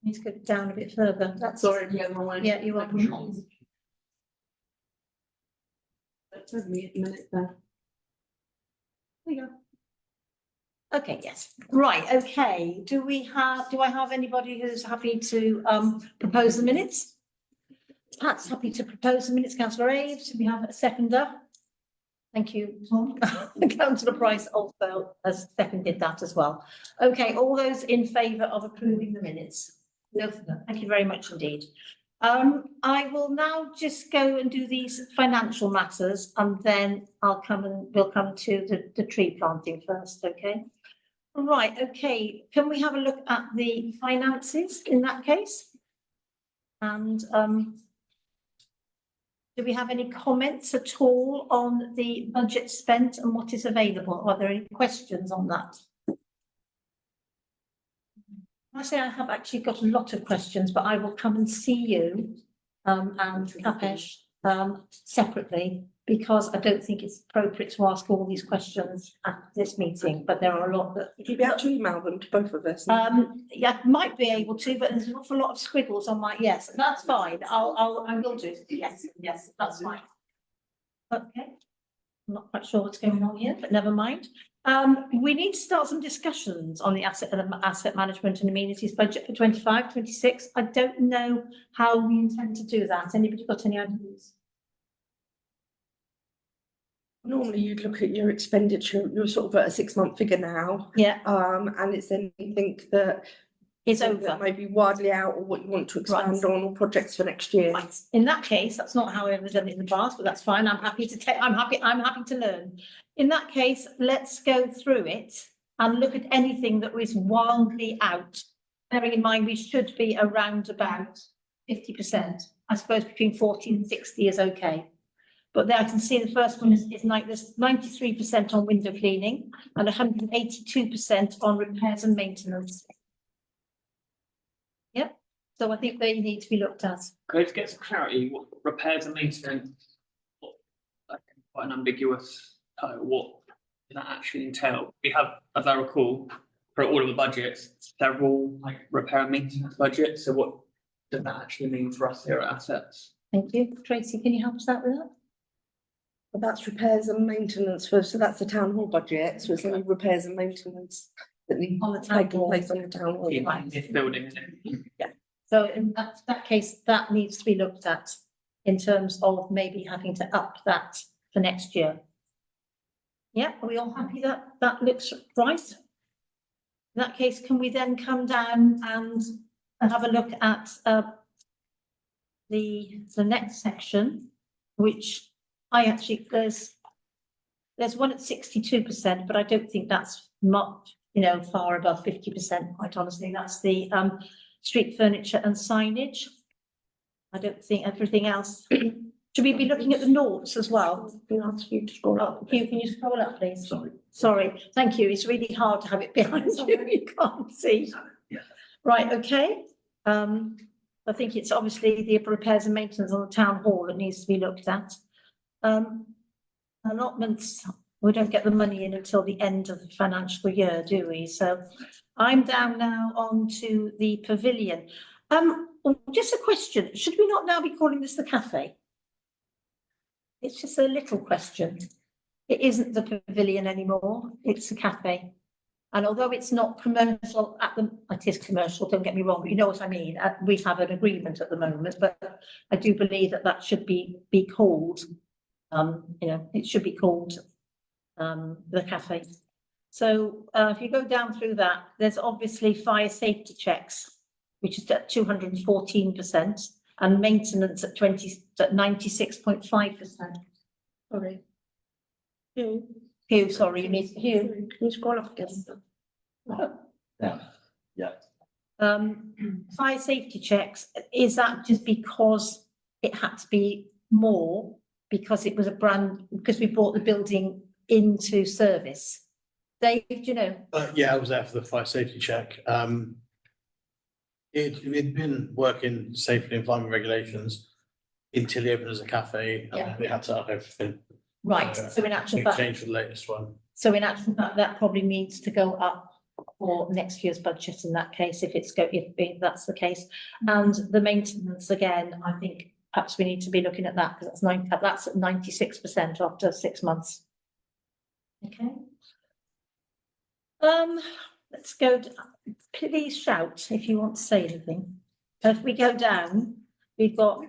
Need to go down a bit further. That's Sorry, yeah, the one. Yeah, you are. That took me a minute there. There you go. Okay, yes, right, okay, do I have anybody who's happy to propose the minutes? Pat's happy to propose the minutes, councillor Aves, do we have a seconder? Thank you, Tom. Councillor Price also has seconded that as well. Okay, all those in favour of approving the minutes? No, thank you very much indeed. I will now just go and do these financial matters and then we'll come to the tree planting first, okay? Right, okay, can we have a look at the finances in that case? And do we have any comments at all on the budget spent and what is available? Are there any questions on that? I say I have actually got a lot of questions, but I will come and see you and Kapesh separately, because I don't think it's appropriate to ask all these questions at this meeting, but there are a lot that. Would you be able to email them to both of us? Yeah, might be able to, but there's an awful lot of squiggles on my, yes, that's fine, I will do, yes, that's fine. Okay, I'm not quite sure what's going on here, but never mind. We need to start some discussions on the asset management and amenities budget for 25-26. I don't know how we intend to do that. Anybody got any ideas? Normally you'd look at your expenditure, you're sort of at a 6-month figure now. Yeah. And it's anything that It's that over. may be widely out or what you want to expand Right. on or projects for next year. Right. In that case, that's not how I've ever done it in the past, but that's fine. I'm happy to take, I'm happy to learn. In that case, let's go through it and look at anything that was wildly out. Bearing in mind, we should be around about 50%. I suppose between 40 and 60 is okay. But there I can see the first one is like there's 93% on window cleaning and 182% on repairs and maintenance. Yep, so I think they need to be looked at. Could I just get some clarity, what repairs and maintenance? Quite an ambiguous title, what does that actually entail? We have, as I recall, for all of the budgets, several like repair and maintenance budgets, so what does that actually mean for us here at Assets? Thank you. Tracy, can you help us out with that? But that's repairs and maintenance for, so that's the town hall budget, so it's only repairs and maintenance that need On the town taking hall. place on the town hall. Right. This building, isn't it? So in that case, that needs to be looked at in terms of maybe having to up that for next year. Yeah, are we all happy that that looks right? In that case, can we then come down and have a look at the next section, which I actually, there's one at 62%, but I don't think that's much, far above 50%, quite honestly. That's the street furniture and signage. I don't think everything else. Should we be looking at the noughts as well? Can I ask you to scroll up? Oh, Hugh, can you scroll up, please? Sorry, thank you. It's really hard to have it behind you. You can't see. Right, okay. I think it's obviously the repairs and maintenance on the town hall that needs to be looked at. Allotments, we don't get the money in until the end of the financial year, do we? So I'm down now on to the pavilion. Just a question, should we not now be calling this the cafe? It's just a little question. It isn't the pavilion anymore, it's a cafe. And although it's not commercial it is commercial, don't get me wrong, but you know what I mean. We have an agreement at the moment, but I do believe that should be called, it should be called the cafe. So if you go down through that, there's obviously fire safety checks, which is at 214%, and maintenance at 96.5%. Sorry. Hugh, sorry, you need Hugh. Can you scroll up again? Fire safety checks, is that just because it had to be more because it was because we brought the building into service? Dave, do you know? Yeah, I was there for the fire safety check. It'd been working safely in farming regulations until it opened as a cafe. Yeah. They had to up everything. Right, so in actual fact, Change for the latest one. that probably needs to go up for next year's budget in that case, if that's the case. And the maintenance, again, I think perhaps we need to be looking at that, because that's at 96% after 6 months. Okay. Let's go, please shout if you want to say anything. If we go down, we've got,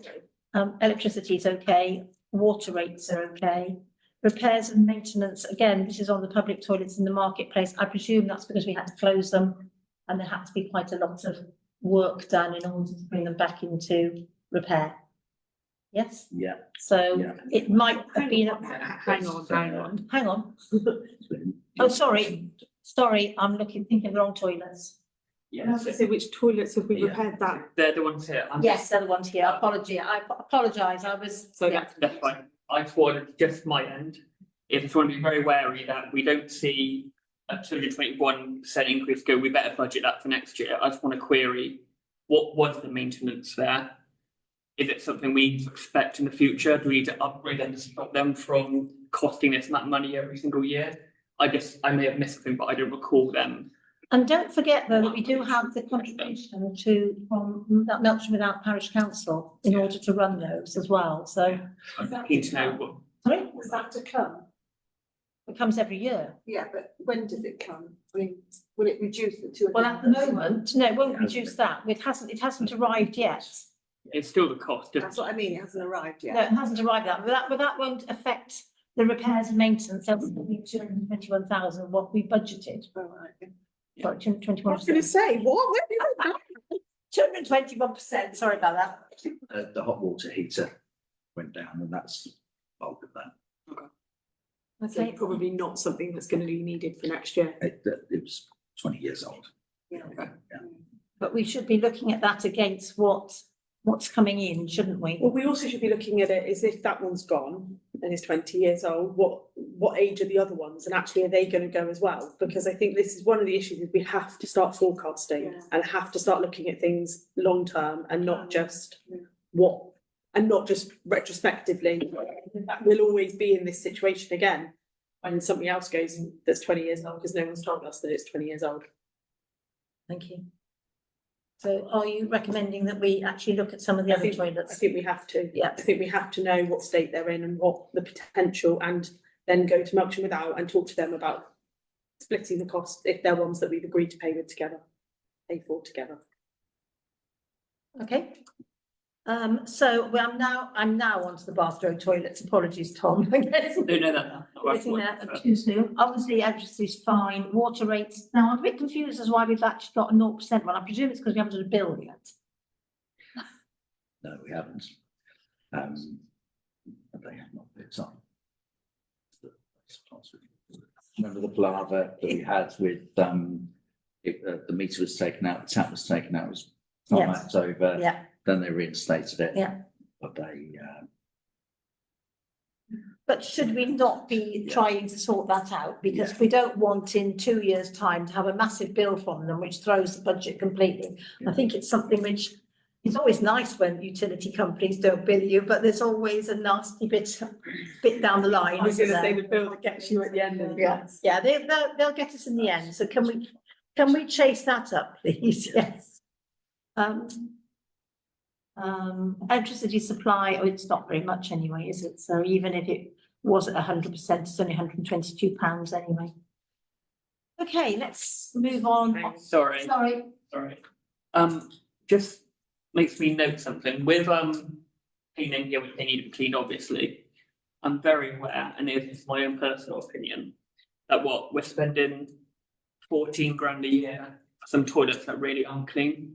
electricity is okay, water rates are okay. Repairs and maintenance, again, this is on the public toilets in the marketplace. I presume that's because we had to close them and there had to be quite a lot of work done in order to bring them back into repair. Yes, Yeah. so Yeah. it might have been, Hang on. hang on. Oh, sorry, I'm thinking of the wrong toilets. Yeah, So which toilets have we Yeah. repaired that? they're the ones here. Yes, they're the ones here. I apologise. I was. So yeah. that's fine. I thought just my end. I just want to be very wary that we don't see a 221% increase go, we better budget that for next year. I just want to query, what was the maintenance there? Is it something we expect in the future? Do we need to upgrade them to stop them from costing this amount of money every single year? I may have missed something, but I don't recall them. And don't forget though, that we do have the contribution from Melksham Without Parish Council in order to run those as well, so. I'm keen to know what. Sorry, Was that to come? it comes every year. Yeah, but when does it come? I mean, will it reduce the 200? Well, at the moment, no, it won't reduce that. It hasn't arrived yet. It's still the cost. That's what I mean, it hasn't arrived No, yet. it hasn't arrived yet, but that won't affect the repairs and maintenance. That will be 221,000, what we budgeted. All right. Sorry, I 21%. was gonna say, what? Where did it go? 221%, sorry about that. The hot water heater went down and that's bulk of that. So probably not something that's gonna be needed for next year. It was 20 years old. Yeah. But we should be looking at that against what's coming in, shouldn't we? Well, we also should be looking at it as if that one's gone and is 20 years old, what age are the other ones, and actually are they going to go as well? Because I think this is one of the issues, is we have to start forecasting Yeah. and have to start looking at things long term and not just Yeah. and not just retrospectively. We'll always be in this situation again when something else goes that's 20 years old, because no one's told us that it's 20 years old. Thank you. So are you recommending that we actually look at some of the I other think- toilets? I think we have to. Yeah. I think we have to know what state they're in and what the potential, and then go to Melksham Without and talk to them about splitting the cost if they're ones that we've agreed to pay for together. Okay. So I'm now onto the bathroom toilets. Apologies, Tom. No, that. Getting there too soon. Obviously, electricity is fine. Water rates. Now, I'm a bit confused as why we've actually got a 0% one. I presume it's because we haven't done a bill yet. No, we haven't. They have not picked up. Remember the palaver that we had with, the meter was taken out, the tap was taken out, was Yes. tarmacked over. Yeah. Then they reinstated it. Yeah. But they, But should we not be trying to sort that out? Because we don't want in 2 years' time to have a massive bill from them, which throws the budget completely. I think it's something which is always nice when utility companies don't bill you, but there's always a nasty bit down the line. I was isn't going to say there? the bill that gets you at the end of the Yeah, month. yeah, they'll get us in the end. So can we chase that up, please? Yes. Electricity supply, oh, it's not very much anyway, is it? So even if it was at 100%, it's only £122 anyway. Okay, let's move on. Sorry. Sorry. Just makes me note something with cleaning, yeah, they need to be cleaned, obviously. I'm very aware, and it's my own personal opinion, that we're spending 14 grand a year for some toilets that really aren't clean.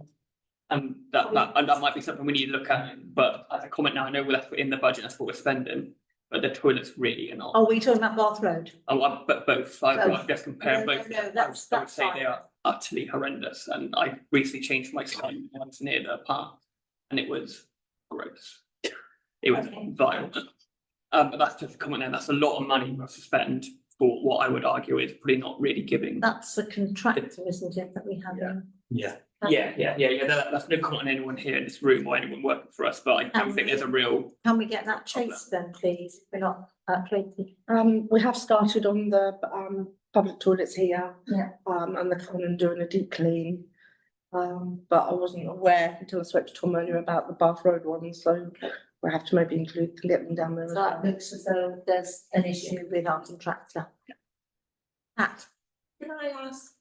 And that might be something we need to look at, but as a comment now, I know that's in the budget, that's what we're spending, but the toilets really are not. Oh, we talking about Bath Road? But both, I Both. just compare No, both. no, that's I would say fine. they are utterly horrendous, and I recently changed my sign once near the park, and it was gross. It was Okay. vile. But that's just a comment there, that's a lot of money for us to spend for what I would argue is probably not really giving. That's a contractor, isn't it, that we have in? Yeah. Yeah, that's no comment on anyone here in this room or anyone working for us, but I don't think there's a real. Can we get that chased then, please? If we're not, Tracy? We have started on the, public toilets here. Yeah. And they're coming and doing a deep clean. But I wasn't aware until I spoke to Tom earlier about the Bath Road one, so we'll have to maybe include, get them down there as So that well. looks as though there's an issue with our contractor. Pat? Can I ask,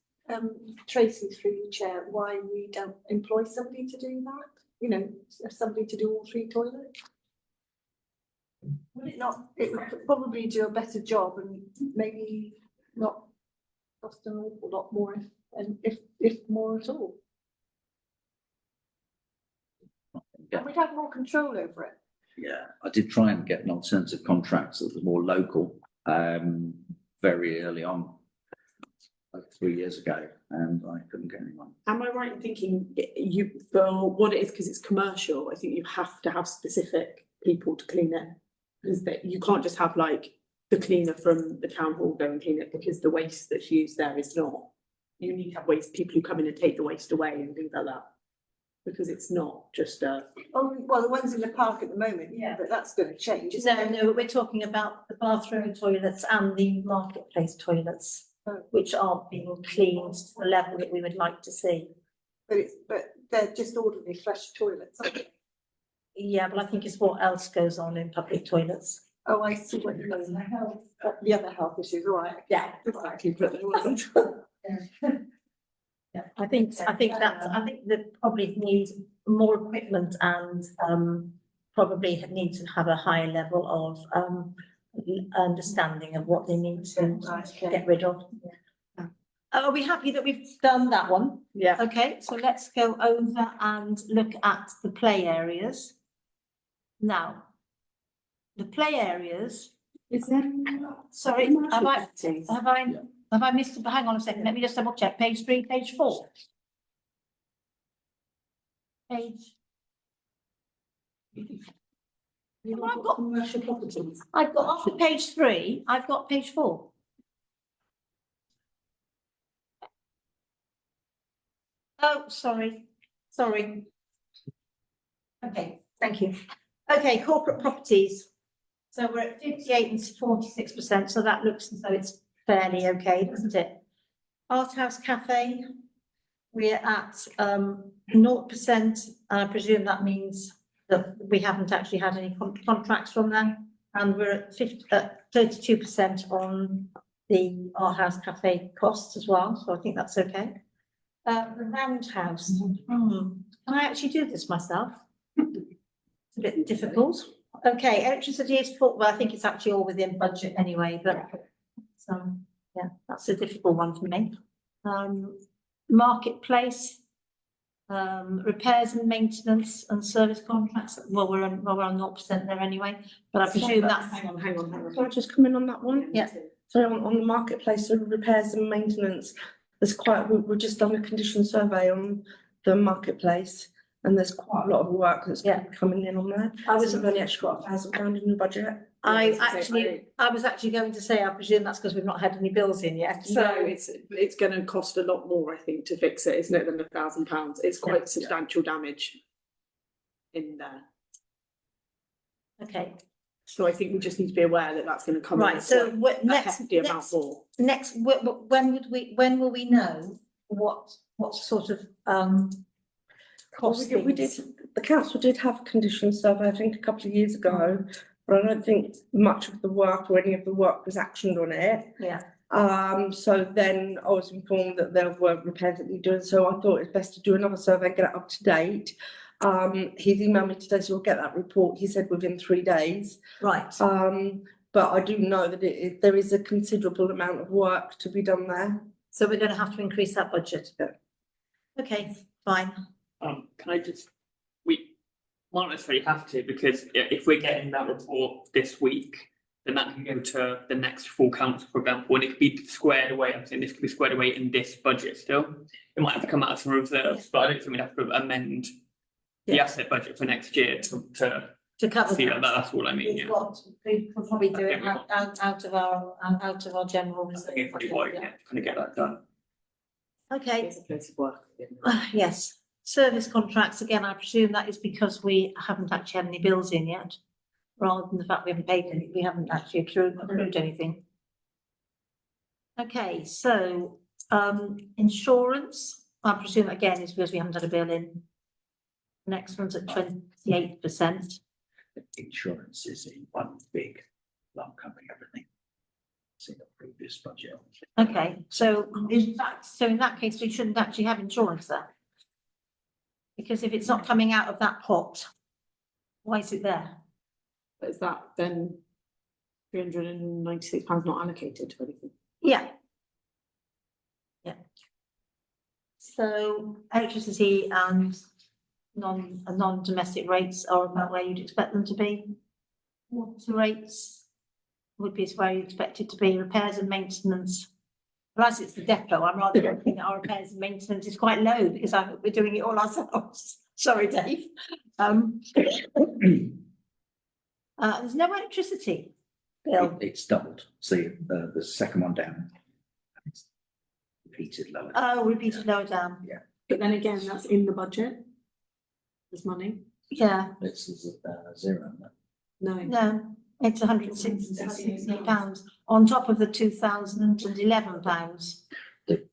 Tracy through the chair, why we don't employ somebody to do that? You know, somebody to do all 3 toilets? Would it not, it would probably do a better job and maybe not cost an awful lot more if more at all. And we'd have more control over it. Yeah, I did try and get an alternative contract that was more local, very early on, like 3 years ago, and I couldn't get anyone. Am I right in thinking you, for what it is, because it's commercial, I think you have to have specific people to clean it? Because that you can't just have like the cleaner from the town hall go and clean it, because the waste that's used there is not. You need to have waste, people who come in and take the waste away and things like that. Because it's not just a. Oh, well, the ones in the park at the moment, yeah, but that's gonna change, isn't No, it? no, we're talking about the bathroom toilets and the marketplace toilets, which aren't being cleaned to the level that we would like to see. But they're just ordinary fresh toilets, aren't they? Yeah, but I think it's what else goes on in public toilets. Oh, I see what you mean. The other health issues, all right. Yeah. Exactly, but there wasn't. Yeah, I think they probably need more equipment and probably need to have a higher level of understanding of what they need to get rid of. Are we happy that we've done that one? Yeah. Okay, so let's go over and look at the play areas. Now, the play areas, Is there? sorry, have I missed, hang on a second, let me just double check, page 3, page 4. Page. I've got Commercial properties. I've got after page 3, I've got page 4. Oh, sorry. Okay, thank you. Okay, corporate properties. So we're at 58 and 46%, so that looks as though it's fairly okay, doesn't it? Art House Cafe, we're at 0%, and I presume that means that we haven't actually had any contracts from them. And we're at 32% on the Art House Cafe costs as well, so I think that's okay. The Roundhouse, can I actually do this myself? It's a bit difficult. Okay, electricity is well, I think it's actually all within budget anyway, but yeah, that's a difficult one for me. Marketplace, repairs and maintenance and service contracts, well, we're on 0% there anyway, but I presume that's. Hang on. Can I just come in on that one? Yeah. So on the marketplace, so repairs and maintenance, there's we've just done a condition survey on the marketplace. And there's quite a lot of work that's coming in on there. We've only actually got £1,000 in the budget. I was actually going to say, I presume that's because we've not had any bills in yet. So it's gonna cost a lot more, I think, to fix it, isn't it, than £1,000? It's quite substantial damage in there. Okay, So I think we just need to be aware that that's gonna come in. right, so next, hefty amount more. when will we know what sort of We did, the council did have a condition survey, I think, a couple of years ago, but I don't think much of the work or any of the work was actioned on it. Yeah. So then I was informed that there were repairs that need doing, so I thought it's best to do another survey and get it up to date. He's emailed me today, so we'll get that report, he said within 3 days. Right, But I do know that there is a considerable amount of work to be done there. so we're going to have to increase that budget. Okay, fine. Can I just, we won't necessarily have to, because if we're getting that report this week, then that can go to the next full council, for example, and it could be squared away. I'm saying this could be squared away in this budget still. It might have to come out of some reserves, but I don't think we'd have to amend the asset budget for next year to cover see that. That's all I mean, We've yeah. got, we could probably do it Yeah. out of our general I reserve. think it's pretty wide, yeah, to get that done. Okay, It's a place of work. yes, service contracts, again, I presume that is because we haven't actually had any bills in yet. Rather than the fact we haven't paid any, we haven't actually accrued anything. Okay, so, insurance, I presume again is because we haven't had a bill in. Next one's at 28%. Insurance is in one big lump covering everything. It's in the previous budget. Okay, so in that case, we shouldn't actually have insurance there. Because if it's not coming out of that pot, why is it there? But is that then £396 not allocated to anything? Yeah. Yeah. So electricity and non-domestic rates are about where you'd expect them to be. Water rates would be where you expect it to be. Repairs and maintenance. Well, as it's the depot, I'm rather hoping that our repairs and maintenance is quite low because I hope we're doing it all ourselves. Sorry, Dave. There's no electricity bill. It's doubled. See, the second one down. It's repeated lower. Oh, repeated lower down. But then again, that's in the budget. There's money. Yeah, This is zero. isn't it? No. no, it's £160 on top of the £2,011. The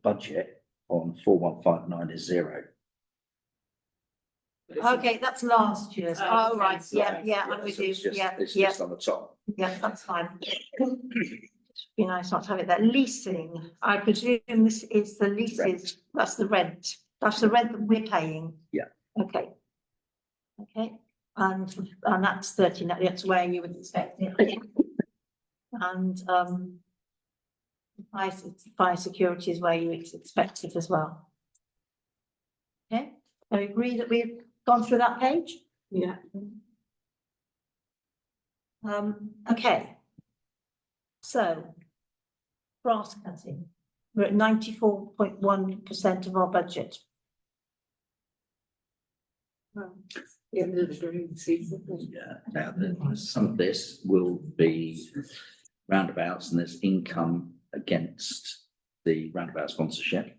budget on 4159 is zero. Okay, that's last year's. Oh, right, yeah, I'm So with you. it's just- Yeah, It's yeah, just on the top. yeah, that's fine. Be nice not to have it there. Leasing, I presume this is the leases, Rent. that's the rent. That's the rent that we're paying. Yeah. Okay. Okay, and that's 13, that's where you would expect it. And, fire security is where you expect it as well. Okay, I agree that we've gone through that page. Yeah. Okay. So. Grass cutting, we're at 94.1% of our budget. The end of the growing season. Yeah, now some of this will be roundabouts and there's income against the roundabout sponsorship.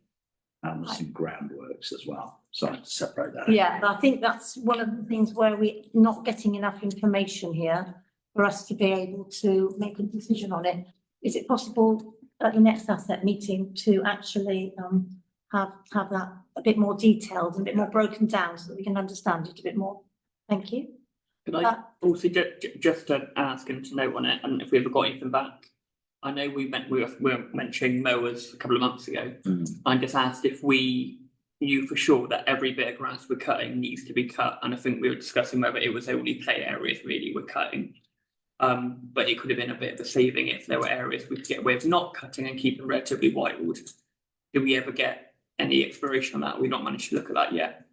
And there's some groundworks as well, so I have to separate that. Yeah, I think that's one of the things where we're not getting enough information here for us to be able to make a decision on it. Is it possible at the next asset meeting to actually have that a bit more detailed and a bit more broken down so that we can understand it a bit more? Thank you. Could I also just to ask and to note on it, and if we ever got anything back? I know we were mentioning mowers a couple of months ago. I just asked if we knew for sure that every bit of grass we're cutting needs to be cut, and I think we were discussing whether it was only play areas really we're cutting. But it could have been a bit of a saving if there were areas we could get away with not cutting and keeping relatively wild. Did we ever get any exploration on that? We've not managed to look at that yet.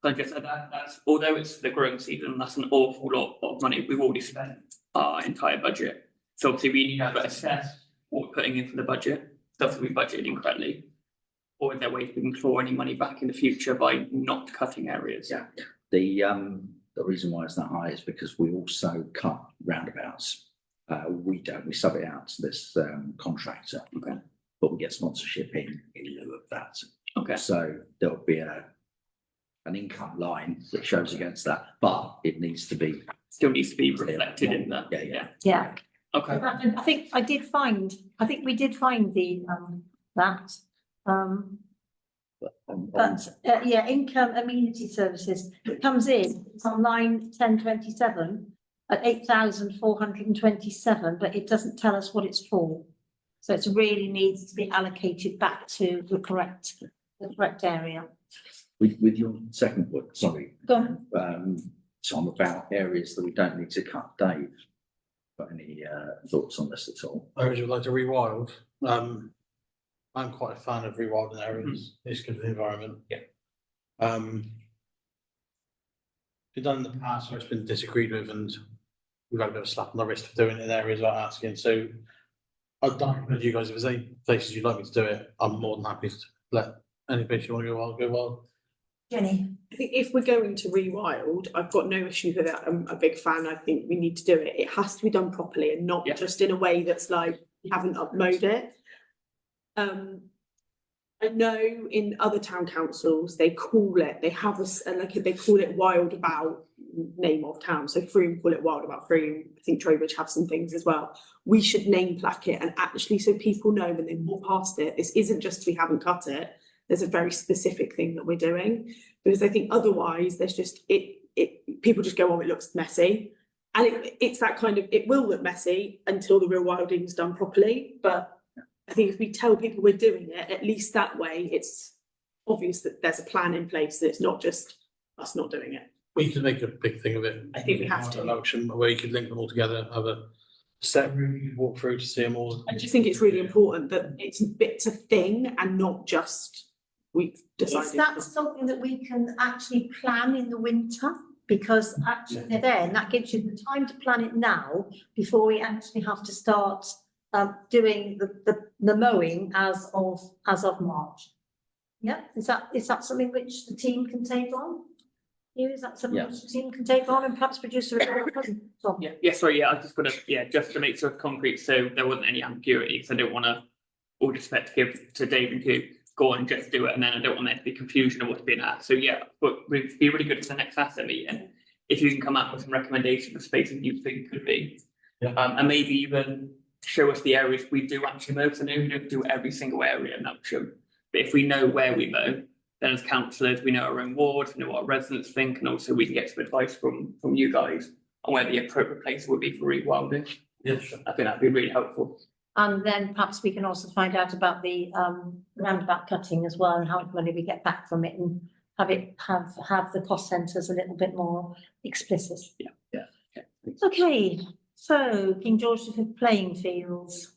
So I just said that's although it's the growing season, that's an awful lot of money we've already spent our entire budget. So obviously we need to assess what we're putting in for the budget, stuff that we budgeted incorrectly. Or is there ways we can claw any money back in the future by not cutting areas? Yeah, the reason why it's that high is because we also cut roundabouts. We sub it out to this contractor. Okay. But we get sponsorship in lieu of that. Okay. So there'll be an income line that shows against that, but it needs to be. Still needs to be reflected in that. Yeah. Yeah. Okay. I think we did find the that. But yeah, income amenity services, it comes in, it's on line 1027 at 8,427, but it doesn't tell us what it's for. So it really needs to be allocated back to the correct area. With your second point, sorry, Go on. Tom, about areas that we don't need to cut, Dave. Got any thoughts on this at all? I would like to rewild. I'm quite a fan of rewilding areas. It's good for the environment. Yeah. Been done in the past where it's been disagreed with and we've got a bit of a slap on the wrist for doing it in areas without asking. So I've done with you guys. If there's any places you'd like me to do it, I'm more than happy to let any place you want to go wild. Jenny? I think if we're going to rewild, I've got no issues with it. I'm a big fan. I think we need to do it. It has to be done properly and not just in a way that's like we haven't uploaded it. I know in other town councils they call it. They have they call it wild about name of town. So Frome call it Wild About Frome. I think Trowbridge have some things as well. We should name plaque it and actually so people know when they walk past it, this isn't just we haven't cut it. There's a very specific thing that we're doing, because I think otherwise there's just people just go, oh, it looks messy. And it's that kind of, it will look messy until the real wilding's done properly. But I think if we tell people we're doing it, at least that way it's obvious that there's a plan in place, that it's not just us not doing it. We could make a big thing of it. I think we have to. An auction where you could link them all together, have a set room you could walk through to see them all. I just think it's really important that it's a thing and not just we've decided. Is that something that we can actually plan in the winter? Because actually then that gives you the time to plan it now before we actually have to start doing the mowing as of March. Yeah, is that something which the team can take on? Is that something which the team can take on and perhaps produce a report? Tom? Yeah, sorry, yeah, I was just gonna, just to make sure it's concrete, so there wasn't any ambiguity, because I don't wanna, all respect to give to Dave and Coop, go on and just do it, and then I don't want there to be confusion of what's being asked. So yeah, but it'd be really good for the next asset meeting, if you can come up with some recommendations of spaces you think could be. Yeah. And maybe even show us the areas we do actually mow, because I know we don't do every single area in that show. But if we know where we mow, then as councillors, we know our own ward, we know what our residents think, and also we can get some advice from you guys on where the appropriate place would be for rewilding. Yeah, sure. I think that'd be really helpful. And then perhaps we can also find out about the roundabout cutting as well and how much money we get back from it, and have the cost centres a little bit more explicit. Yeah. Okay, so King George V playing fields.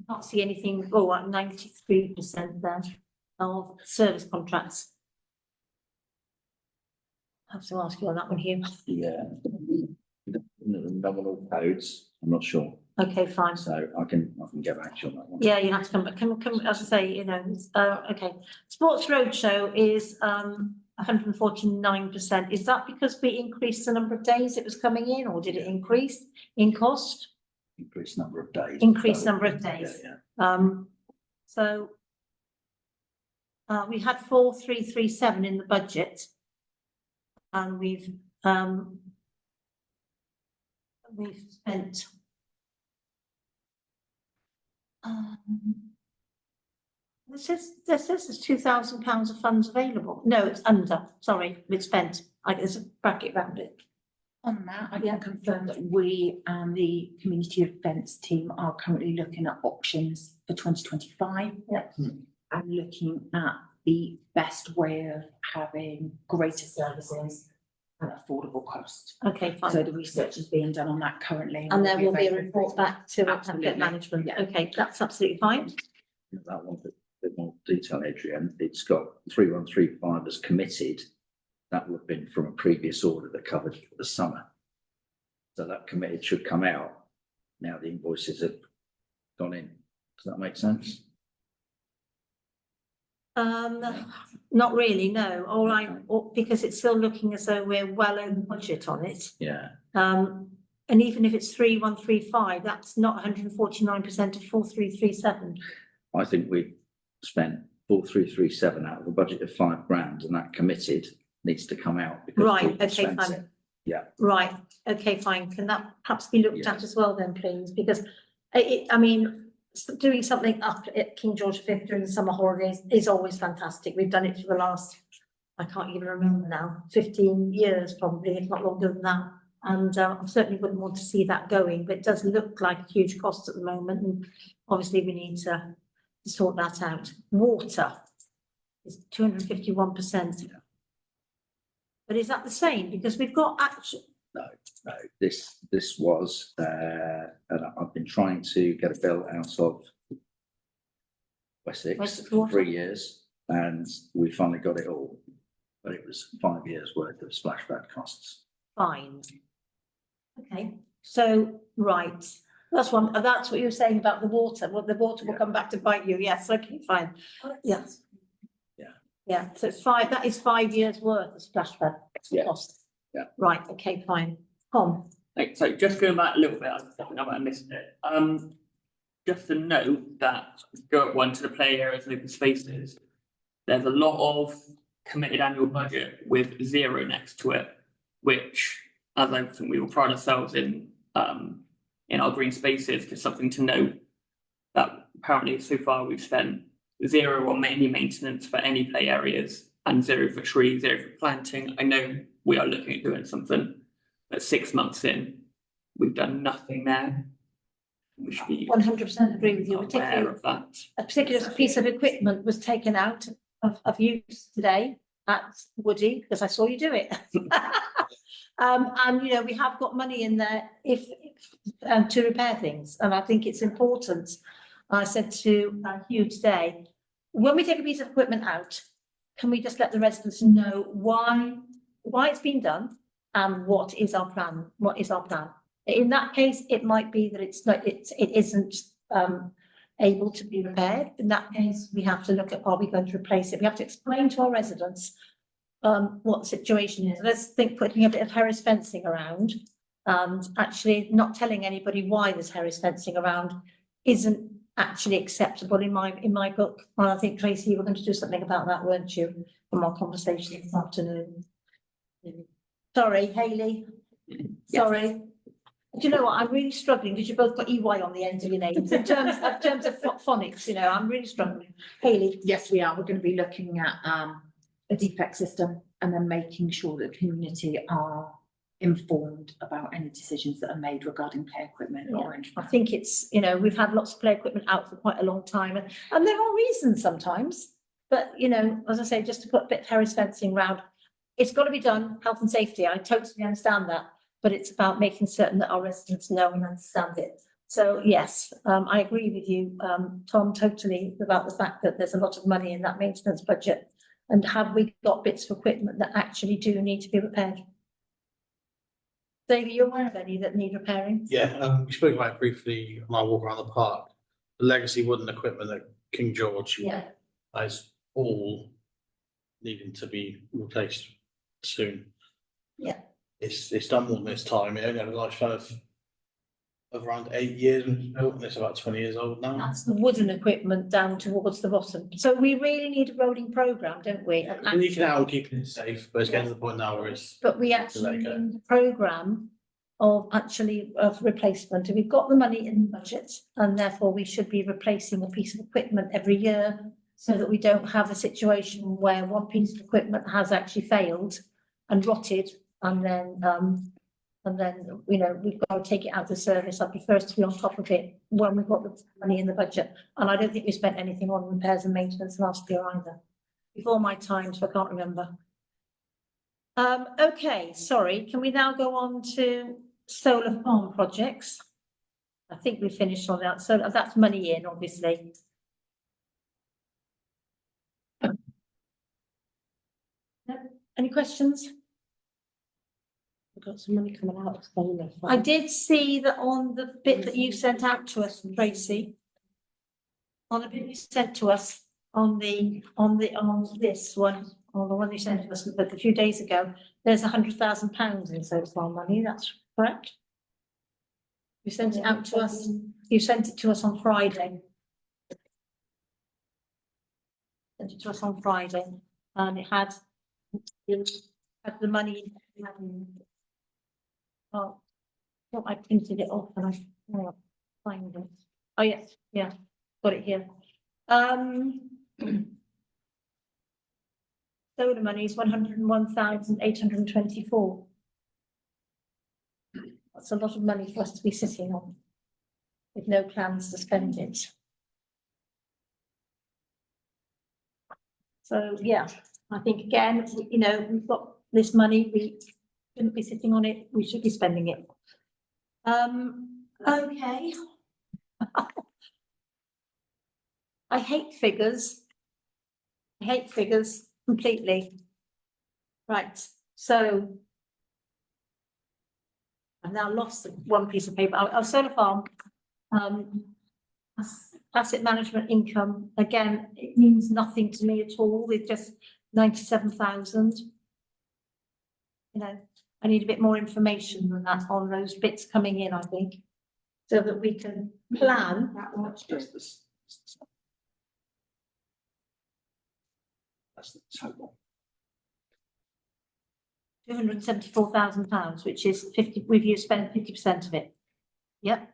Can't see anything, at 93% there of service contracts. I have to ask you on that one, Hugh. Yeah. The nominal codes, I'm not sure, Okay, fine. so I can get back to you on that one. Yeah, you have to come back. Come, as I say, okay. Sports Roadshow is 149%. Is that because we increased the number of days it was coming in, or did it increase in cost? Increased number of days. Increased number of days. Yeah. So we had 4,337 in the budget, and we've spent this says there's £2,000 of funds available. No, it's under, sorry, we've spent, there's a bracket around it. On that, I can confirm that we and the community events team are currently looking at options for 2025. And looking at the best way of having greater services at affordable cost. Okay, fine. So the research is being done on that currently. And there will be a available. report back to Absolutely. asset management. Yeah. Okay, that's absolutely fine. That one, a bit more detail, Adrian. It's got 3135 as committed. That would have been from a previous order that covered the summer. So that committed should come out. Now the invoices have gone in. Does that make sense? Not really, no. All right, because it's still looking as though we're well over budget on it. Yeah. And even if it's 3135, that's not 149% of 4337. I think we've spent 4337 out of a budget of £5,000, and that committed needs to come out. Because Right, we've okay, spent fine. it. Yeah. Right, okay, fine. Can that perhaps be looked Yeah. at as well then, please? Because doing something up at King George V during the summer holidays is always fantastic. We've done it for the last, I can't even remember now, 15 years probably, if not longer than that. And I certainly wouldn't want to see that going, but it does look like a huge cost at the moment. And obviously we need to sort that out. Water is 251%. But is that the same? Because we've got actually. No, this was, and I've been trying to get a bill out of Wessex Wessex for Water. 3 years, and we finally got it all. But it was 5 years worth of splashback costs. Fine. Okay, so, right, that's what you were saying about the water. Well, the water will Yeah. come back to bite you. Yes, okay, fine. Yes. Yeah. Yeah, so it's that is 5 years worth of splashback Yeah. cost. Yeah. Right, okay, fine. Tom, So just going back a little bit, I think I might have missed it. Just to note that go up one to the play areas and open spaces. There's a lot of committed annual budget with 0 next to it, which, as I think we will pride ourselves in our green spaces, just something to note that apparently so far we've spent 0 on any maintenance for any play areas and 0 for trees, 0 for planting. I know we are looking at doing something, but 6 months in, we've done nothing there. We should be 100% agree with you, aware particularly of that. a particular piece of equipment was taken out of use today at Woody, because I saw you do it. And you know, we have got money in there if to repair things, and I think it's important. I said to Hugh today, when we take a piece of equipment out, can we just let the residents know why it's been done and what is our plan? What is our plan? In that case, it might be that it isn't able to be repaired. In that case, we have to look at, are we going to replace it? We have to explain to our residents what the situation is. Let's think putting a bit of Harris fencing around and actually not telling anybody why there's Harris fencing around isn't actually acceptable in my book. And I think, Tracy, you were going to do something about that, weren't you, from our conversation this afternoon? Sorry, Hayley. Sorry. Do you know what? I'm really struggling because you both got EY on the end of your names in terms of phonics. You know, I'm really struggling. Hayley. Yes, we are. We're going to be looking at a defect system and then making sure that the community are informed about any decisions that are made regarding play equipment or I think it's, you know, we've had lots of play equipment out for quite a long time and there are reasons sometimes, but you know, as I say, just to put a bit of Harris fencing round, it's got to be done, health and safety. I totally understand that, but it's about making certain that our residents know and understand it. So yes, I agree with you, Tom, totally about the fact that there's a lot of money in that maintenance budget. And have we got bits of equipment that actually do need to be repaired? David, you're aware of any that need repairing? Yeah, we spoke about it briefly on our walk around the park. The legacy wooden equipment at King George Yeah. is all needing to be replaced soon. Yeah. It's done more than its time. It only had a lifespan of around 8 years when it was built, and it's about 20 years old now. That's the wooden equipment down towards the bottom. So we really need a rolling programme, don't we? We need to now keeping it safe, but it's getting to the point now where it's But we let actually it go. need a programme of replacement. And we've got the money in the budget and therefore we should be replacing a piece of equipment every year so that we don't have a situation where one piece of equipment has actually failed and rotted and then, you know, we've got to take it out of service. I prefer us to be on top of it when we've got the money in the budget. And I don't think we spent anything on repairs and maintenance last year either. Before my time, so I can't remember. Okay, sorry, can we now go on to solar farm projects? I think we finished on that, so that's money in, obviously. No? Any questions? We've got some money coming out of solar. I did see that on the bit that you sent out to us, Tracy. On the bit you sent to us on this one, on the one you sent to us a few days ago, there's £100,000 in solar farm money, that's correct? You sent it out to us, you sent it to us on Friday. Sent it to us on Friday, and it had the money. Oh, well, I printed it off and I find it. Oh, yes, yeah, got it here. Solar money is 101,824. That's a lot of money for us to be sitting on with no plans to spend it. So, yeah, I think again, you know, we've got this money, we shouldn't be sitting on it, we should be spending it. Okay. I hate figures. I hate figures completely. Right, so I've now lost one piece of paper. Our solar farm, asset management income, again, it means nothing to me at all with just 97,000. You know, I need a bit more information than that on those bits coming in, I think, so that we can plan. That's the total. £274,000, which is 50, we've spent 50% of it. Yep.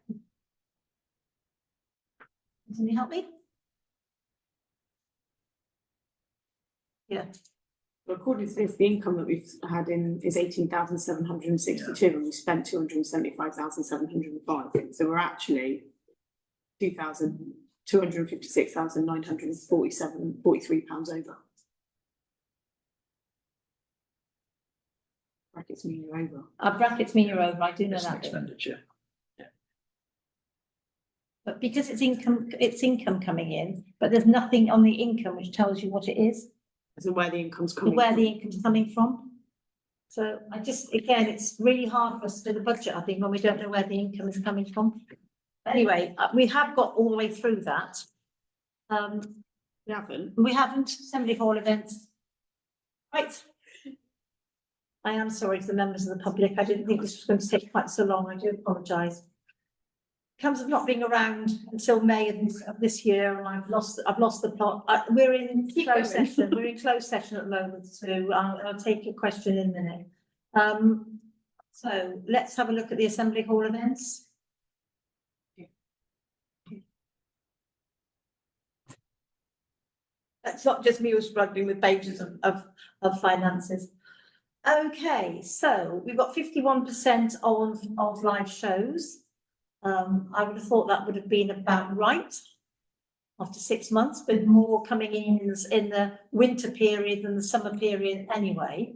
Can you help me? Yeah, According to this, the income that we've had in is 18,762 and we spent 275,705. So we're actually 256,943 pounds over. Brackets mean you're over. brackets mean you're over, I do know It's an that bit. expenditure. But because it's income coming in, but there's nothing on the income which tells you what it is, So where the income's coming where from. the income's coming from. So I just, again, it's really hard for us to do the budget, I think, when we don't know where the income is coming from. Anyway, we have got all the way through that. We haven't. We haven't, Assembly Hall events. Right. I am sorry to the members of the public, I didn't think this was going to take quite so long, I do apologise. Comes of not being around until May of this year, and I've lost the plot. We're in closed session, we're in closed session at the moment, so I'll take your question in a minute. So let's have a look at the Assembly Hall events. That's not just me who's struggling with pages of finances. Okay, so we've got 51% of live shows. I would have thought that would have been about right after 6 months, but more coming in the winter period than the summer period anyway,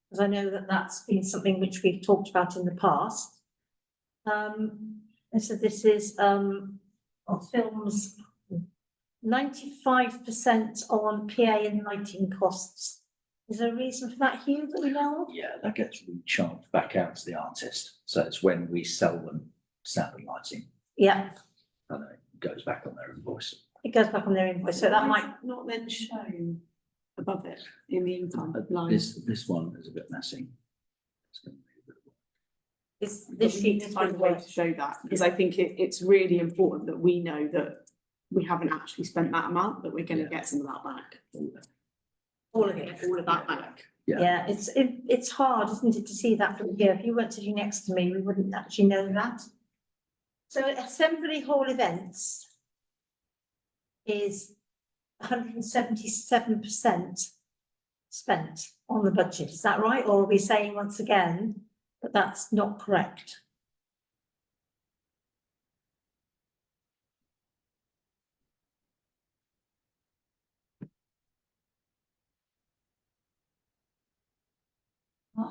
because I know that that's been something which we've talked about in the past. And so this is films, 95% on PA and lighting costs. Is there a reason for that, Hugh, that we know of? Yeah, that gets recharged back out to the artist. So it's when we sell them sound and lighting, Yeah, and it goes back on their invoice. it goes back on their invoice, so that might, Not then shown above it in the income line. This one is a bit messy. It's gonna be a bit of work. this But we sheet need to is find a good way work. to show that, because I think it's really important that we know that we haven't actually spent that amount, that we're gonna Yeah. get some of that back. All of it. All of that back. Yeah. Yeah, it's hard, isn't it, to see that from here. If you weren't sitting next to me, we wouldn't actually know that. So Assembly Hall events is 177% spent on the budget. Is that right? Or are we saying once again that that's not correct?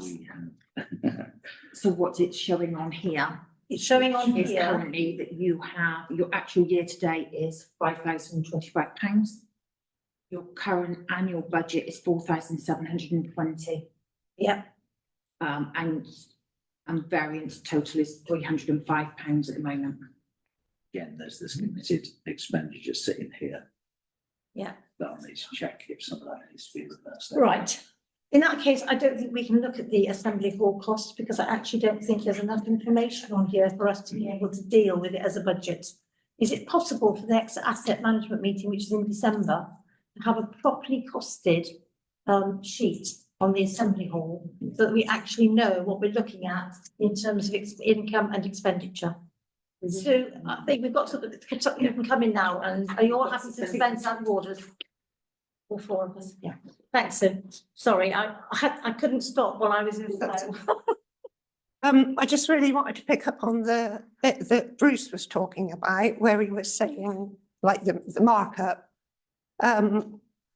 We have- So what it's showing on here It's showing on is here, currently that you have, your actual year to date is £5,025. Your current annual budget is 4,720. yeah, And variance total is £305 at the moment. Again, there's this committed expenditure sitting here. Yeah. That I need to check if some of that needs to be reversed. right. In that case, I don't think we can look at the Assembly Hall costs because I actually don't think there's enough information on here for us to be able to deal with it as a budget. Is it possible for the next asset management meeting, which is in December, to have a properly costed sheet on the Assembly Hall so that we actually know what we're looking at in terms of income and expenditure? So I think we've got to, you can come in now, and are you all happy to dispense out orders? All four of us, yeah. Thanks, Sue. Sorry, I couldn't stop while I was in flow. I just really wanted to pick up on the bit that Bruce was talking about, where he was saying, like the markup.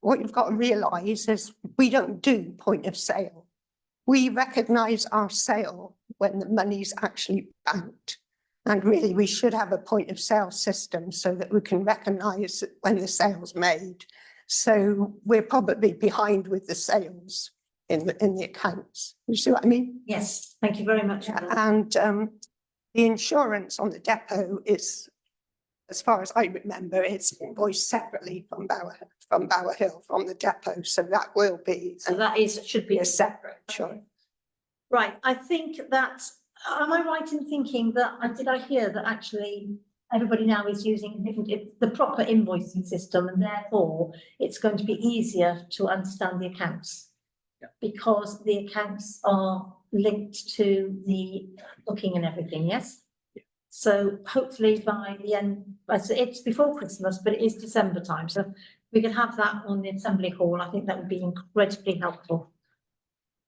What you've got to realise is we don't do point of sale. We recognise our sale when the money's actually banked. And really, we should have a point of sale system so that we can recognise when the sale's made. So we're probably behind with the sales in the accounts. You see what I mean? Yes, thank you very much. And the insurance on the depot is, as far as I remember, it's invoiced separately from Bower Hill, from the depot. So that will be, So that should be a separate insurance. right. I think that, am I right in thinking that, did I hear that actually everybody now is using the proper invoicing system, and therefore it's going to be easier to understand the accounts? Yeah. because the accounts are linked to the booking and everything, yes? Yeah. So hopefully by the end, it's before Christmas, but it is December time, so we can have that on the Assembly Hall. I think that would be incredibly helpful.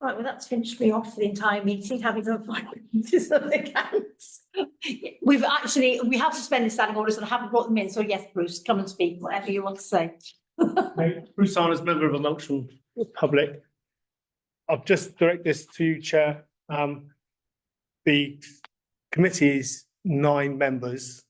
Right, well, that's finished me off for the entire meeting, having done 5 minutes of accounts. We have suspended standing orders and I haven't brought them in, so yes, Bruce, come and speak, whatever you want to say. Bruce Arnold, member of the Melksham Public. I'll just direct this to you, Chair. The committee is 9 members.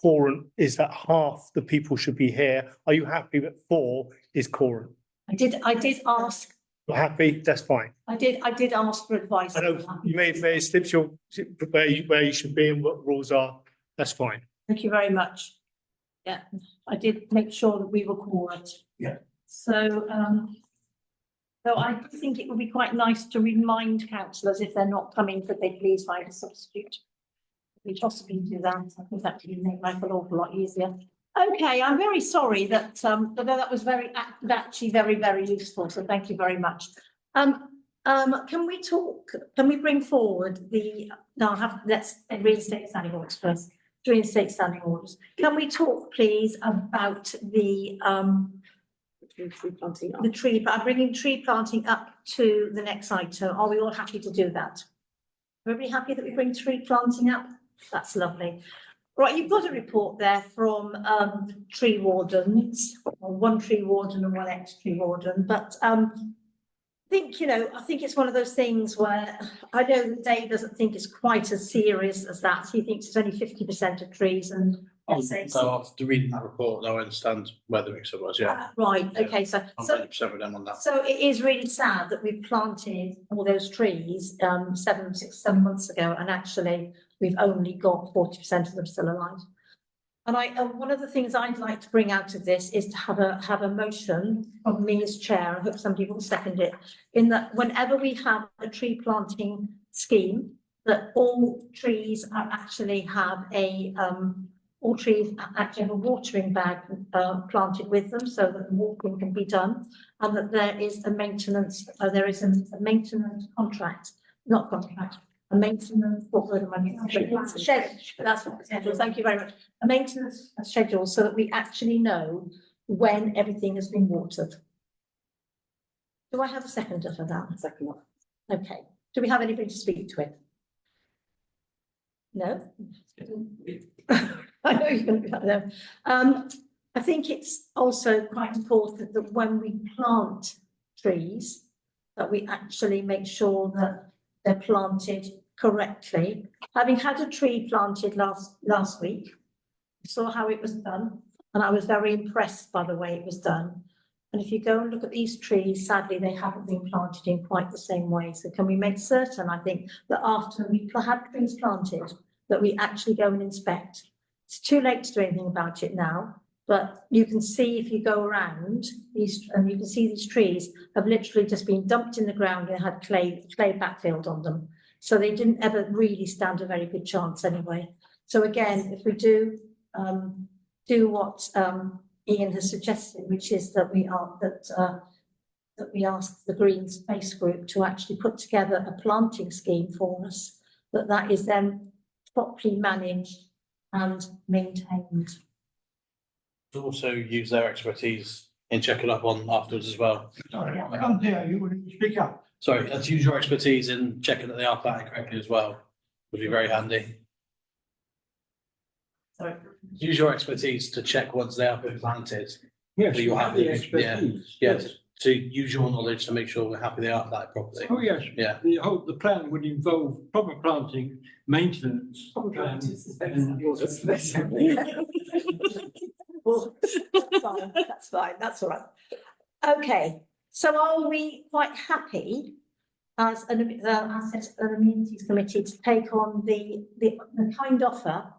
Quorum is that half the people should be here. Are you happy that 4 is quorum? I did ask, You're happy? That's fine. I did ask for advice. I know you may slips your where you should be and what rules are. That's fine. Thank you very much. Yeah, I did make sure that we were quorate. Yeah. So, so I do think it would be quite nice to remind councillors if they're not coming, could they please find a substitute? We possibly do that. I think that would make life an awful lot easier. Okay, I'm very sorry that, although that was actually very, very useful, so thank you very much. Can we bring forward let's reinstate standing orders first, reinstate standing orders. Can we talk please about the Tree planting up. I'm bringing tree planting up to the next item. Are we all happy to do that? Everybody happy that we bring tree planting up? That's lovely. Right, you've got a report there from tree wardens, or one tree warden and one ex-tree warden, but I think it's one of those things where I know that Dave doesn't think it's quite as serious as that. He thinks it's only 50% of trees and let's say. So after reading that report, I understand where the mix-up was, yeah. Right, Yeah. okay, so I'm 100% with them on that. so it is really sad that we've planted all those trees 7 months ago, and actually we've only got 40% of them still alive. And one of the things I'd like to bring out of this is to have a motion from me as chair. I hope somebody will second it. In that, whenever we have a tree planting scheme, that all trees actually have a watering bag planted with them, so that the watering can be done, and that there is a maintenance. There is a maintenance contract, not contract. A maintenance, what word am I using? Schedule, that's what it's schedule, thank you very much. A maintenance schedule so that we actually know when everything has been watered. Do I have a seconder for that? Second one. Okay, do we have anybody to speak to it? No? I know you're going to be like that. I think it's also quite important that when we plant trees, that we actually make sure that they're planted correctly. Having had a tree planted last week, I saw how it was done, and I was very impressed by the way it was done. And if you go and look at these trees, sadly, they haven't been planted in quite the same way. So can we make certain, I think, that after we have trees planted, that we actually go and inspect? It's too late to do anything about it now, but you can see if you go around these, and you can see these trees have literally just been dumped in the ground and had clay backfilled on them. So they didn't ever really stand a very good chance anyway. So again, if we do what Ian has suggested, which is that we ask the Green Space Group to actually put together a planting scheme for us, that is then properly managed and maintained. Also use their expertise in checking up on afterwards as well. Sorry, I can't hear you when you speak up. Sorry, let's use your expertise in checking that they are planted correctly as well. Would be very handy. Sorry. Use your expertise to check once they have been planted. Yes, So you're you have happy, the expertise. Yeah, to use your knowledge to make sure we're happy they are planted properly. Oh, yes. Yeah. The plan would involve proper planting, maintenance. Well, that's fine, that's all right. Okay, so are we quite happy as an Assets and Amenities Committee to take on the kind offer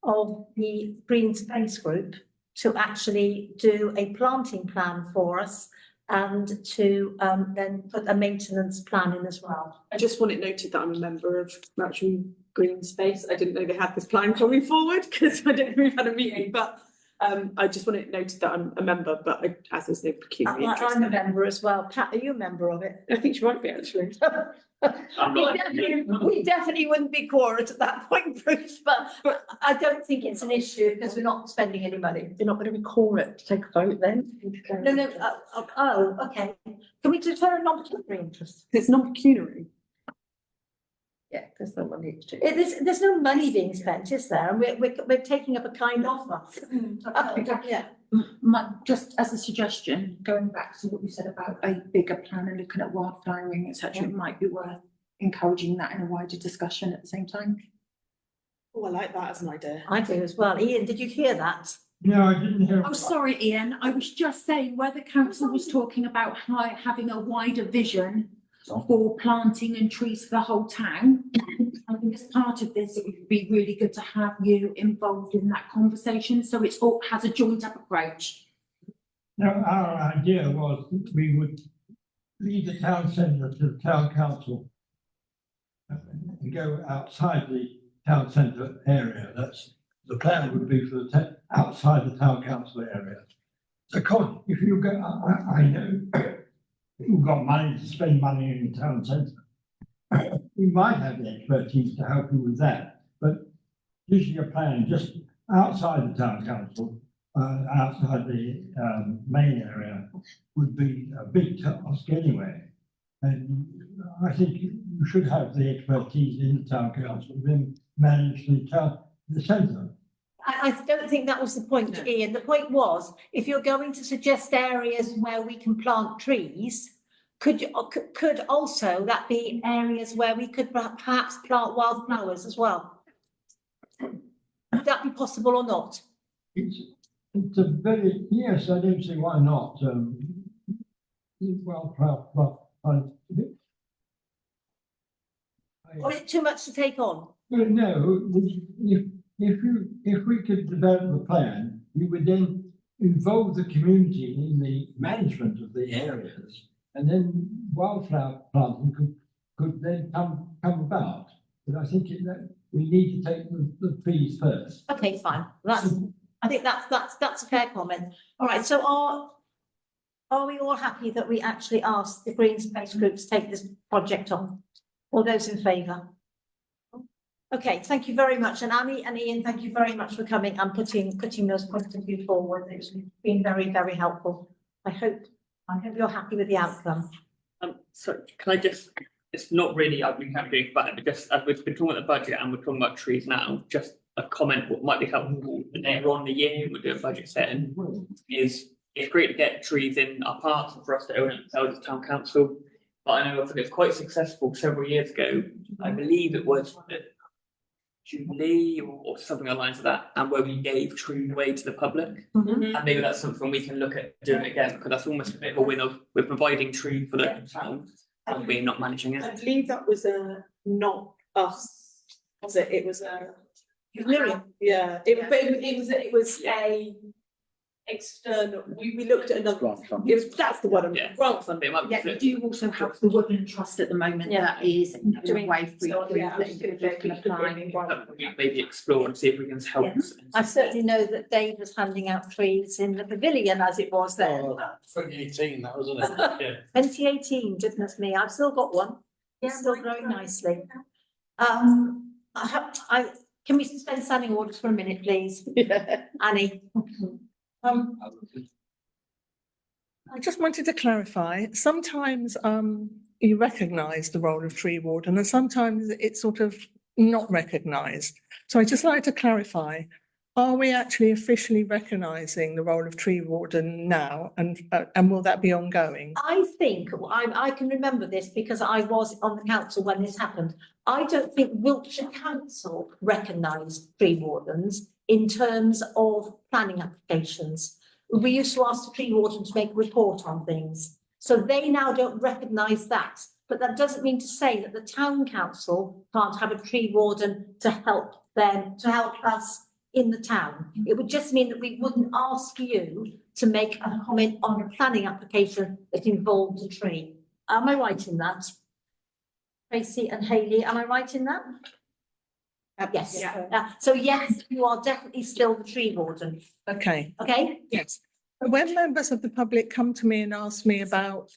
of the Green Space Group to actually do a planting plan for us and to then put a maintenance plan in as well? I just want it noted that I'm a member of Melksham Green Space. I didn't know they had this plan coming forward because I don't know we've had a meeting, but I just want it noted that I'm a member, but as there's no pecuniary interest I'm a in it. member as well. Pat, are you a member of it? I think she might be actually. I'm not. We definitely wouldn't be quorate at that point, Bruce, but I don't think it's an issue because we're not spending any money. You're not going to recall it to take a vote then? No, okay. Can we defer a non-pecuniary interest? It's non-pecuniary. Yeah, there's no money exchange. There's no money being spent, is there? And we're taking up a kind offer. Yeah. Just as a suggestion, going back to what you said about a bigger plan and looking at wildflowering, etc., it might be worth encouraging that in a wider discussion at the same time. Oh, I like that as an idea. I do as well. Ian, did you hear that? No, I didn't hear. Oh, sorry, Ian. I was just saying where the council was talking about having a wider vision for planting and trees for the whole town. I think as part of this, it would be really good to have you involved in that conversation, so it's all has a joined up approach. No, our idea was that we would leave the town centre to the town council and go outside the town centre area. That's the plan would be for the outside the town council area. So, if you go, I know you've got money to spend money in the town centre. We might have the expertise to help you with that, but usually a plan just outside the town council, outside the main area would be a big task anyway. And I think you should have the expertise in the town council, then manage the centre. I don't think that was the point, Ian. The point was, if you're going to suggest areas where we can plant trees, could also that be areas where we could perhaps plant wildflowers as well? Would that be possible or not? It's a very, yes, I don't see why not. Or is it too much to take on? No, if we could develop a plan, we would then involve the community in the management of the areas, and then wildflower planting could then come about. But I think that we need to take the trees first. Okay, fine. I think that's a fair comment. All right, so are we all happy that we actually asked the Green Space Group to take this project on? All those in favour? Okay, thank you very much. And Annie and Ian, thank you very much for coming and putting those points of view forward. It's been very, very helpful. I hope you're happy with the outcome. So can I just, it's not really, we can't do about it, but just as we've been talking about the budget and we're talking about trees now, just a comment what might be helpful later on in the year, we're doing budget setting, is it's great to get trees in our parks and for us to own it ourselves as town council. But I know it was quite successful several years ago. I believe it was Jubilee or something along the lines of that, and where we gave trees away to the public. And maybe that's something we can look at doing again, because that's almost a bit of a win of we're providing trees for the town and we're not managing I it. believe that was not us, was it? It was Miriam. yeah, it was a external, we looked at another, Grant funding. that's the one, Yeah. grant funding. It might be Yeah, we do also have the Woodland Trust at the moment that is doing way free So, yeah, that individuals can apply. maybe explore and see if we can help. I certainly know that Dave was handing out trees in the pavilion as it was then. 2018, that wasn't it? Yeah. 2018, goodness me, I've still got one. It's still growing nicely. Can we suspend standing orders for a minute, please? Annie? I just wanted to clarify, sometimes you recognise the role of tree warden and sometimes it's sort of not recognised. So I'd just like to clarify, are we actually officially recognising the role of tree warden now and will that be ongoing? I think, I can remember this because I was on the council when this happened. I don't think Wiltshire Council recognised tree wardens in terms of planning applications. We used to ask the tree warden to make a report on things. So they now don't recognise that. But that doesn't mean to say that the town council can't have a tree warden to help them, to help us in the town. It would just mean that we wouldn't ask you to make a comment on a planning application that involved a tree. Am I right in that? Tracy and Hayley, am I right in that? Yes, Yeah. so yes, you are definitely still the tree warden, Okay, okay? yes. When members of the public come to me and ask me about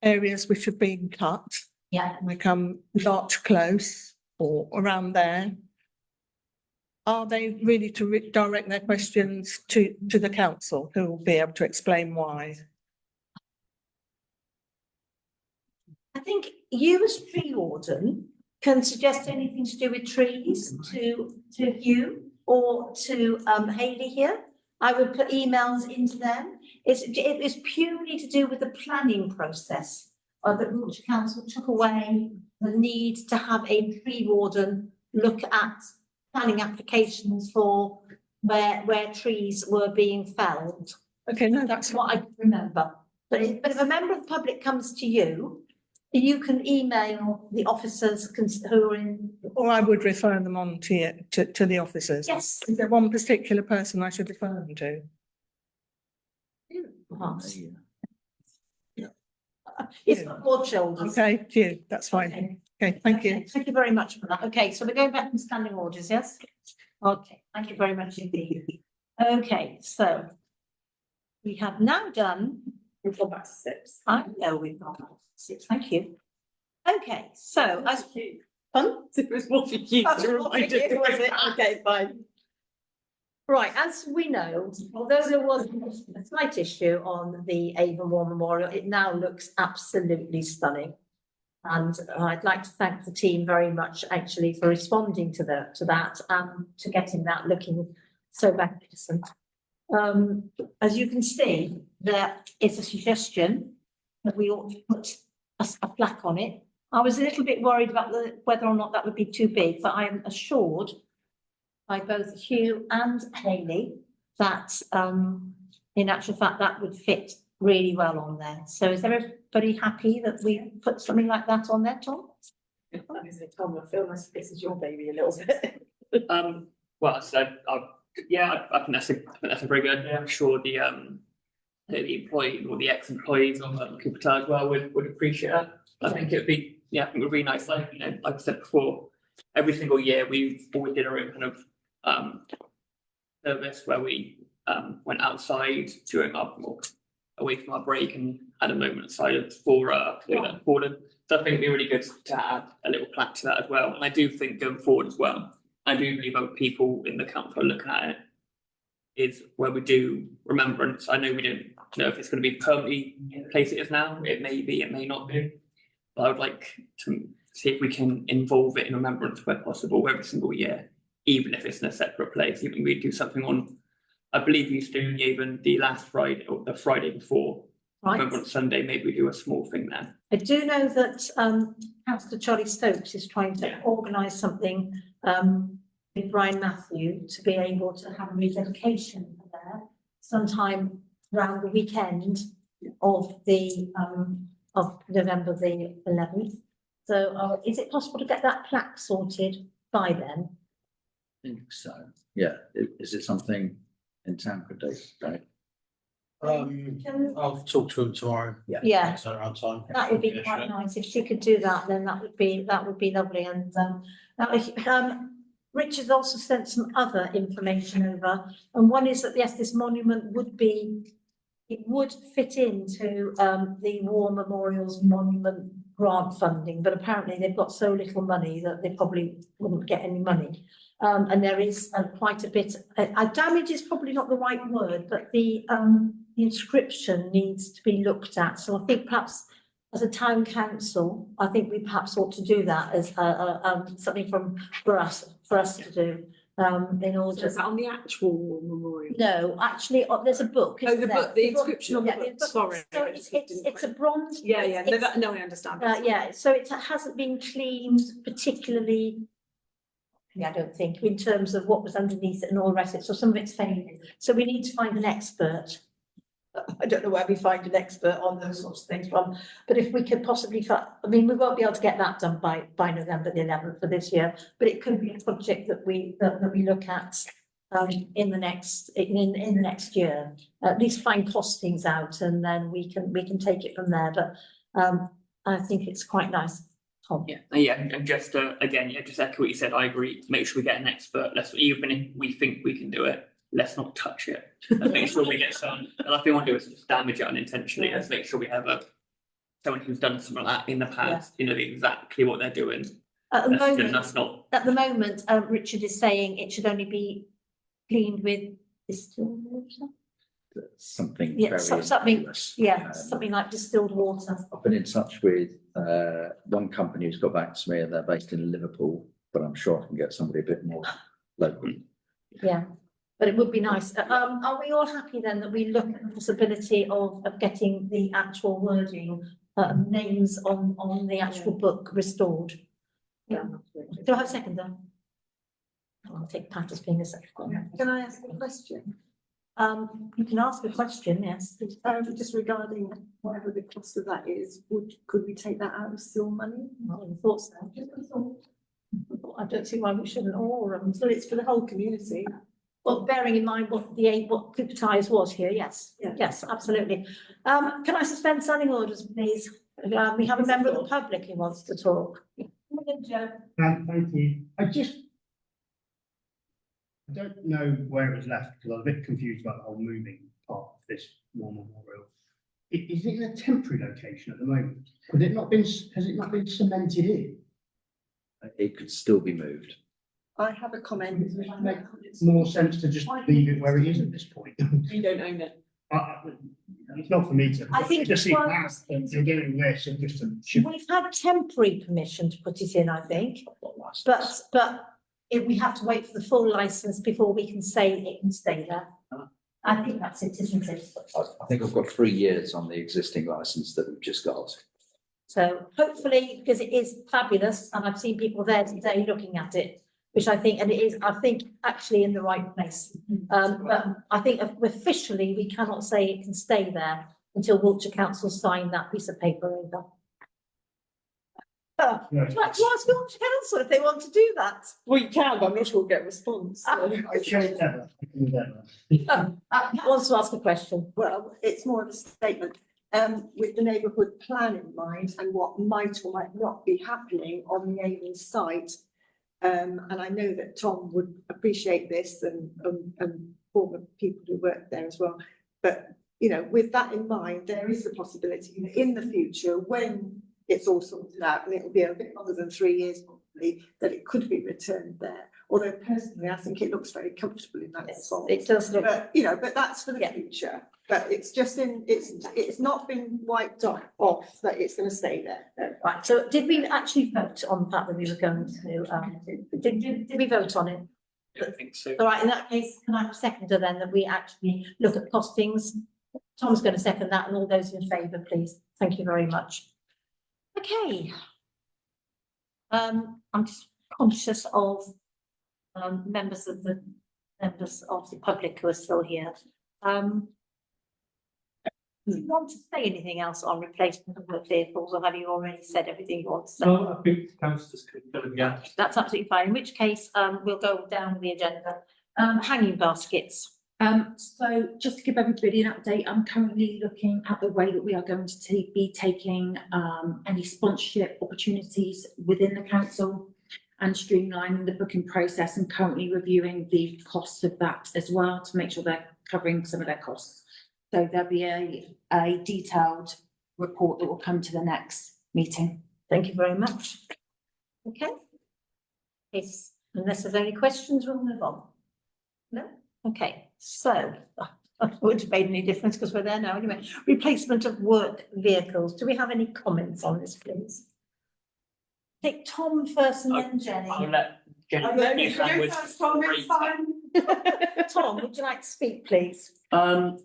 areas which have been cut, Yeah. like Larch Close or around there, are they really to direct their questions to the council, who will be able to explain why? I think you as tree warden can suggest anything to do with trees to you or to Hayley here. I would put emails into them. It is purely to do with the planning process. That Wiltshire Council took away the need to have a tree warden look at planning applications for where trees were being felled. Okay, no, That's what I remember. But if a member of the public comes to you, you can email the officers who are in. Or I would refer them on to the officers. Yes. Is there one particular person I should refer them to? Perhaps. Yeah. It's got 4 children. Okay, to you, that's fine. Okay, thank you. Okay, thank you very much for that. Okay, so we're going back to standing orders, yes? Okay, thank you very much indeed. Okay, so we have now done. We've gone back to 6. I know we've got 6, thank you. Okay, so as. Fun? It was more for you That's to what remind it us. was, Okay, fine. Right, as we know, although there was a slight issue on the Avon War Memorial, it now looks absolutely stunning. And I'd like to thank the team very much actually for responding to that and to getting that looking so magnificent. As you can see, there is a suggestion that we ought to put a plaque on it. I was a little bit worried about whether or not that would be too big, but I am assured by both Hugh and Hayley that in actual fact that would fit really well on there. So is everybody happy that we put something like that on there, Tom? Tom, I feel like this is your baby a little bit. Well, so I think that's a very good idea. I'm sure the employee or the ex-employees on the Cooperage as well would appreciate it. I think it'd be I think it would be nice. Like like I said before, every single year we always did our own kind of service where we went outside during our walk away from our break and had a moment of silence for them. So I think it'd be really good to add a little plaque to that as well. And I do think going forward as well, I do believe other people in the council are looking at it, is where we do remembrance. I know we don't know if it's going to be permanently in the place it is now. It may be, it may not be. But I would like to see if we can involve it in remembrance where possible every single year, even if it's in a separate place. Even we do something on, I believe you used to do even the last Friday or the Friday before. Right. Remembrance Sunday, maybe we do a small thing there. I do know that Councillor Charlie Stokes is trying to organise something with Brian Matthew to be able to have a rededication there sometime around the weekend of the of November the 11th. So is it possible to get that plaque sorted by then? I think so. Yeah, is it something in town could do? I'll talk to him tomorrow. Yeah. Next around time. That would be quite nice. If she could do that, then that would be lovely. And Richard's also sent some other information over. And one is that, yes, this monument would fit into the War Memorials Monument grant funding, but apparently they've got so little money that they probably wouldn't get any money. And there is quite a bit, damage is probably not the right word, but the inscription needs to be looked at. So I think perhaps as a town council, I think we perhaps ought to do that as something for us to do. In order So is that on the actual war memorial? No, actually, there's a book. Oh, isn't the there? book, the inscription on the Yeah, book, book. sorry. So I just it's didn't a bronze. Yeah, no, it's- no, I understand. yeah, so it hasn't been cleaned particularly. I don't think, in terms of what was underneath it and all the rest of it, so some of it's faded. So we need to find an expert. I don't know where we find an expert on those sorts of things from, but if we could possibly, we won't be able to get that done by November the 11th for this year, but it could be a project that we look at in the next year. At least find costings out, and then we can take it from there. But I think it's quite nice. Tom. Yeah, and just again, just echo what you said, I agree, make sure we get an expert, even if we think we can do it, let's not touch it. Let's make sure we get some, the last thing we want to do is just damage it unintentionally, let's make sure we have someone who's done something like that in the past, you know exactly what they're doing. At the That's moment, Richard is saying it should only be cleaned with distilled water. Something Yeah, very something, innocuous. yeah, something like distilled water. I've been in touch with one company who's got back to me, and they're based in Liverpool, but I'm sure I can get somebody a bit more local. Yeah, but it would be nice. Are we all happy then that we look at the possibility of getting the actual wording, names on the actual book restored? Yeah. Do I have a second then? I'll take Pat as being a second. Can I ask a question? You can ask a question, yes. Just regarding whatever the cost of that is, could we take that out of still money? I wouldn't have thought so. I don't see why we shouldn't all, so it's for the whole community. Well, bearing in mind what Cooper Tires was here, yes, Yeah. yes, absolutely. Can I suspend standing orders, please? We have a member of the public who wants to talk. Joe. Thank you. I don't know where it was left because I was a bit confused about the whole moving part of this war memorial. Is it in a temporary location at the moment? Has it not been cemented in? It could still be moved. I have a comment. Does it make more sense to just leave it where it is at this point? You don't own it. It's not for me to. I think Just see well- that, and you're doing this and just to shift. We've had temporary permission to put it in, I think, but if we have to wait for the full licence before we can say it can stay there. I think that's it, isn't it? I think I've got 3 years on the existing licence that we've just got. So hopefully, because it is fabulous, and I've seen people there today looking at it, which I think, and it is, I think, actually in the right place. But I think officially, we cannot say it can stay there until Wiltshire Council sign that piece of paper over. Would you like to ask Wiltshire Council if they want to do that? Well, you can, but I'm not sure we'll get a response. I shall never. Wants to ask a question. Well, it's more of a statement, with the neighbourhood plan in mind and what might or might not be happening on the Avon site. And I know that Tom would appreciate this and former people who work there as well. But, you know, with that in mind, there is a possibility that in the future, when it's all sorted out, and it'll be a bit longer than 3 years probably, that it could be returned there. Although personally, I think it looks very comfortable in that spot. It does look. But, you know, but that's for the future. But it's just it's not been wiped off that it's going to stay there. Right, so did we actually vote on the fact that we were going to, did we vote on it? I think so. All right, in that case, can I have a seconder then that we actually look at costings? Tom's going to second that, and all those in favour, please. Thank you very much. Okay. I'm just conscious of members of the public who are still here. Do you want to say anything else on replacement of the vehicles, or have you already said everything you want to say? No, I think councillors could fill in the gaps. That's absolutely fine, in which case, we'll go down the agenda. Hanging baskets. So just to give everybody an update, I'm currently looking at the way that we are going to be taking any sponsorship opportunities within the council and streamlining the booking process, and currently reviewing the costs of that as well to make sure they're covering some of their costs. So there'll be a detailed report that will come to the next meeting. Thank you very much. Okay. Yes, unless there's any questions, we'll move on. No? Okay, so it wouldn't have made any difference because we're there now anyway. Replacement of work vehicles. Do we have any comments on this, please? Take Tom first and then Jenny. I'll let Jenny. Oh, yeah, use language. Tom, would you like to speak, please? A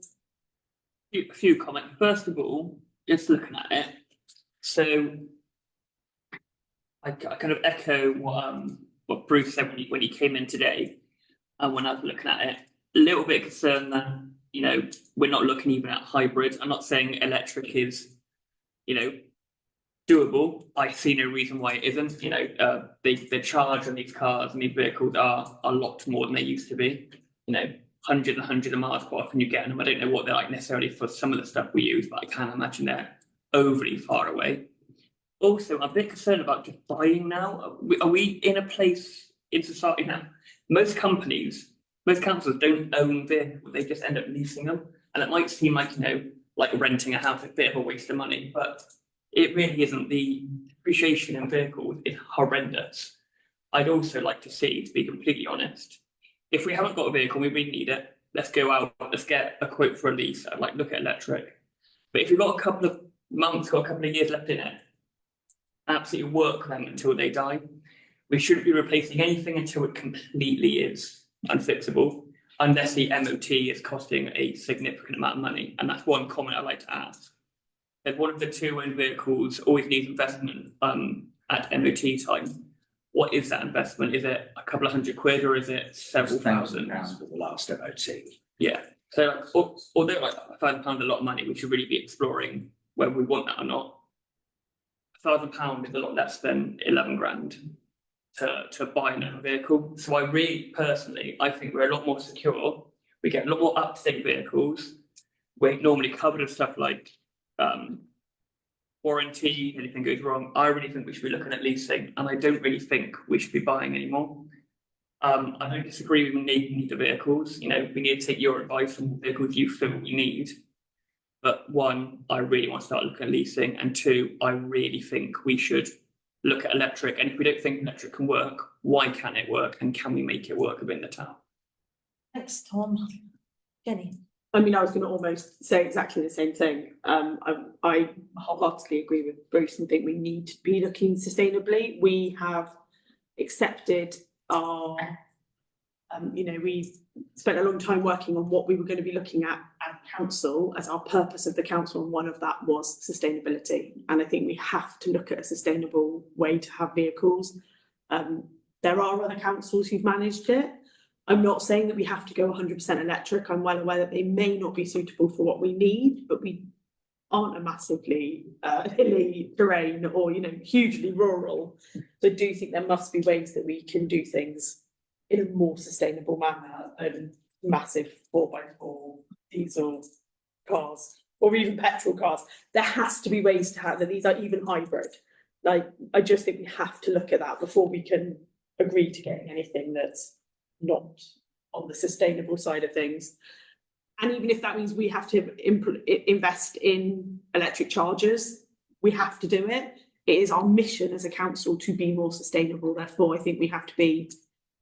few comments. First of all, just looking at it, so I kind of echo what Bruce said when he came in today, and when I was looking at it, a little bit concerned that, you know, we're not looking even at hybrid. I'm not saying electric is, you know, doable. I see no reason why it isn't. You know, the charge on these cars and these vehicles are a lot more than they used to be. You know, hundreds of miles quite often you get them. I don't know what they're like necessarily for some of the stuff we use, but I can't imagine they're overly far away. Also, I'm a bit concerned about just buying now. Are we in a place in society now? Most companies, most councils don't own vehicles, they just end up leasing them. And it might seem like, like renting a house, a bit of a waste of money, but it really isn't. The depreciation in vehicles is horrendous. I'd also like to see, to be completely honest, if we haven't got a vehicle, we really need it, let's go out, let's get a quote for a lease. I'd like to look at electric. But if we've got a couple of months, got a couple of years left in it, absolutely work them until they die. We shouldn't be replacing anything until it completely is unfixable, unless the MOT is costing a significant amount of money. And that's one comment I'd like to ask. If one of the two owned vehicles always needs investment at MOT time, what is that investment? Is it a couple of £100 or is it several thousand? £1,000 at the last MOT. Yeah. So although like £5 a lot of money, we should really be exploring whether we want that or not. £1,000 is a lot less than 11 grand to buy another vehicle. So I really personally, I think we're a lot more secure. We get a lot more up-to-date vehicles. We're normally covered with stuff like warranty, anything goes wrong. I really think we should be looking at leasing, and I don't really think we should be buying anymore. I don't disagree we need the vehicles. We need to take your advice on what vehicles you feel we need. But one, I really want to start looking at leasing, and two, I really think we should look at electric. And if we don't think electric can work, why can't it work? And can we make it work within the town? Thanks, Tom. Jenny? I mean, I was going to almost say exactly the same thing. I wholeheartedly agree with Bruce and think we need to be looking sustainably. We have accepted our, we spent a long time working on what we were going to be looking at council as our purpose of the council, and one of that was sustainability. And I think we have to look at a sustainable way to have vehicles. There are other councils who've managed it. I'm not saying that we have to go 100% electric. I'm well aware that they may not be suitable for what we need, but we aren't a massively hilly terrain or, hugely rural. So I do think there must be ways that we can do things in a more sustainable manner than massive 4x4 diesel cars or even petrol cars. There has to be ways to have that. These are even hybrid. I just think we have to look at that before we can agree to getting anything that's not on the sustainable side of things. And even if that means we have to invest in electric chargers, we have to do it. It is our mission as a council to be more sustainable. Therefore, I think we have to be,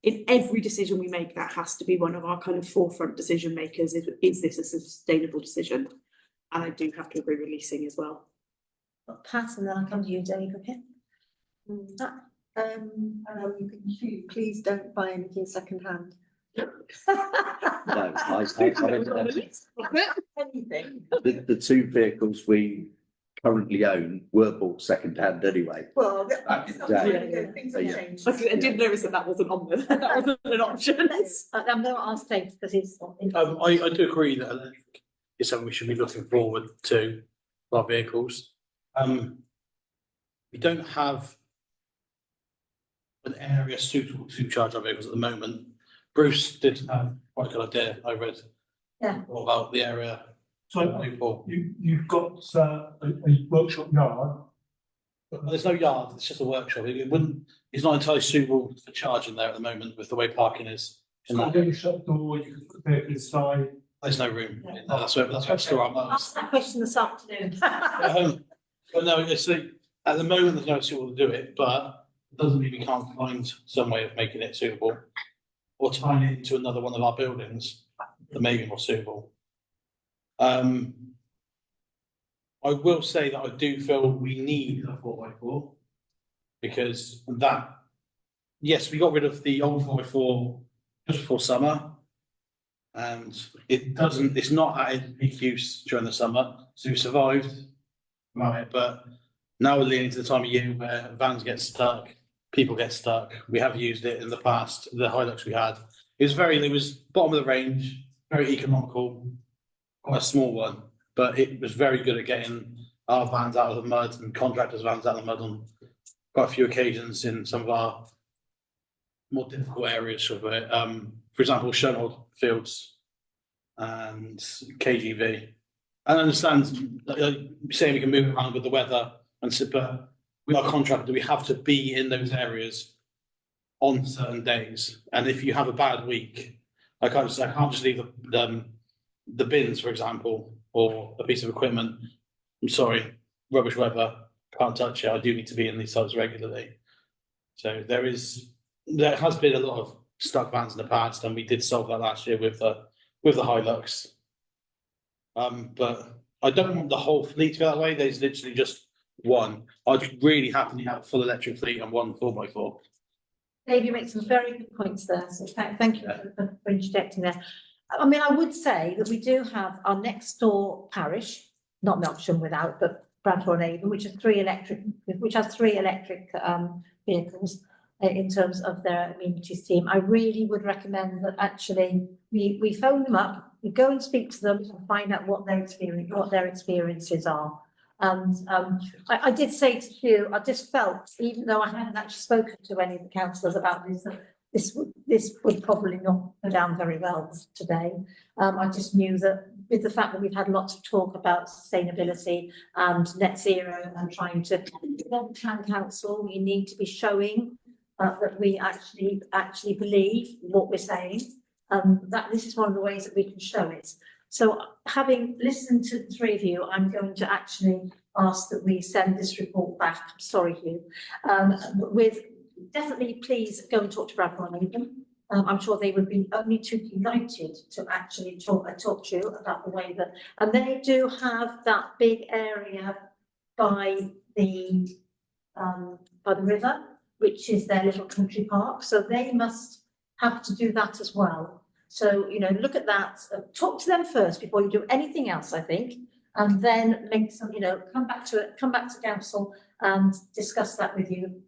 in every decision we make, that has to be one of our kind of forefront decision makers. Is this a sustainable decision? And I do have to agree with leasing as well. Pat, and then I'll come to you, Jenny. Okay. Please don't buy anything second-hand. No, Anything. the two vehicles we currently own were bought second-hand anyway. Well, Back in the day. things have changed. I did notice that wasn't on there. That wasn't an option. I'm going to ask Dave because he's. I do agree that electric is something we should be looking forward to for our vehicles. We don't have an area suitable to charge our vehicles at the moment. Bruce did have quite a good idea, I read. Yeah. All about the area. So you've got a workshop yard. But there's no yard, it's just a workshop. It's not entirely suitable for charging there at the moment with the way parking is. It's got a shut door, you can put the vehicle inside. There's no room. That's where I store our cars. Ask that question this afternoon. But no, at the moment, there's no suitable to do it, but it doesn't mean we can't find some way of making it suitable or tying it into another one of our buildings that may be more suitable. I will say that I do feel we need a 4x4 because yes, we got rid of the old 4x4 just before summer. And it's not at its peak use during the summer, so we survived, right? But now we're leading to the time of year where vans get stuck, people get stuck. We have used it in the past, the Hilux we had. It was bottom of the range, very economical, quite a small one, but it was very good at getting our vans out of the mud and contractors' vans out of the mud on quite a few occasions in some of our more difficult areas of it. For example, Shenhold Fields and KGV. I understand saying we can move around with the weather, but we are contracted, we have to be in those areas on certain days. And if you have a bad week, I can't just leave the bins, for example, or a piece of equipment. I'm sorry, rubbish weather, can't touch it. I do need to be in these sites regularly. So there has been a lot of stuck vans in the past, and we did solve that last year with the Hilux. But I don't want the whole fleet to go that way. There's literally just one. I'd really happily have a full electric fleet and one 4x4. Dave, you make some very good points there, so thank you for interjecting there. I mean, I would say that we do have our next door parish, not Melksham without, but Bradford-on-Avon, which has three electric vehicles in terms of their amenities team. I really would recommend that actually we phone them up, we go and speak to them and find out what their experiences are. And I did say to you, I just felt, even though I hadn't actually spoken to any of the councillors about this, that this would probably not go down very well today. I just knew that with the fact that we've had lots of talk about sustainability and net zero and trying to town council, we need to be showing that we actually believe what we're saying. That this is one of the ways that we can show it. So having listened to the three of you, I'm going to actually ask that we send this report back. I'm sorry, Hugh. With definitely please go and talk to Bradford-on-Avon. I'm sure they would be only too delighted to actually talk to you about the way that, and they do have that big area by the river, which is their little country park. So they must have to do that as well. So, you know, look at that, talk to them first before you do anything else, I think, and then make some, you know, come back to council and discuss that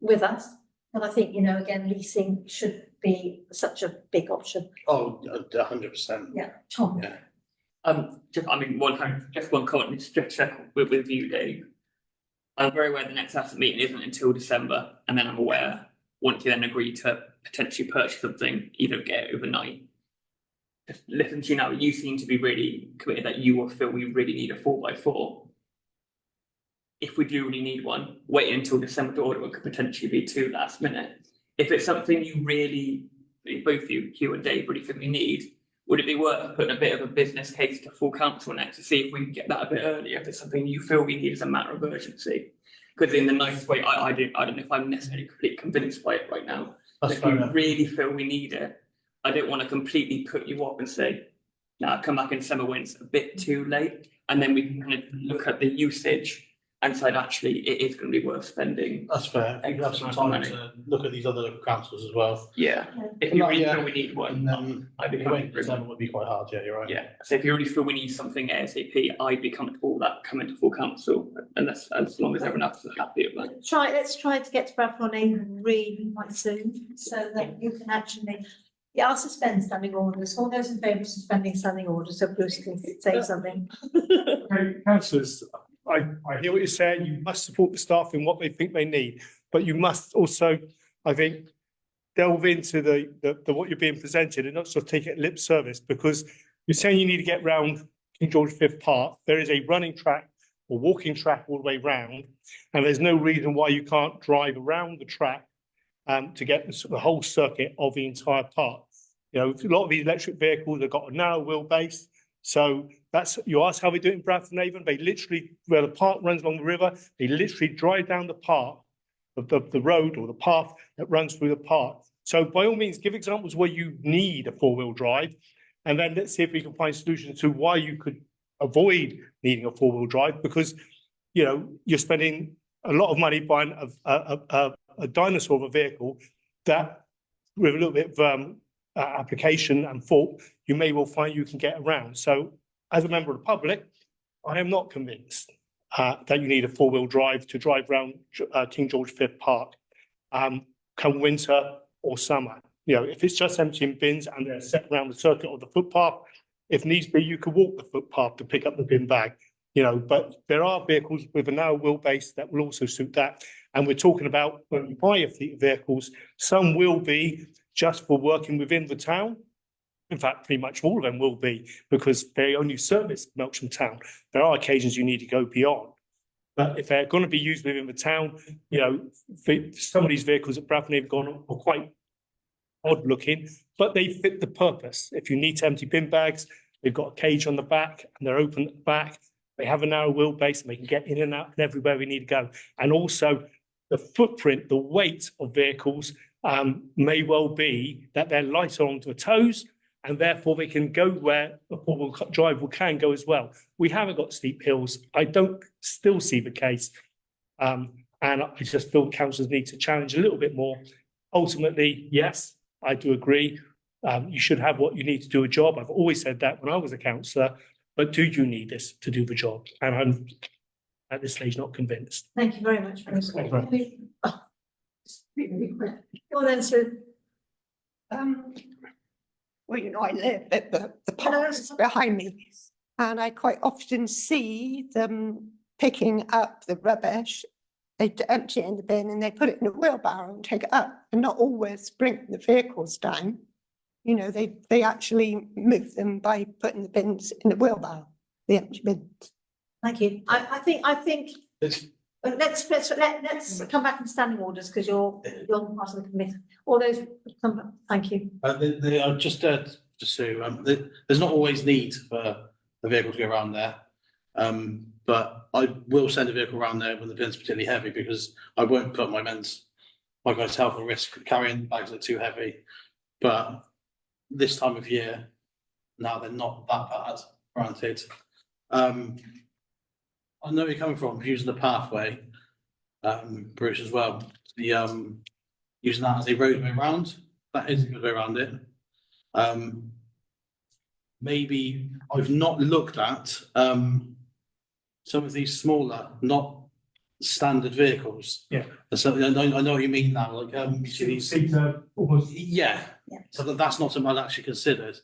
with us. And I think, you know, again, leasing should be such a big option. Oh, 100%. Yeah, Tom. Yeah. Just one comment, just check with you, Dave. I'm very aware the next asset meeting isn't until December, and then I'm aware once you then agree to potentially purchase something, you don't get it overnight. Just listen to you now, you seem to be really committed that you will feel we really need a 4x4. If we do really need one, waiting until December to order one could potentially be too last minute. If it's something you really, both you, Hugh and Dave, really think we need, would it be worth putting a bit of a business case to full council next to see if we can get that a bit earlier, if it's something you feel we need as a matter of urgency? Because in the nicest way, I don't know if I'm necessarily completely convinced by it right now. If you really feel we need it, I don't want to completely put you off and say, now come back in summer when it's a bit too late, and then we can kind of look at the usage and decide actually it is going to be worth spending. That's fair. You have some time to look at these other councils as well. Yeah. If you really feel we need one, I'd be Waiting comfortable. for December would be quite hard. Yeah, you're right. Yeah. So if you really feel we need something ASAP, I'd be comfortable with that coming to full council, and that's as long as everyone else is happy with that. Let's try to get to Bradford-on-Avon really quite soon, so that you can actually. Yeah, I'll suspend standing orders. All those in favour of suspending standing orders, so Bruce can say something. Okay, councillors, I hear what you're saying. You must support the staff in what they think they need, but you must also, I think, delve into the what you're being presented and not sort of take it lip service, because you're saying you need to get round King George V Park. There is a running track or walking track all the way round, and there's no reason why you can't drive around the track to get the whole circuit of the entire park. You know, a lot of these electric vehicles have got a narrow wheelbase. So that's, you ask how we do it in Bradford-on-Avon, they literally, where the park runs along the river, they literally drive down the park, the road or the path that runs through the park. So by all means, give examples where you need a four-wheel drive, and then let's see if we can find solutions to why you could avoid needing a four-wheel drive, because, you know, you're spending a lot of money buying a dinosaur of a vehicle that, with a little bit of application and thought, you may well find you can get around. So as a member of the public, I am not convinced that you need a four-wheel drive to drive around King George V Park come winter or summer. You know, if it's just emptying bins and they're set around the circuit of the footpath, if needs be, you could walk the footpath to pick up the bin bag. You know, but there are vehicles with a narrow wheelbase that will also suit that. And we're talking about, when you buy a fleet of vehicles, some will be just for working within the town. In fact, pretty much all of them will be, because they only service Melksham town. There are occasions you need to go beyond. But if they're going to be used within the town, you know, some of these vehicles at Bradford have gone are quite odd looking, but they fit the purpose. If you need to empty bin bags, they've got a cage on the back and they're open at the back. They have a narrow wheelbase and they can get in and out and everywhere we need to go. And also the footprint, the weight of vehicles may well be that they're lighter onto the toes and therefore they can go where a four-wheel drive can go as well. We haven't got steep hills. I don't still see the case. And I just feel councillors need to challenge a little bit more. Ultimately, yes, I do agree. You should have what you need to do a job. I've always said that when I was a councillor, but do you need this to do the job? And I'm at this stage not convinced. Thank you very much. Thank you very much. Oh, really quick. Go on then, Sue. Well, you know, I live at the parks behind me, and I quite often see them picking up the rubbish. They empty it in the bin and they put it in a wheelbarrow and take it up, and not always bring the vehicles down. You know, they actually move them by putting the bins in the wheelbarrow, the empty bins. Thank you. I think let's come back in standing orders because you're part of the committee. All those come back. Thank you. They are just to Sue, there's not always need for the vehicle to go around there. But I will send a vehicle around there when the bin's particularly heavy because I won't put my guys' health at risk carrying bags that are too heavy. But this time of year, now they're not that bad, granted. I know where you're coming from, using the pathway, Bruce, as well. The using that as a roadway around, that is a good way around it. Maybe I've not looked at some of these smaller, not standard vehicles. Yeah. So I know what you mean now, like you see these. Yeah. So that's not something I'd actually considered.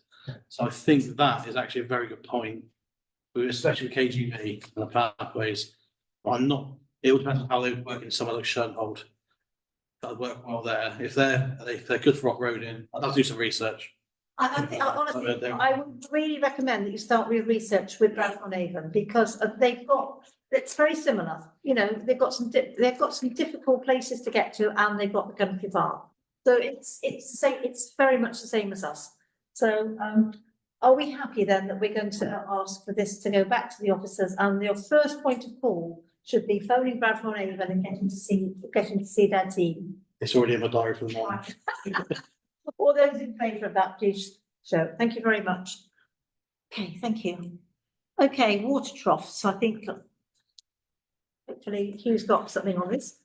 So I think that is actually a very good point, especially with KGV and the pathways. I'm not. It would depend on how they would work in somewhere like Shernhold. That would work well there. If they're good for off-roading, I'd have to do some research. I think honestly, I would really recommend that you start with research with Bradford-on-Avon because it's very similar. You know, they've got some difficult places to get to, and they've got the country park. So it's very much the same as us. So are we happy then that we're going to ask for this to go back to the officers, and your first point of call should be phoning Bradford-on-Avon and getting to see their team? It's already in my diary for the morning. All those in favour of that, please show. Thank you very much. Okay, thank you. Okay, water troughs. I think hopefully Hugh's got something on this.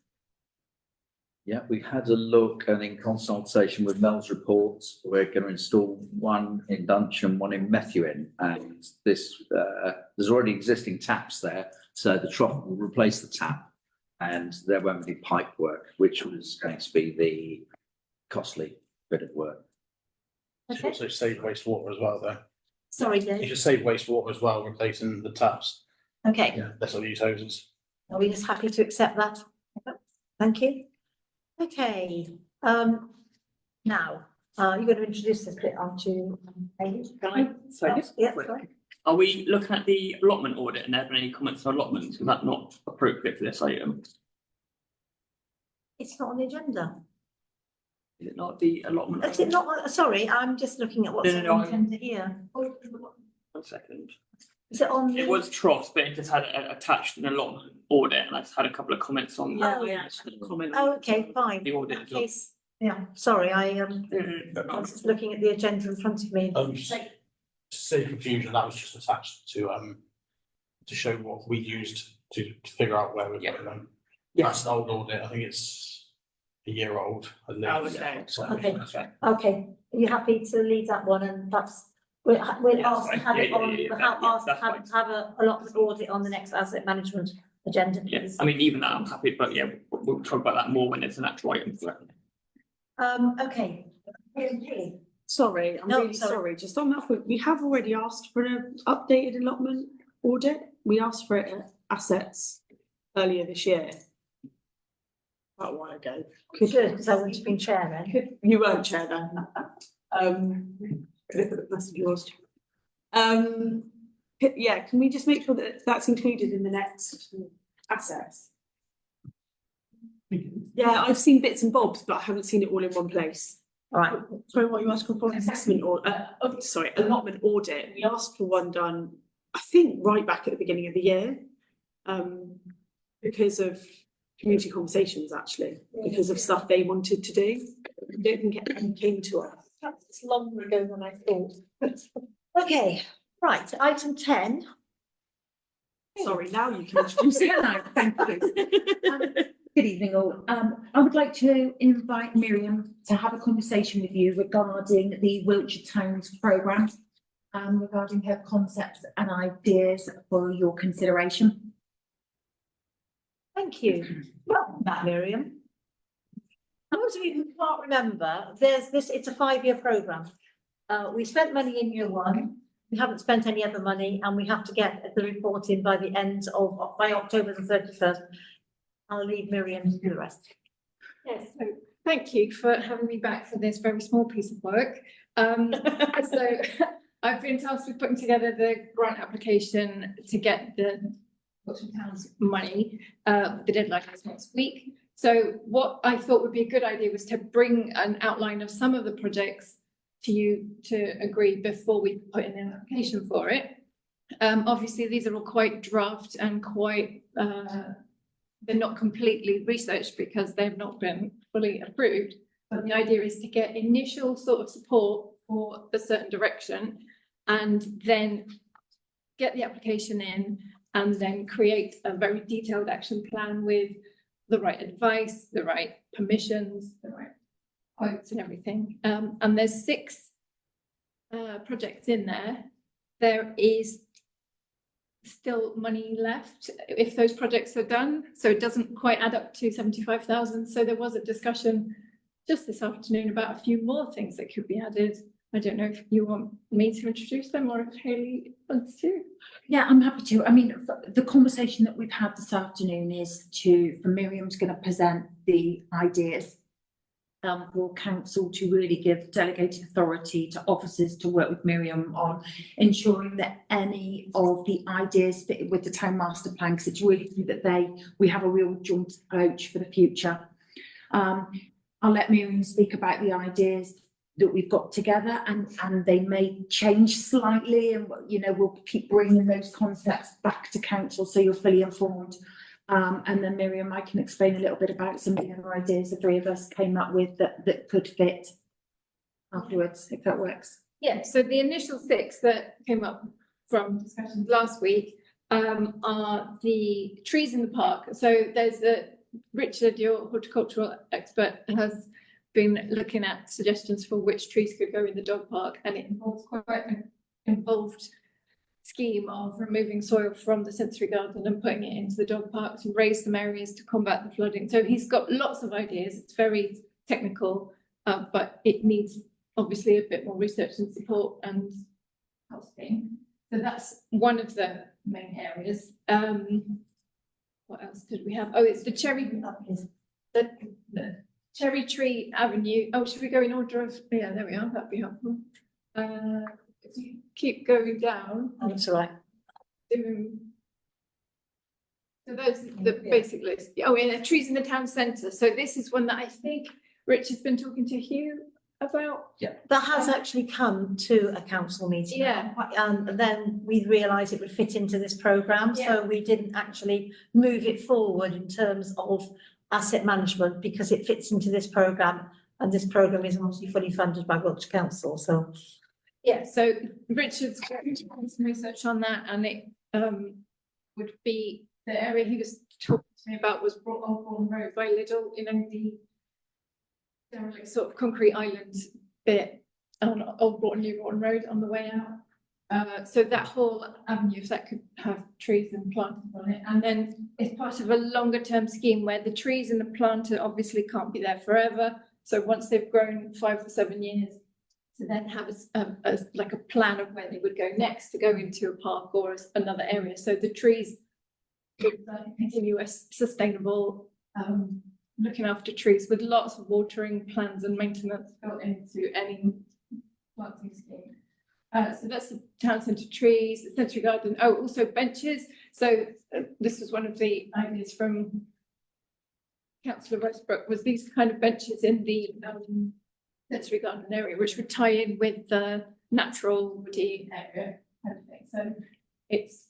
Yeah, we had a look, and in consultation with Mel's reports, we're going to install one in Dunsham, one in Methuen, and this there's already existing taps there, so the trough will replace the tap, and there won't be pipe work, which was going to be the costly bit of work. You should also save wastewater as well, though. Sorry, You Dave. should save wastewater as well, replacing the taps. Okay, Yeah, that's what use hoses. are we just happy to accept that? Thank you. Okay, now, you're going to introduce this bit, aren't you? Amy? Sorry, Yeah, quick. sorry. Are we looking at the allotment audit and have any comments on allotments? Is that not appropriate for this item? It's not on the agenda. Is it not the allotment? Is it not, sorry, I'm just looking at what's No, on no, the agenda here. 1 second. Is it on? It was troughs, but it just had attached an allotment audit, and I just had a couple of comments on Yeah, that. we actually comment. Oh, okay, fine. The audit In as that well. case, yeah, sorry, I was just looking at the agenda in front of me. Save confusion, that was just attached to show what we used to figure out where we're putting them. That's an old audit, I think it's a year old, I believe. Oh, okay. So- Okay, okay, are you happy to leave that one, and perhaps we'll Yeah, ask to fine. have it Yeah, on, yeah, yeah, we'll yeah, ask to that's have a lot of audit on the next asset management agenda, Yeah, please. I mean, even that I'm happy, but yeah, we'll talk about that more when it's an actual item. Okay. Sorry, I'm No, really sorry. sorry. Just on that point, we have already asked for an updated allotment audit. We asked for it at assets earlier this year. Quite a while ago. Good, because I wouldn't have been chair then. You weren't chair then. That's yours. Yeah, can we just make sure that that's included in the next assets. Yeah, I've seen bits and bobs, but I haven't seen it all in one place. All right, Sorry, what are you asking for? Assessment or, allotment audit. We asked for one done, I think, right back at the beginning of the year. Because of community conversations, actually, because of stuff they wanted to do. I don't think it came to us. It's longer ago than I thought. okay, right, item 10. Sorry, now you can introduce it. Hello, thank you. Good evening all. I would like to invite Miriam to have a conversation with you regarding the Wiltshire Towns programme, regarding her concepts and ideas for your consideration. Thank you. Welcome back, Miriam. Those of you who can't remember, it's a 5-year programme. We spent money in year 1. We haven't spent any other money, and we have to get the report in by October the 31st. I'll leave Miriam to do the rest. Yes, so thank you for having me back for this very small piece of work. So I've been tasked with putting together the grant application to get the Wiltshire Towns money. The deadline is next week. So what I thought would be a good idea was to bring an outline of some of the projects to you to agree before we put in an application for it. Obviously, these are all quite draft and quite, they're not completely researched because they've not been fully approved. But the idea is to get initial sort of support for a certain direction and then get the application in and then create a very detailed action plan with the right advice, the right permissions, the right quotes and everything. And there's 6 projects in there. There is still money left if those projects are done, so it doesn't quite add up to 75,000. So there was a discussion just this afternoon about a few more things that could be added. I don't know if you want me to introduce them or if Hayley wants to. Yeah, I'm happy to. I mean, the conversation that we've had this afternoon is for Miriam's going to present the ideas for council to really give delegated authority to officers to work with Miriam on ensuring that any of the ideas fit with the town master plan, because it's really key that we have a real joint approach for the future. I'll let Miriam speak about the ideas that we've got together, and they may change slightly, and we'll keep bringing those concepts back to council so you're fully informed. And then Miriam, I can explain a little bit about some of the other ideas the 3 of us came up with that could fit afterwards, if that works. Yeah, so the initial 6 that came up from discussions last week are the trees in the park. So there's Richard, your horticultural expert, has been looking at suggestions for which trees could go in the dog park, and it involves quite an involved scheme of removing soil from the sensory garden and putting it into the dog park to raise some areas to combat the flooding. So he's got lots of ideas. It's very technical, but it needs obviously a bit more research and support and costing. So that's one of the main areas. What else did we have? Oh, it's the Cherry Tree Avenue. Oh, should we go in order of? Yeah, there we are. That'd be helpful. If you keep going down. That's all right. So those are the basic list. Oh, yeah, trees in the town centre. So this is one that I think Rich has been talking to Hugh about. Yeah. That has actually come to a council meeting. Yeah. And then we realised it would fit into this programme, Yeah. so we didn't actually move it forward in terms of asset management because it fits into this programme, and this programme is obviously fully funded by Wiltshire Council, so. Yeah, so Richard's going to do some research on that, and it would be the area he was talking to me about was Broadbourne Road by Lidl, the derelict sort of concrete island bit on Old Broughton, New Broughton Road on the way out. So that whole avenue, if that could have trees and planters on it, and then it's part of a longer term scheme where the trees and the planter obviously can't be there forever. So once they've grown 5 or 7 years, to then have like a plan of where they would go next to go into a park or another area. So the trees would continuous, sustainable, looking after trees with lots of watering plans and maintenance built into any planting scheme. So that's the town centre trees, the sensory garden. Oh, also benches. So this was one of the ideas from Councillor Westbrook, was these kind of benches in the sensory garden area, which would tie in with the natural woody area kind of thing. So it's,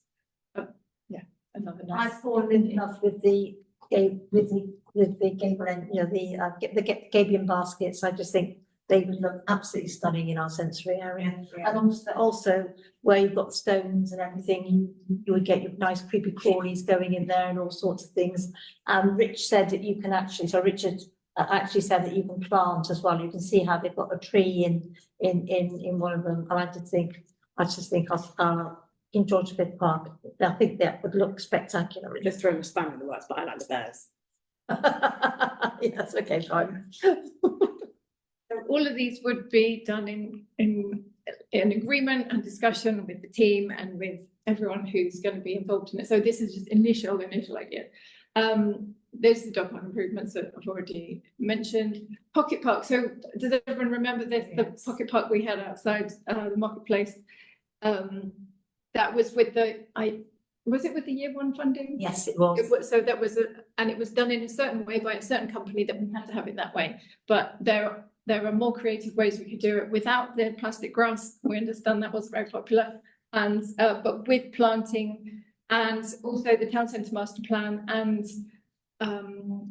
another nice. I've fallen in love with the gable end, you know, the Gabion baskets. I just think they would look absolutely stunning in our sensory area. And also where you've got stones and everything, you would get your nice creepy crawlies going in there and all sorts of things. Rich said that you can actually, so Richard actually said that you can plant as well. You can see how they've got a tree in one of them. And I just think in George V Park, I think that would look spectacular. Just throwing a spanner in the works, but I like the bears. Yes, okay, fine. So all of these would be done in agreement and discussion with the team and with everyone who's going to be involved in it. So this is just initial idea. There's the dog park improvements that I've already mentioned. Pocket Park. So does everyone remember this? The Pocket Park we had outside the marketplace. That was with was it with the year one funding? Yes, it was. So that was and it was done in a certain way by a certain company that we had to have it that way. But there are more creative ways we could do it without the plastic grass. We understand that was very popular, and but with planting and also the town centre master plan and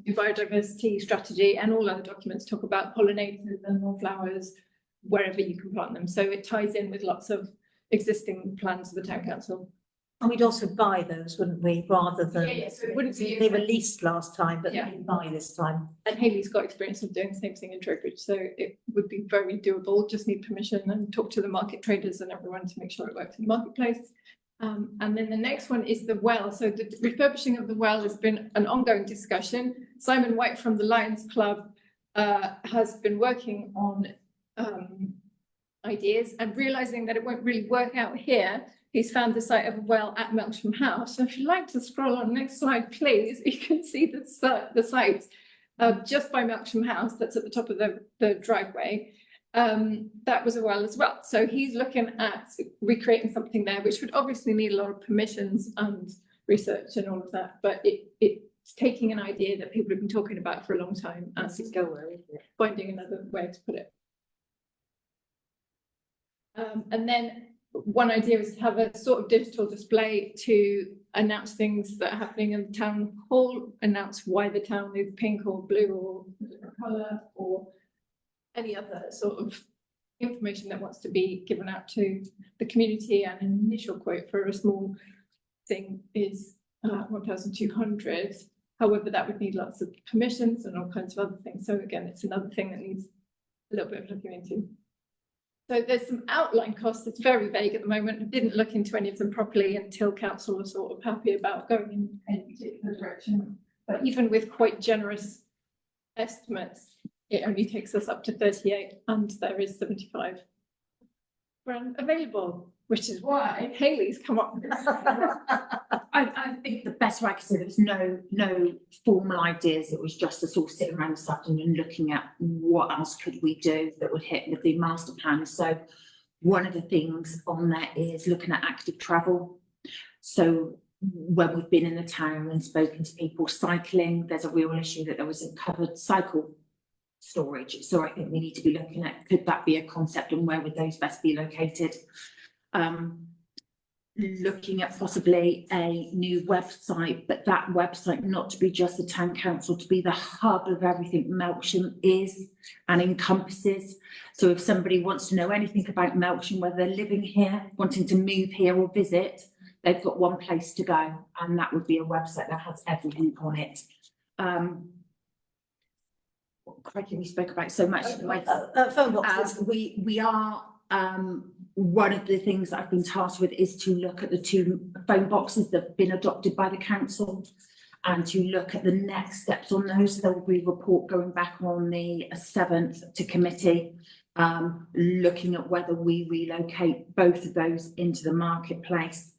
biodiversity strategy and all other documents talk about pollinators and more flowers wherever you can plant them. So it ties in with lots of existing plans of the town council. And we'd also buy those, wouldn't we, rather than, So it wouldn't be. they were leased last time, but Yeah. we buy this time. And Hayley's got experience of doing the same thing in Trowbridge, so it would be very doable. Just need permission and talk to the market traders and everyone to make sure it works in the marketplace. And then the next one is the well. So the refurbishing of the well has been an ongoing discussion. Simon White from the Lions Club has been working on ideas and realizing that it won't really work out here. He's found the site of a well at Melksham House. So if you'd like to scroll on next slide, please, you can see the site just by Melksham House. That's at the top of the driveway. That was a well as well. So he's looking at recreating something there, which would obviously need a lot of permissions and research and all of that. But it's taking an idea that people have been talking about for a long time and finding another way to put it. And then one idea is to have a sort of digital display to announce things that are happening in the town hall, announce why the town is pink or blue or a different colour, or any other sort of information that wants to be given out to the community. And an initial quote for a small thing is 1,200. However, that would need lots of permissions and all kinds of other things. So again, it's another thing that needs a little bit of looking into. So there's some outline costs. It's very vague at the moment. I didn't look into any of them properly until council was sort of happy about going in any particular direction. But even with quite generous estimates, it only takes us up to 38, and there is 75 grand available, which is why Hayley's come up with this. I think the best way I could say there was no formal ideas. It was just us all sitting around this afternoon looking at what else could we do that would hit with the master plan. So one of the things on there is looking at active travel. So when we've been in the town and spoken to people cycling, there's a real issue that there wasn't covered cycle storage. So I think we need to be looking at, could that be a concept and where would those best be located? Looking at possibly a new website, but that website not to be just the town council, to be the hub of everything Melksham is and encompasses. So if somebody wants to know anything about Melksham, whether they're living here, wanting to move here or visit, they've got one place to go, and that would be a website that has everything on it. Crikey, we spoke about so much. Phone boxes. We are one of the things that I've been tasked with is to look at the 2 phone boxes that have been adopted by the council and to look at the next steps on those. There will be a report going back on the 7th to committee, looking at whether we relocate both of those into the marketplace.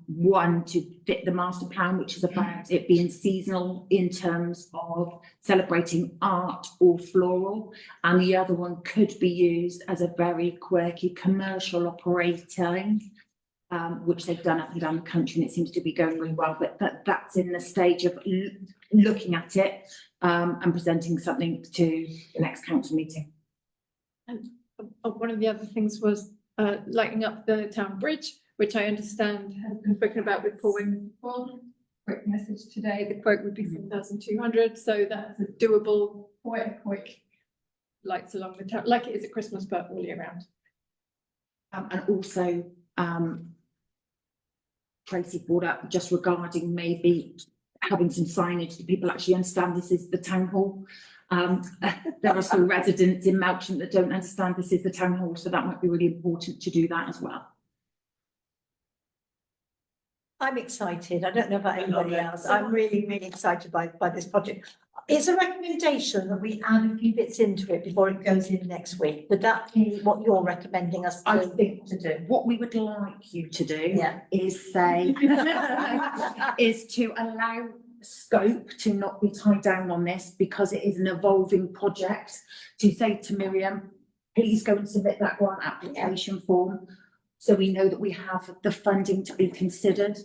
One to fit the master plan, which is about it being seasonal in terms of celebrating art or floral, and the other one could be used as a very quirky commercial operating which they've done up and down the country, and it seems to be going really well. But that's in the stage of looking at it and presenting something to the next council meeting. And one of the other things was lighting up the town bridge, which I understand has been spoken about with Paul Wing before. Quick message today, the quote would be 7,200, so that's a doable, quite a quick lights along the town, like it is at Christmas, but all year round. And also, Tracy brought up just regarding maybe having some signage that people actually understand this is the town hall. There are some residents in Melksham that don't understand this is the town hall, so that might be really important to do that as well. I'm excited. I don't know about anybody else. I'm really, really excited by this project. It's a recommendation that we add a few bits into it before it goes in next week. Would that be what you're recommending us I to think do? what we would like you to do Yeah. is say, is to allow scope to not be tied down on this because it is an evolving project. To say to Miriam, please go and submit that grant application form so we know that we have the funding to be considered.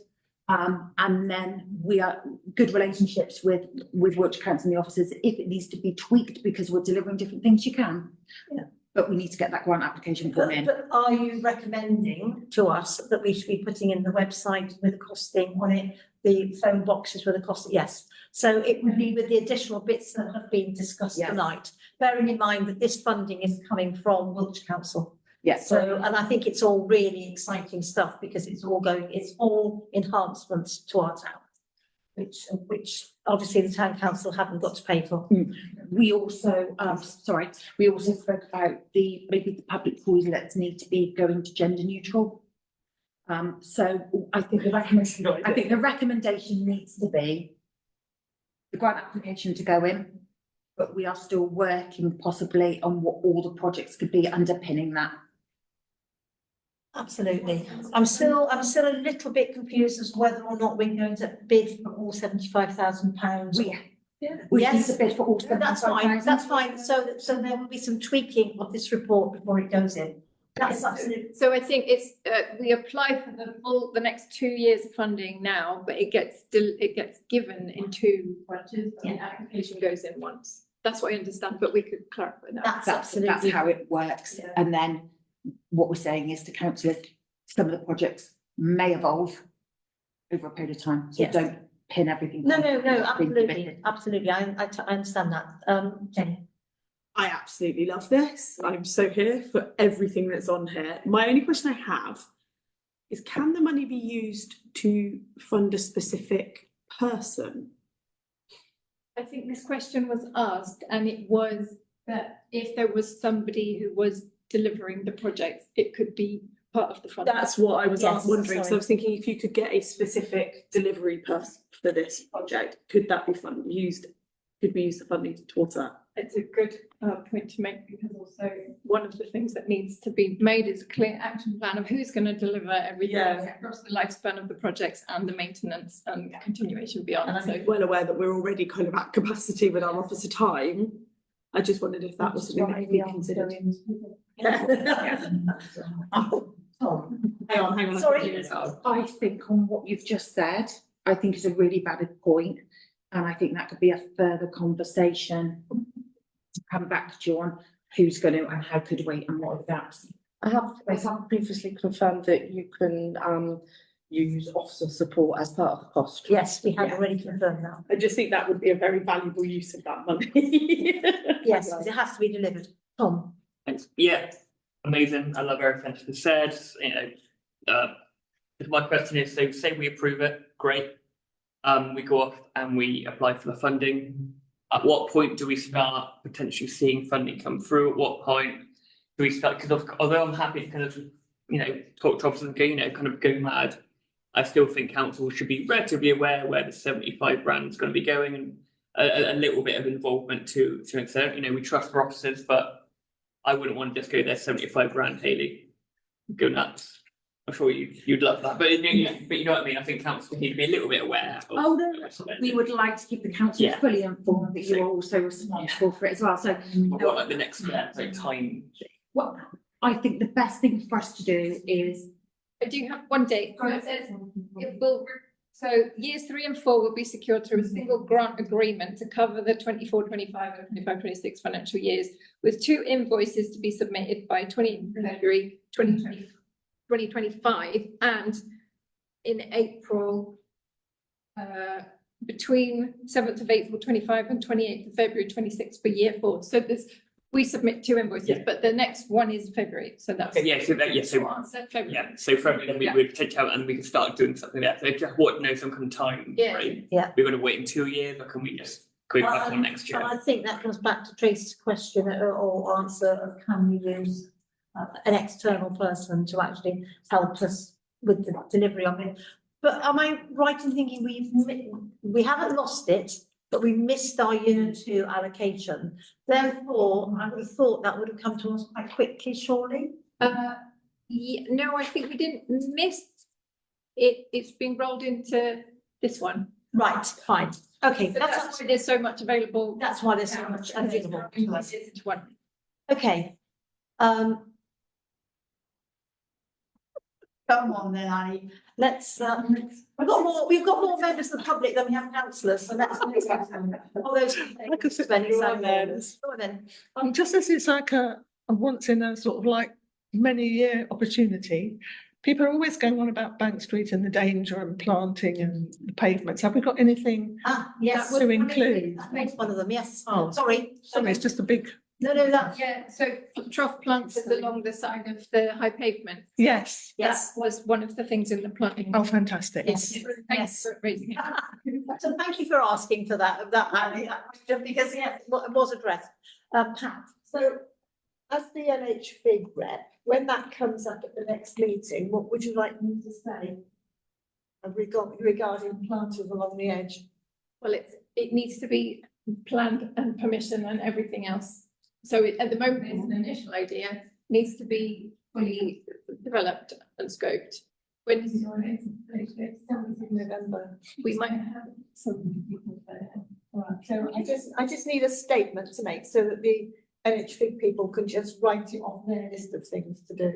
And then we are good relationships with Wiltshire Council and the officers. If it needs to be tweaked because we're delivering different things, you can. Yeah. But we need to get that grant application form in. But are you recommending to us that we should be putting in the website with the costing on it, the phone boxes with the cost? Yes. So it would be with the additional bits that have been discussed Yes. tonight, bearing in mind that this funding is coming from Wiltshire Council. Yes. So, and I think it's all really exciting stuff because it's all enhancements to our town, which obviously the town council haven't got to pay for. We also, we also spoke about maybe the public toilets need to be going to gender neutral. So I think the recommendation needs to be the grant application to go in, but we are still working possibly on what all the projects could be underpinning that. Absolutely. I'm still a little bit confused as to whether or not we're going to bid for all £75,000. We Yes. need to bid for all That's fine, that's fine. So there will be some tweaking of this report before it goes in. That's absolutely. So I think it's, we apply for the next 2 years of funding now, but it gets given in two branches, and the application goes in once. That's what I understand, but we could clarify that. That's how it works. Yeah. And then what we're saying is to councillors, some of the projects may evolve over a period of time. So Yes. don't pin everything. No, on what's been absolutely, committed. absolutely. I understand that. Jenny. I absolutely love this. I'm so here for everything that's on here. My only question I have is, can the money be used to fund a specific person? I think this question was asked, and it was that if there was somebody who was delivering the project, it could be part of the fund. That's what I was Yes, wondering. So I sorry. was thinking if you could get a specific delivery person for this project, could that be used the funding towards that? It's a good point to make, because also one of the things that needs to be made is a clear action plan of who's going to deliver everything Yeah. across the lifespan of the projects and the maintenance and continuation beyond. And So I'm well aware that we're already kind of at capacity with our officer time. I just wondered if that was something that could be considered. Hang on. Sorry. I think on what you've just said, I think is a really valid point, and I think that could be a further conversation to come back to you on who's going to and how could we and what are the gaps. I have previously confirmed that you can use officer support as part of the cost. Yes, we have Yeah. already confirmed that. I just think that would be a very valuable use of that money. Yes, because it has to be delivered. Tom. Thanks. Yeah, amazing. I love everything that's been said. My question is, so say we approve it, great. We go off and we apply for the funding. At what point do we start potentially seeing funding come through? At what point do we start? Because although I'm happy to kind of, talk to officers and go, kind of go mad, I still think council should be relatively aware where the 75 grand is going to be going, and a little bit of involvement to an extent. We trust our officers, but I wouldn't want to just go there 75 grand, Hayley. Go nuts. I'm sure you'd love that, but you know what I mean. I think council need to be a little bit aware. Oh, no, we would like to keep the council Yeah. fully informed that you are also responsible for it as well. So What like the next step, like time? Well, I think the best thing for us to do is I do have one date. So it says it will, so years 3 and 4 will be secured through a single grant agreement to cover the 24-25 and 25-26 financial years, with 2 invoices to be submitted by 20 February 2025 and in April, between 7th of April 25 and 28th of February 26 for year 4. So we submit 2 invoices, Yeah. but the next one is February, so that's. Yeah, so that, yeah, so, February. yeah, so February, then we Yeah. would take out and we can start doing something there. So just what, know some kind of time, Yeah. right? Yeah. We're gonna wait in 2 years, or can we just go back on next year? And I think that comes back to Tracy's question or answer of can we use an external person to actually help us with the delivery of it. But am I right in thinking we haven't lost it, but we missed our year 2 allocation? Therefore, I would have thought that would have come to us quite quickly, surely. Yeah, no, I think we didn't miss it. It's been rolled into this one. Right, fine. Okay, So that's why there's so much available. that's why there's so much available to us. It's into one. Okay. Come on then, Annie. Let's, we've got more members of the public than we have councillors, so let's. All those. I could sit there Go on there. on then. Just as it's like a once in a sort of like many year opportunity, people are always going on about Bank Street and the danger and planting and the pavements. Have we got anything Yes. to include? That's one of them, yes. Oh. Sorry. Sorry, it's just a big, No, that, Yeah, so trough plants is along the side of the high pavement. yes. That was one of the things in the planning. Oh, fantastic. yes. Thanks for raising it. So thank you for asking for that, Annie, because, yeah, it was addressed. Pat, So as the NHV rep, when that comes up at the next meeting, what would you like me to say? Regarding planters along the edge? Well, it needs to be planned and permission and everything else. So at the moment, it's an initial idea, needs to be fully developed and scoped. When is your next? November. We might have some people there. Right, so I just need a statement to make so that the NHV people can just write it on their list of things to do.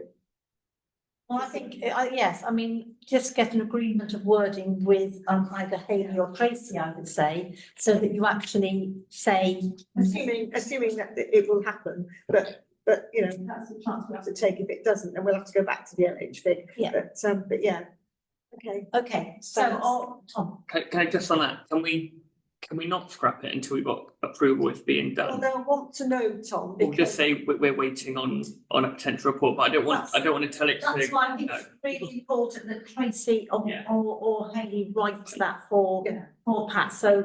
well, I think, yes, I mean, just get an agreement of wording with either Hayley or Tracy, I would say, so that you actually say. Assuming that it will happen, but you know, that's the chance we have to take. If it doesn't, then we'll have to go back to the NHV. Yeah. But yeah. Okay. Okay, so, Tom. Can I just on that, can we not scrap it until we've got approval it's being Well, done? they'll want to know, Tom. We'll just because- say we're waiting on a potential report, but I don't want to tell it That's to, why I think no. it's really important that Tracy Yeah. or Hayley writes that for Yeah. Pat, so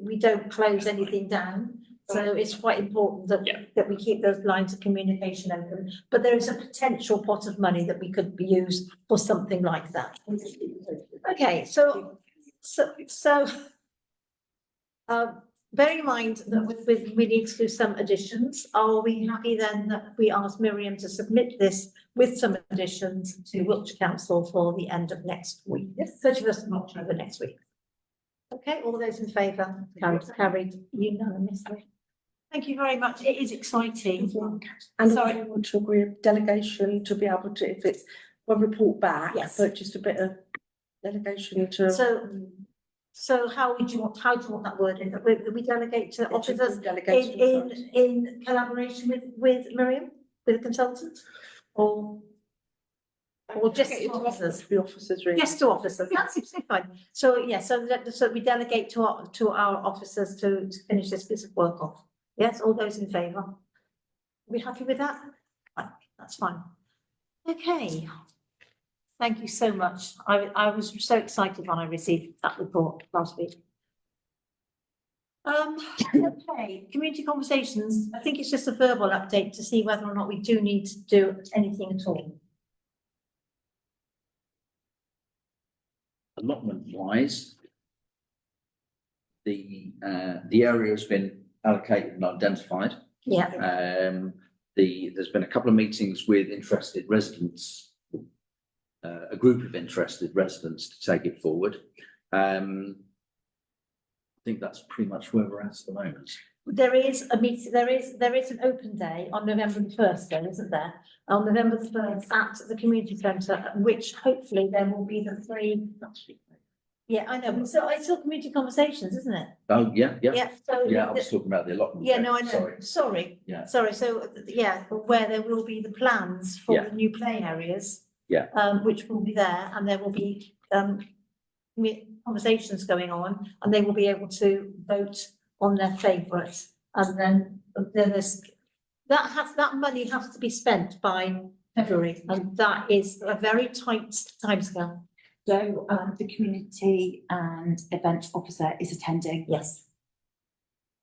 we don't close anything down. So it's quite important Yeah. that we keep those lines of communication open, but there is a potential pot of money that we could use for something like that. Okay, so bearing in mind that we need to do some additions, are we happy then that we ask Miriam to submit this with some additions to Wiltshire Council for the end of next week? Yes. 31st of October next week. Okay, all those in favour, carried unanimously. Thank you very much, it is exciting. And Sorry. I want to agree a delegation to be able to, if it's a report back, Yes. but just a bit of delegation to. So how do you want that wording, that we delegate to officers Delegation. in collaboration with Miriam, with a consultant? Or just to officers? The officers really. Just to officers, that's absolutely fine. So, yeah, so we delegate to our officers to finish this piece of work off. Yes, all those in favour? Are we happy with that? Right, that's fine. Okay. Thank you so much. I was so excited when I received that report last week. Okay, community conversations. I think it's just a verbal update to see whether or not we do need to do anything at all. Allotment wise, the area has been allocated and identified. Yeah. There's been a couple of meetings with interested residents, a group of interested residents to take it forward. I think that's pretty much where we're at the moment. there is a meeting, there is an open day on November the first, then, isn't there? On November the first at the community centre, which hopefully there will be the three. Yeah, I know, but so it's still community conversations, isn't it? Oh, yeah, yeah, Yeah, so. yeah, I was talking about the allotment. Yeah, no, I know, Sorry. sorry. Yeah. Sorry, so, yeah, where there will be the plans for Yeah. the new play areas. Yeah. Which will be there, and there will be, conversations going on, and they will be able to vote on their favourite. And then there's, that money has to be spent by February, and that is a very tight timescale. So, the community and events officer is attending. Yes.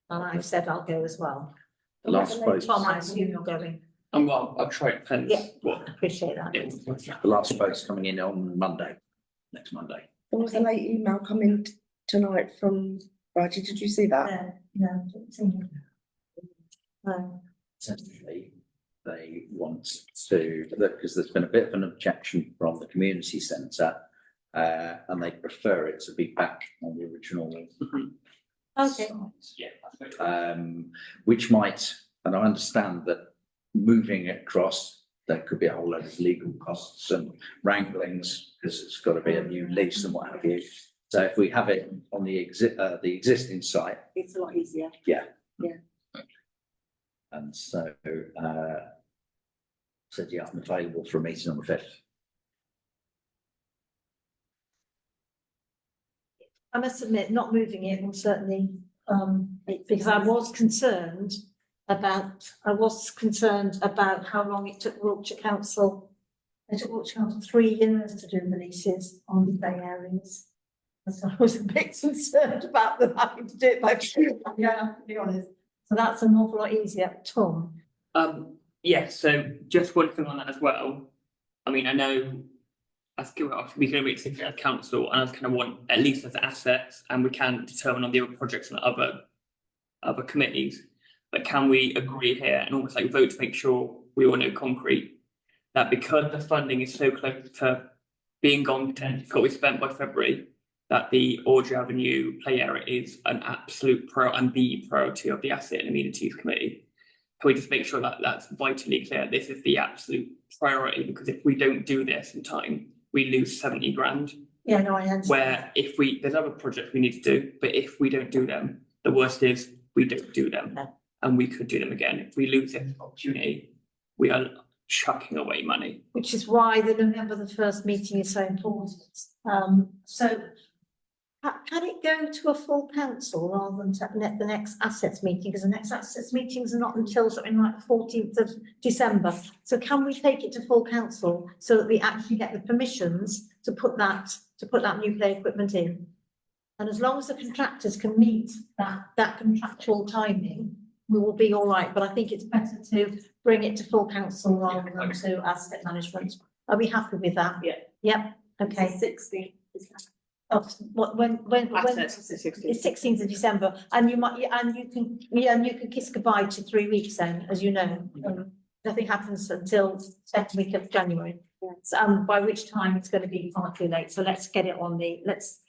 And I've said I'll go as well. The last vote, Tom, I assume you're going. Well, I'll try it, depends Yeah. what. Appreciate that. the last vote's coming in on Monday, next Monday. There was a late email coming tonight from Roger, did you see that? No, no. Essentially, they want to, because there's been a bit of an objection from the community centre, and they prefer it to be back on the original. Okay. site. Yeah. Which might, and I understand that moving it across, there could be a whole load of legal costs and wranglings, because it's got to be a new lease and what have you. So if we have it on the existing site, It's a lot easier. yeah. Yeah. And so, said, yeah, I'm available for a meeting on the 5th. I must admit, not moving it will certainly, because I was concerned about how long it took Wiltshire Council. It took Wiltshire Council 3 years to do the leases on the play areas. And so I was a bit concerned about them having to do it by, yeah, to be honest. So that's an awful lot easier. Tom? Yeah, so just one thing on that as well. I mean, I know as we can reach the council, and I kind of want at least as assets, and we can determine on the other projects and other committees. But can we agree here and almost like vote to make sure we all know concrete that because the funding is so close to being gone, potentially got to be spent by February, that the Audrey Avenue play area is an absolute priority of the Asset and Amenities Committee. Can we just make sure that that's vitally clear? This is the absolute priority, because if we don't do this in time, we lose 70 grand. Yeah, no, I understand. Where if there's other projects we need to do, but if we don't do them, the worst is we don't do them. Yeah. And we could do them again. If we lose this opportunity, we are chucking away money. Which is why the November the 1st meeting is so important. So can it go to a full council rather than to the next assets meeting? Because the next assets meetings are not until something like the 14th of December. So can we take it to full council so that we actually get the permissions to put that new play equipment in? And as long as the contractors can meet that contractual timing, we will be all right. But I think it's better to bring it to full council rather than to asset management. Are we happy with that? Yeah. Yep, okay. 16. Oh, when? Assets is 16. It's 16th of December, and you can kiss goodbye to 3 weeks then, as you know. Nothing happens until second week of January. So, by which time it's going to be far too late. So let's get it on let's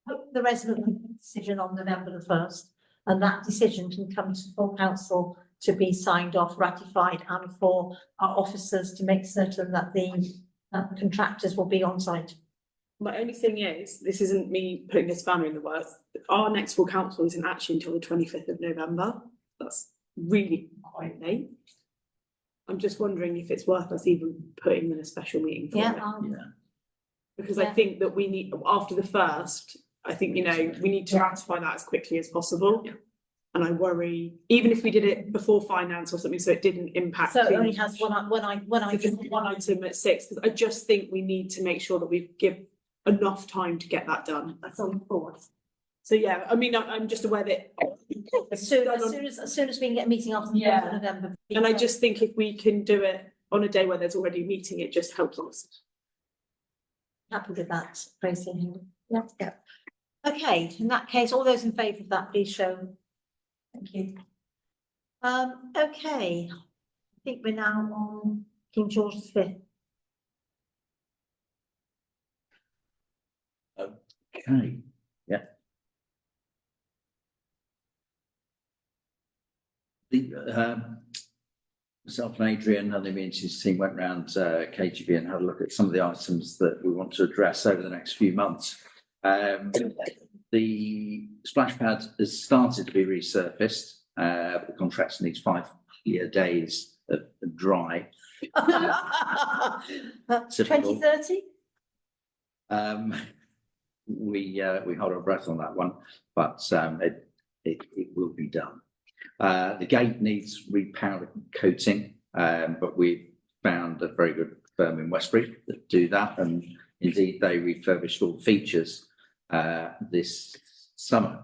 put the resident decision on November the 1st, and that decision can come to full council to be signed off, ratified, and for our officers to make certain that the contractors will be on site. My only thing is, this isn't me putting a spanner in the works. Our next full council isn't actually until the 25th of November. That's really quite late. I'm just wondering if it's worth us even putting in a special meeting for it. Because I think that we need, after the 1st, I think, we need to ratify that as quickly as possible. Yeah. And I worry, even if we did it before finance or something, so it didn't impact. So it only has one item. One item at 6, because I just think we need to make sure that we give enough time to get that done. That's on the 4th. So yeah, I mean, I'm just aware that. As soon as we can get a meeting after the 1st of November. And I just think if we can do it on a day where there's already a meeting, it just helps us. Happy with that, Tracy. Yeah. Okay, in that case, all those in favour of that, please show. Thank you. Okay, I think we're now on King George V. Okay, yeah. myself and Adrian and the amenities team went round KGB and had a look at some of the items that we want to address over the next few months. The splash pad has started to be resurfaced. The contractor needs 5 clear days of dry. Typical. 2030? We hold our breath on that one, but it will be done. The gate needs repowder coating, but we've found a very good firm in Westbury that do that, and indeed they refurbished all the features this summer.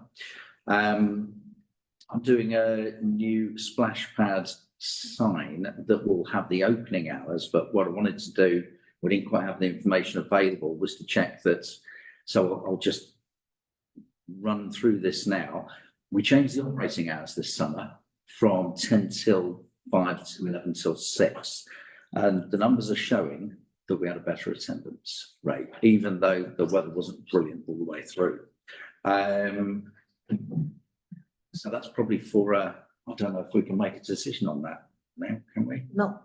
I'm doing a new splash pad sign that will have the opening hours, but what I wanted to do, we didn't quite have the information available, was to check that. So I'll just run through this now. We changed the operating hours this summer from 10 till 5 to 11 till 6. And the numbers are showing that we had a better attendance rate, even though the weather wasn't brilliant all the way through. So that's probably for, I don't know if we can make a decision on that now, can we? Not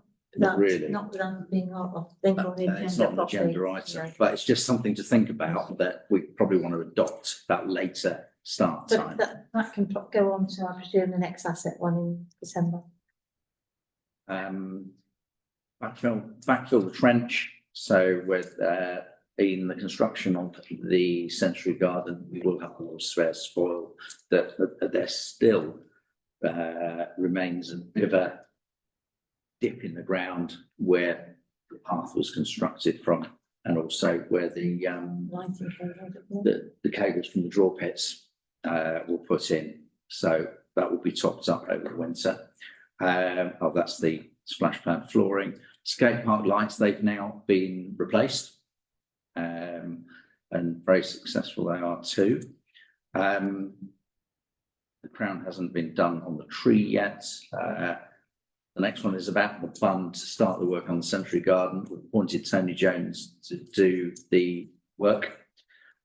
really. Not without being on the agenda. It's not an agenda properly. item, No. but it's just something to think about, that we probably want to adopt that later start time. But that can go on to, I presume, the next asset one in December. Backfill the trench. So with in the construction of the Century Garden, we will have a lot of spare spoil that there still remains a bit of a dip in the ground where the path was constructed from, and also where the cables from the draw pits were put in. So that will be topped up over the winter. That's the splash pad flooring. Skate park lights, they've now been replaced, and very successful they are too. The crown hasn't been done on the tree yet. The next one is about the fund to start the work on the Century Garden. We've appointed Tony Jones to do the work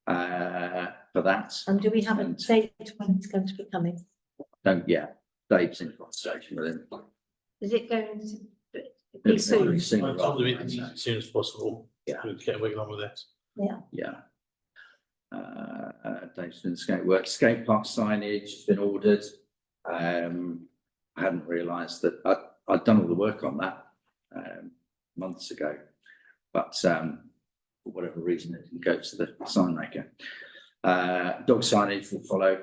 for that. And do we have a date when it's going to be coming? Dave's in conversation with him. Is it going to be It's soon? sooner I'll rather do than it later. as soon as possible. Yeah. To get away on with it. Yeah. Dave's doing skate work. Skate park signage has been ordered. I hadn't realised that I'd done all the work on that months ago, but for whatever reason it didn't go to the sign maker. Dog signage will follow,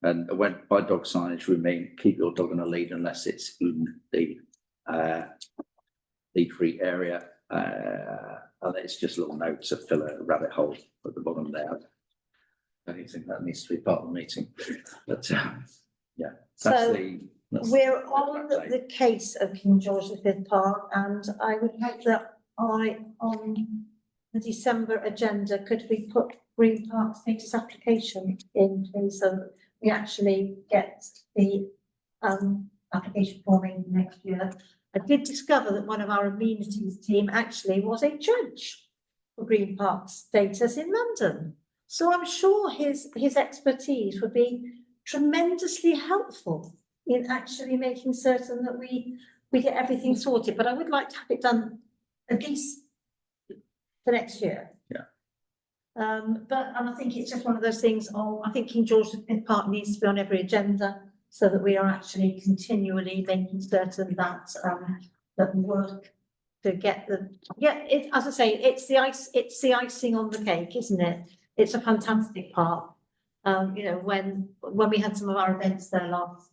and by dog signage we mean keep your dog on a lead unless it's in the lead-free area. And it's just a little note to fill a rabbit hole at the bottom there. I don't think that needs to be part of the meeting, but yeah, that's So that's we're the on update. the case of King George V Park, and I would hope that on the December agenda, could we put Green Park status application in, please, so that we actually get the application form in next year. I did discover that one of our amenities team actually was a judge for Green Park status in London. So I'm sure his expertise would be tremendously helpful in actually making certain that we get everything sorted. But I would like to have it done at least for next year. Yeah. And I think it's just one of those things. I think King George V Park needs to be on every agenda, so that we are actually continually making certain that that we work to get the, as I say, it's the icing on the cake, isn't it? It's a fantastic park. When we had some of our events there last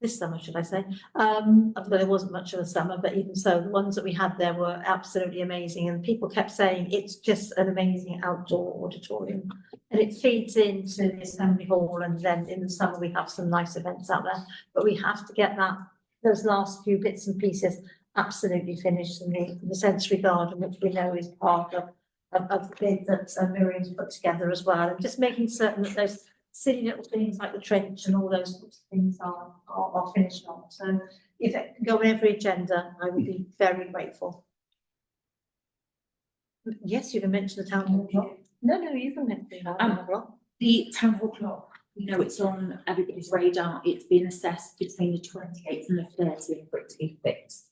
this summer, should I say, although there wasn't much of a summer, but even so, the ones that we had there were absolutely amazing, and people kept saying it's just an amazing outdoor auditorium, and it feeds into the assembly hall, and then in the summer we have some nice events out there, but we have to get those last few bits and pieces absolutely finished, and the sensory garden, which we know is part of the bid that Miriam's put together as well, and just making certain that those silly little things like the trench and all those sorts of things are finished off. So if it can go on every agenda, I would be very grateful. Yes, you can mention the town hall clock. No, you can mention the town hall clock. The town hall clock, we know it's on everybody's radar. It's been assessed between the 28th and the 30th for it to be fixed.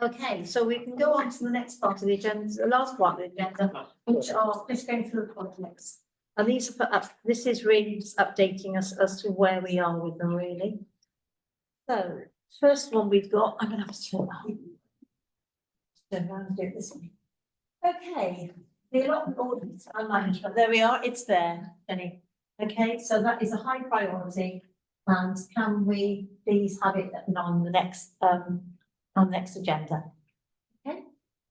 Okay, so we can go on to the next part of the agenda, the last part of the agenda, which are just going through the projects. And these are put up, this is really just updating us as to where we are with them, really. So, first one we've got, I'm gonna have to turn turn around and do it this way. Okay, the allotment ordinance and management, there we are, it's there, Jenny. Okay, so that is a high priority, and can we please have it on the next agenda? Okay,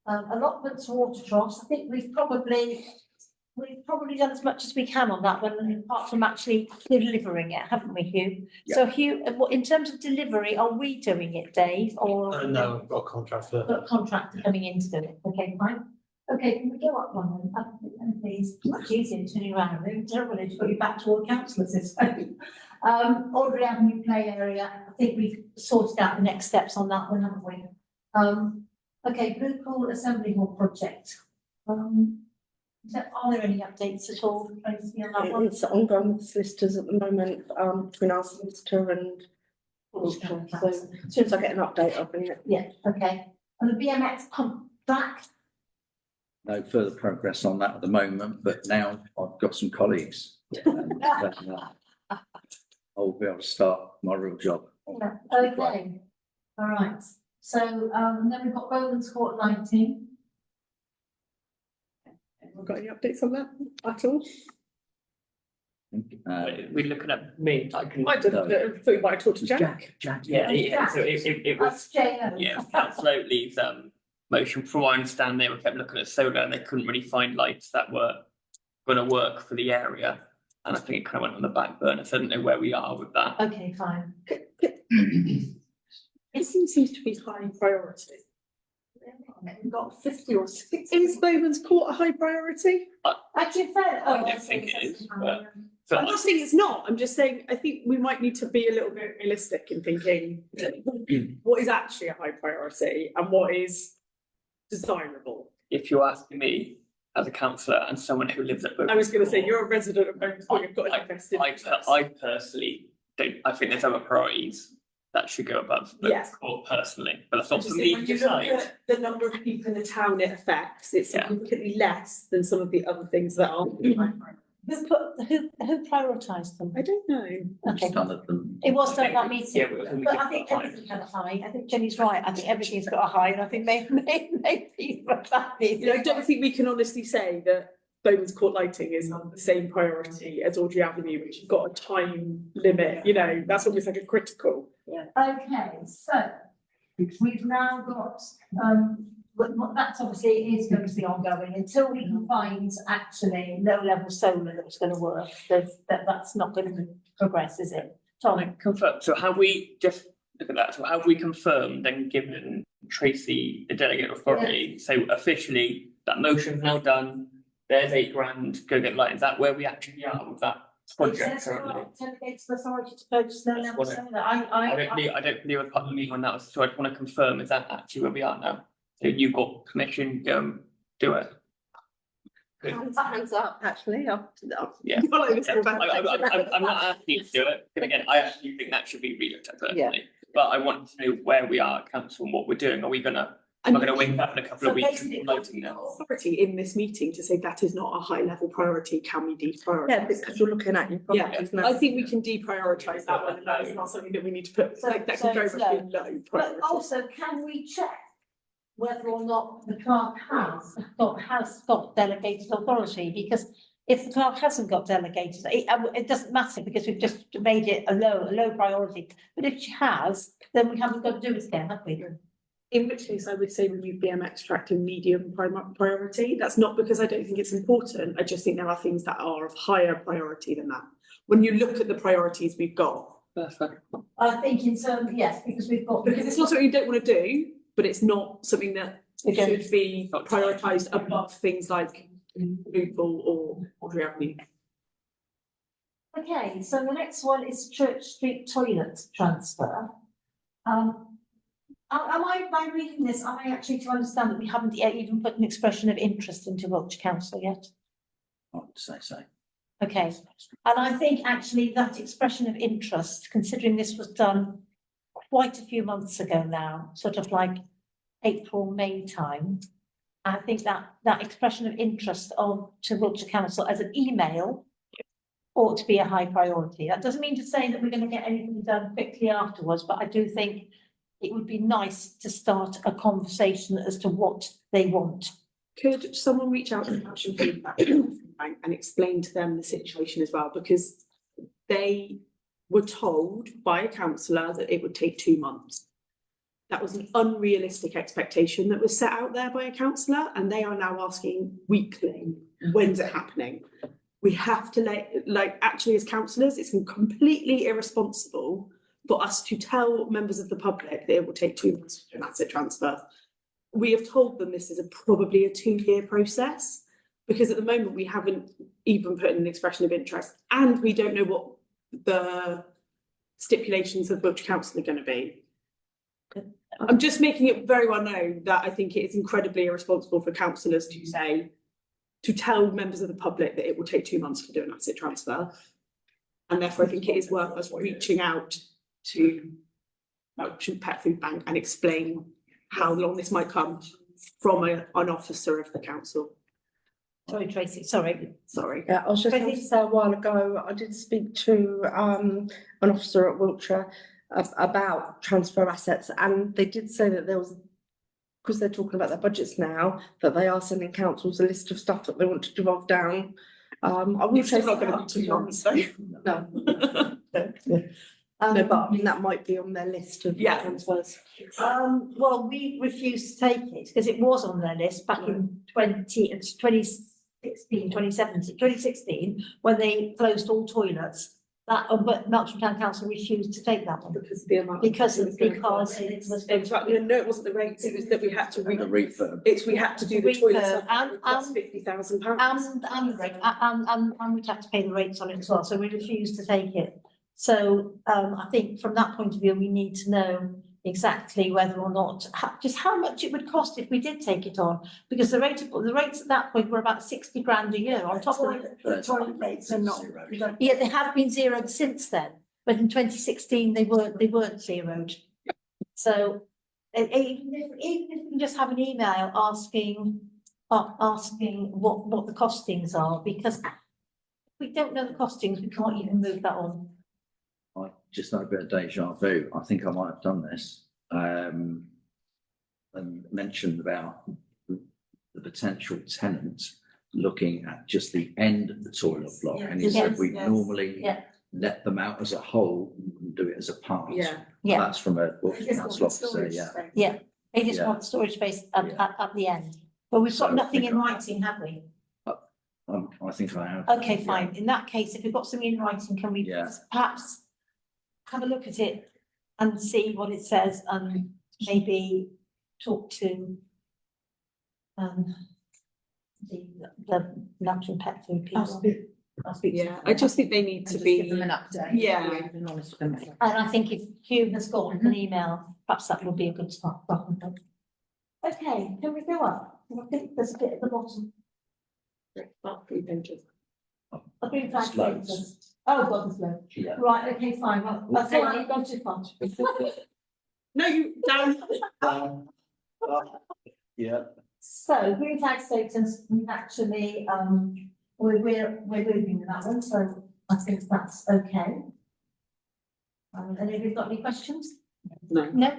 allotments, water troughs, I think we've probably done as much as we can on that one, apart from actually delivering it, haven't we, Hugh? So Hugh, in terms of delivery, are we doing it, Dave, or? No, I've got a contract for Got a contractor coming in to do it, okay, fine. Okay, can we go up one then, up, and please, much easier turning around, it's terrible to put you back to all councillors this way. Audrey Avenue play area, I think we've sorted out the next steps on that one, haven't we? Okay, Blue Pool Assembly Hall project. Are there any updates at all, Tracy, on that one? It's ongoing with solicitors at the moment, between our solicitor and. So as soon as I get an update, I'll bring it. Yeah, okay. And the BMX pump back, No further progress on that at the moment, but now I've got some colleagues. and, I'll be able to start my real job. okay, all right. So, and then we've got Bowlands Court lighting. Have we got any updates on that at all? We're looking at me, I can. I don't know, I thought you might talk to Jack. Yeah, so it was, That's JO. yeah, councillor Oakley's motion, from what I understand, they were kept looking at solar and they couldn't really find lights that were gonna work for the area. And I think it kind of went on the back burner, so I don't know where we are with that. Okay, fine. It seems to be high priority. We've got 50 or 60. Is Bowman's Court a high priority? Actually, fair. I don't think it is, but. So I'm not saying it's not, I'm just saying, I think we might need to be a little bit realistic in thinking what is actually a high priority and what is desirable. if you're asking me as a councillor and someone who lives at. I was gonna say, you're a resident of Bowman's Court, you've got an invested interest. I personally don't, I think there's other priorities that should go above Yes. the court personally, but that's not Just for think me when to you look decide. at the number of people in the town it affects, it's Yeah. significantly less than some of the other things that are. Who prioritised them? I don't know. Okay. None of them. It was done at that meeting, Yeah, but but I think everything had a high. I think Jenny's right. I think everything's got a high, and I think maybe that is. You know, I don't think we can honestly say that Bowman's Court lighting is on the same priority as Audrey Avenue, which has got a time limit, you know, that's almost like a critical. Okay, so we've now got, that's obviously is going to be ongoing until we can find actually low-level solar that's going to work. That's not going to progress, is it? Tom? Confirm, so have we just, look at that, so have we confirmed and given Tracy the delegate authority, so officially that motion's now done, there's £8,000, go get light, is that where we actually are with that project currently? Delegates authority to purchase low-level That's solar. I don't believe I was part of the meeting on that, so I just want to confirm, is that actually where we are now? So you've got permission, go and do it? Good. Hands up, actually. Yeah. I'm not asking you to do it, but again, I actually think that should be relooked at personally. But I want to know where we are at council and what we're doing. Are we gonna, am I gonna wake up in a couple of weeks and be floating now? Authority in this meeting to say that is not a high level priority, can we deprioritise? Yeah, because you're looking at your Yeah, properties I now. think we can deprioritise that one, and that is not something that we need to put, So- like, that so can very it's much be low. low But priority. also, can we check whether or not the clerk has got delegated authority? Because if the clerk hasn't got delegated, it doesn't matter because we've just made it a low priority. But if she has, then we haven't got to do it again, have we? In which case I would say remove BMX track to medium priority. That's not because I don't think it's important. I just think there are things that are of higher priority than that. When you look at the priorities we've got, That's fine. I think in terms, yes, because we've got. because it's not something you don't want to do, but it's not something that Okay. should be prioritised above things like Blue Pool or Audrey Avenue. Okay, so the next one is Church Street toilet transfer. Am I, by reading this, am I actually to understand that we haven't yet even put an expression of interest into Wiltshire Council yet? I would say so. Okay, and I think actually that expression of interest, considering this was done quite a few months ago now, sort of like April, May time. I think that expression of interest to Wiltshire Council as an email ought to be a high priority. That doesn't mean to say that we're going to get anything done quickly afterwards, but I do think it would be nice to start a conversation as to what they want. Could someone reach out to Action Feedback and explain to them the situation as well? Because they were told by a councillor that it would take 2 months. That was an unrealistic expectation that was set out there by a councillor, and they are now asking weekly, when's it happening? We have to actually as councillors, it's completely irresponsible for us to tell members of the public that it will take 2 months to do an asset transfer. We have told them this is probably a 2-year process, because at the moment we haven't even put in an expression of interest, and we don't know what the stipulations of Wiltshire Council are going to be. I'm just making it very well known that I think it is incredibly irresponsible for councillors to tell members of the public that it will take 2 months to do an asset transfer. And therefore I think it is worth us reaching out to Pet Food Bank and explain how long this might come from an officer of the council. Sorry, Tracy, sorry. Yeah, I was just going to say a while ago, I did speak to an officer at Wiltshire about transfer assets, and they did say that there was, because they're talking about their budgets now, that they are sending councils a list of stuff that they want to devolve down. I will It's say not going to be 2 months though. No. No, but I mean, that might be on their list of transfers. Well, we refused to take it because it was on their list back in 2016, when they closed all toilets. But Melton Town Council refused to take that one. Because of the amount. Because it was. No, it wasn't the rates, it was that we had to The refurb. we had to do the toilets and it cost £50,000. And we'd have to pay the rates on it as well, so we refused to take it. So I think from that point of view, we need to know exactly whether or not, just how much it would cost if we did take it on, because the rates at that point were about 60 grand a year on top of it. The toilet rates are not. Yeah, they have been zeroed since then, but in 2016 they weren't zeroed. So even if you just have an email asking what the costings are, because if we don't know the costings, we can't even move that on. I just had a bit of deja vu. I think I might have done this. And mentioned about the potential tenant looking at just the end of the toilet block. And he said we normally let them out as a whole and do it as a part. Yeah. Yeah. That's from a council officer, yeah. They just want storage space at the end, but we've So got I nothing think in writing, have we? I think I have. Okay, fine. In that case, if we've got something in writing, can we perhaps have a look at it and see what it says, and maybe talk to the natural pet food people. I'll speak to Yeah, them. I just think they need to Just be. give them an update. Yeah. And honest with them. And I think if Hugh has got an email, perhaps that would be a good start. Okay, can we go up? I think there's a bit at the bottom. About 3 pages. A green flag Loads. status. Oh, God, there's loads. Yeah. Right, okay, fine. Well, that's all right, you've gone too far. No, you don't. Yeah. So green flag status, we've actually, we're moving with that one, so I think that's okay. Any of you got any questions? No. No?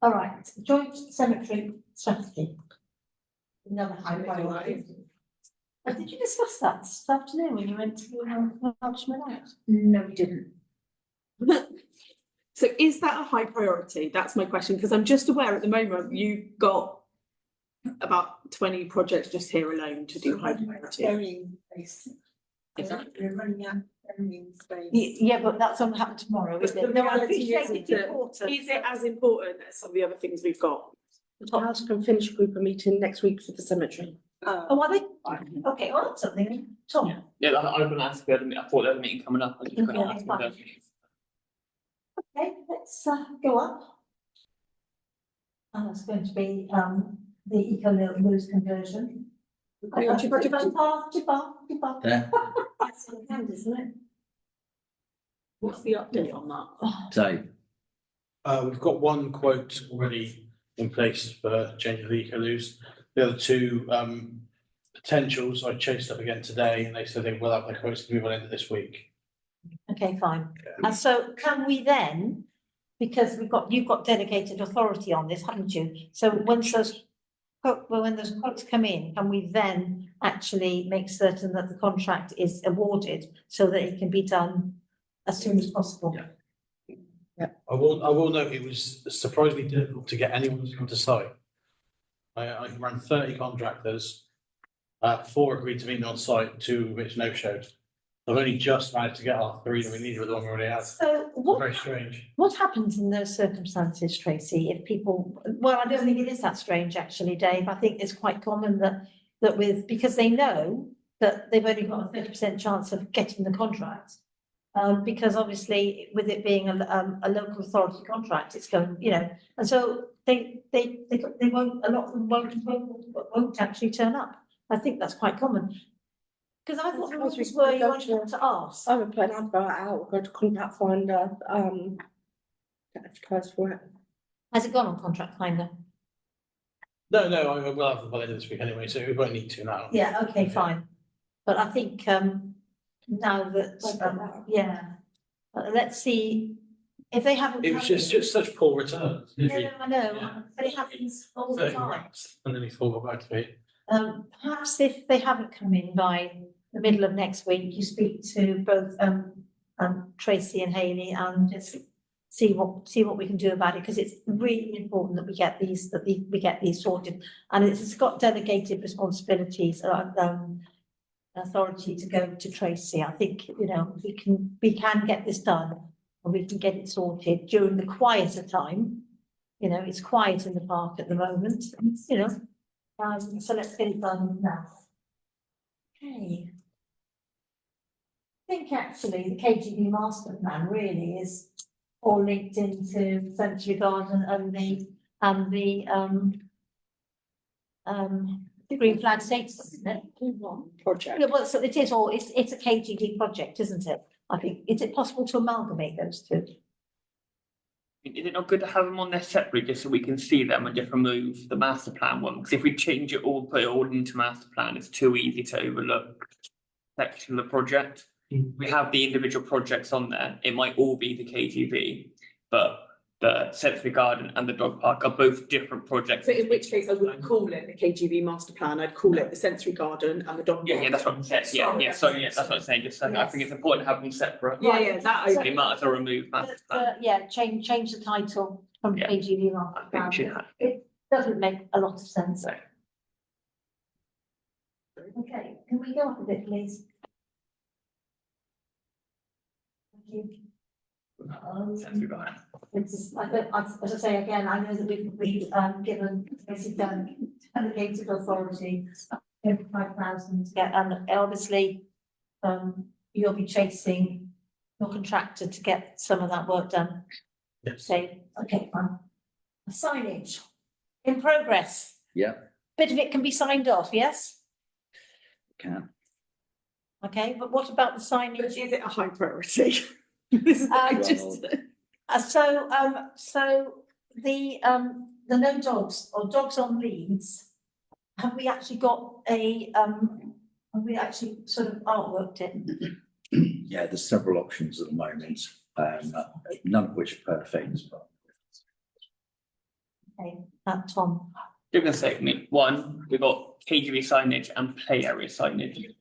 All right, joint cemetery strategy. Another high priority. Did you discuss that this afternoon when you went to Welshman House? No, we didn't. So is that a high priority? That's my question, because I'm just aware at the moment you've got about 20 projects just here alone to do high priority. Burying space. We're running out of burying space. Yeah, but that's going to happen tomorrow, But isn't the it? No, I reality appreciate is it's important. Is it as important as some of the other things we've got? The house can finish group a meeting next week for the cemetery. Oh, are they? Okay, well, that's something. Tom? Yeah, I was gonna ask, I thought there was a meeting coming up. I was just gonna Okay, ask fine. about- Okay, let's go up. And that's going to be the eco lose conversion. There. That's in hand, isn't it? What's the update on that? So, We've got one quote already in place for changing the eco-loos. The other two, potentials, I chased up again today and they said they will have their quotes to be by the end of this week. Okay, fine. And so can we then, because you've got delegated authority on this, haven't you? So when those quotes come in, can we then actually make certain that the contract is awarded so that it can be done as soon as possible? Yeah. I will note it was surprisingly difficult to get anyone to come to site. I ran 30 contractors, 4 agreed to meet me on site, 2 of which no showed. I've only just managed to get our 3 that we needed with the one we already had. So Very strange. what happens in those circumstances, Tracy, if people, well, I don't think it is that strange actually, Dave. I think it's quite common that because they know that they've only got a 30% chance of getting the contract. Because obviously with it being a local authority contract, it's going, and so they won't, a lot of them won't actually turn up. I think that's quite common. Because I thought the rules were you wanted them to ask. I would put an advert out, go to Contact Finder, advertise for it. Has it gone on Contract Finder? No, I will have them by the end of this week anyway, so we won't need to now. Yeah, okay, fine. But I think now that, let's see, if they haven't. It was just such poor returns. No, I know, but it happens all the 30 time. rats, and then he fall back to me. Perhaps if they haven't come in by the middle of next week, you speak to both Tracy and Hayley and just see what we can do about it, because it's really important that we get these sorted, and it's got delegated responsibilities, authority to go to Tracy. I think, we can get this done and we can get it sorted during the quieter time. It's quiet in the park at the moment, so let's get it done now. Okay. I think actually the KGB master plan really is all linked into Century Garden and the Green Flag status, isn't it? Project. Yeah, well, so it is all, it's a KGB project, isn't it? I think, is it possible to amalgamate those two? Is it not good to have them on there separately just so we can see them and just remove the master plan one? Because if we change it all, put it all into master plan, it's too easy to overlook section of the project. We have the individual projects on there. It might all be the KGB, but the Century Garden and the dog park are both different projects. So in which case I wouldn't call it the KGB master plan, I'd call it the Sensory Garden and the dog. Yeah, that's what I'm saying. That's what I'm saying. Just I think it's important to have them separate. Yeah, that I. We might as well remove master plan. Change the title from Yeah. KGB master I think we should plan. have. It doesn't make a lot of sense. No. Okay, can we go up a bit, please? Thank you. Century Garden. As I say again, I know that we've given basic delegated authority 25,000 to get, and obviously you'll be chasing your contractor to get some of that work done. Yes. Okay, fine. Signage in progress. yeah, Bit of it can be signed off, yes? can. Okay, but what about the signage? Is it a high priority? This is I just. So the no dogs or dogs on leads, have we actually got have we actually sort of artworked it? Yeah, there's several options at the moment, none of which are perfect, but. Okay, Tom. Give me a second. One, we've got KGB signage and play area signage.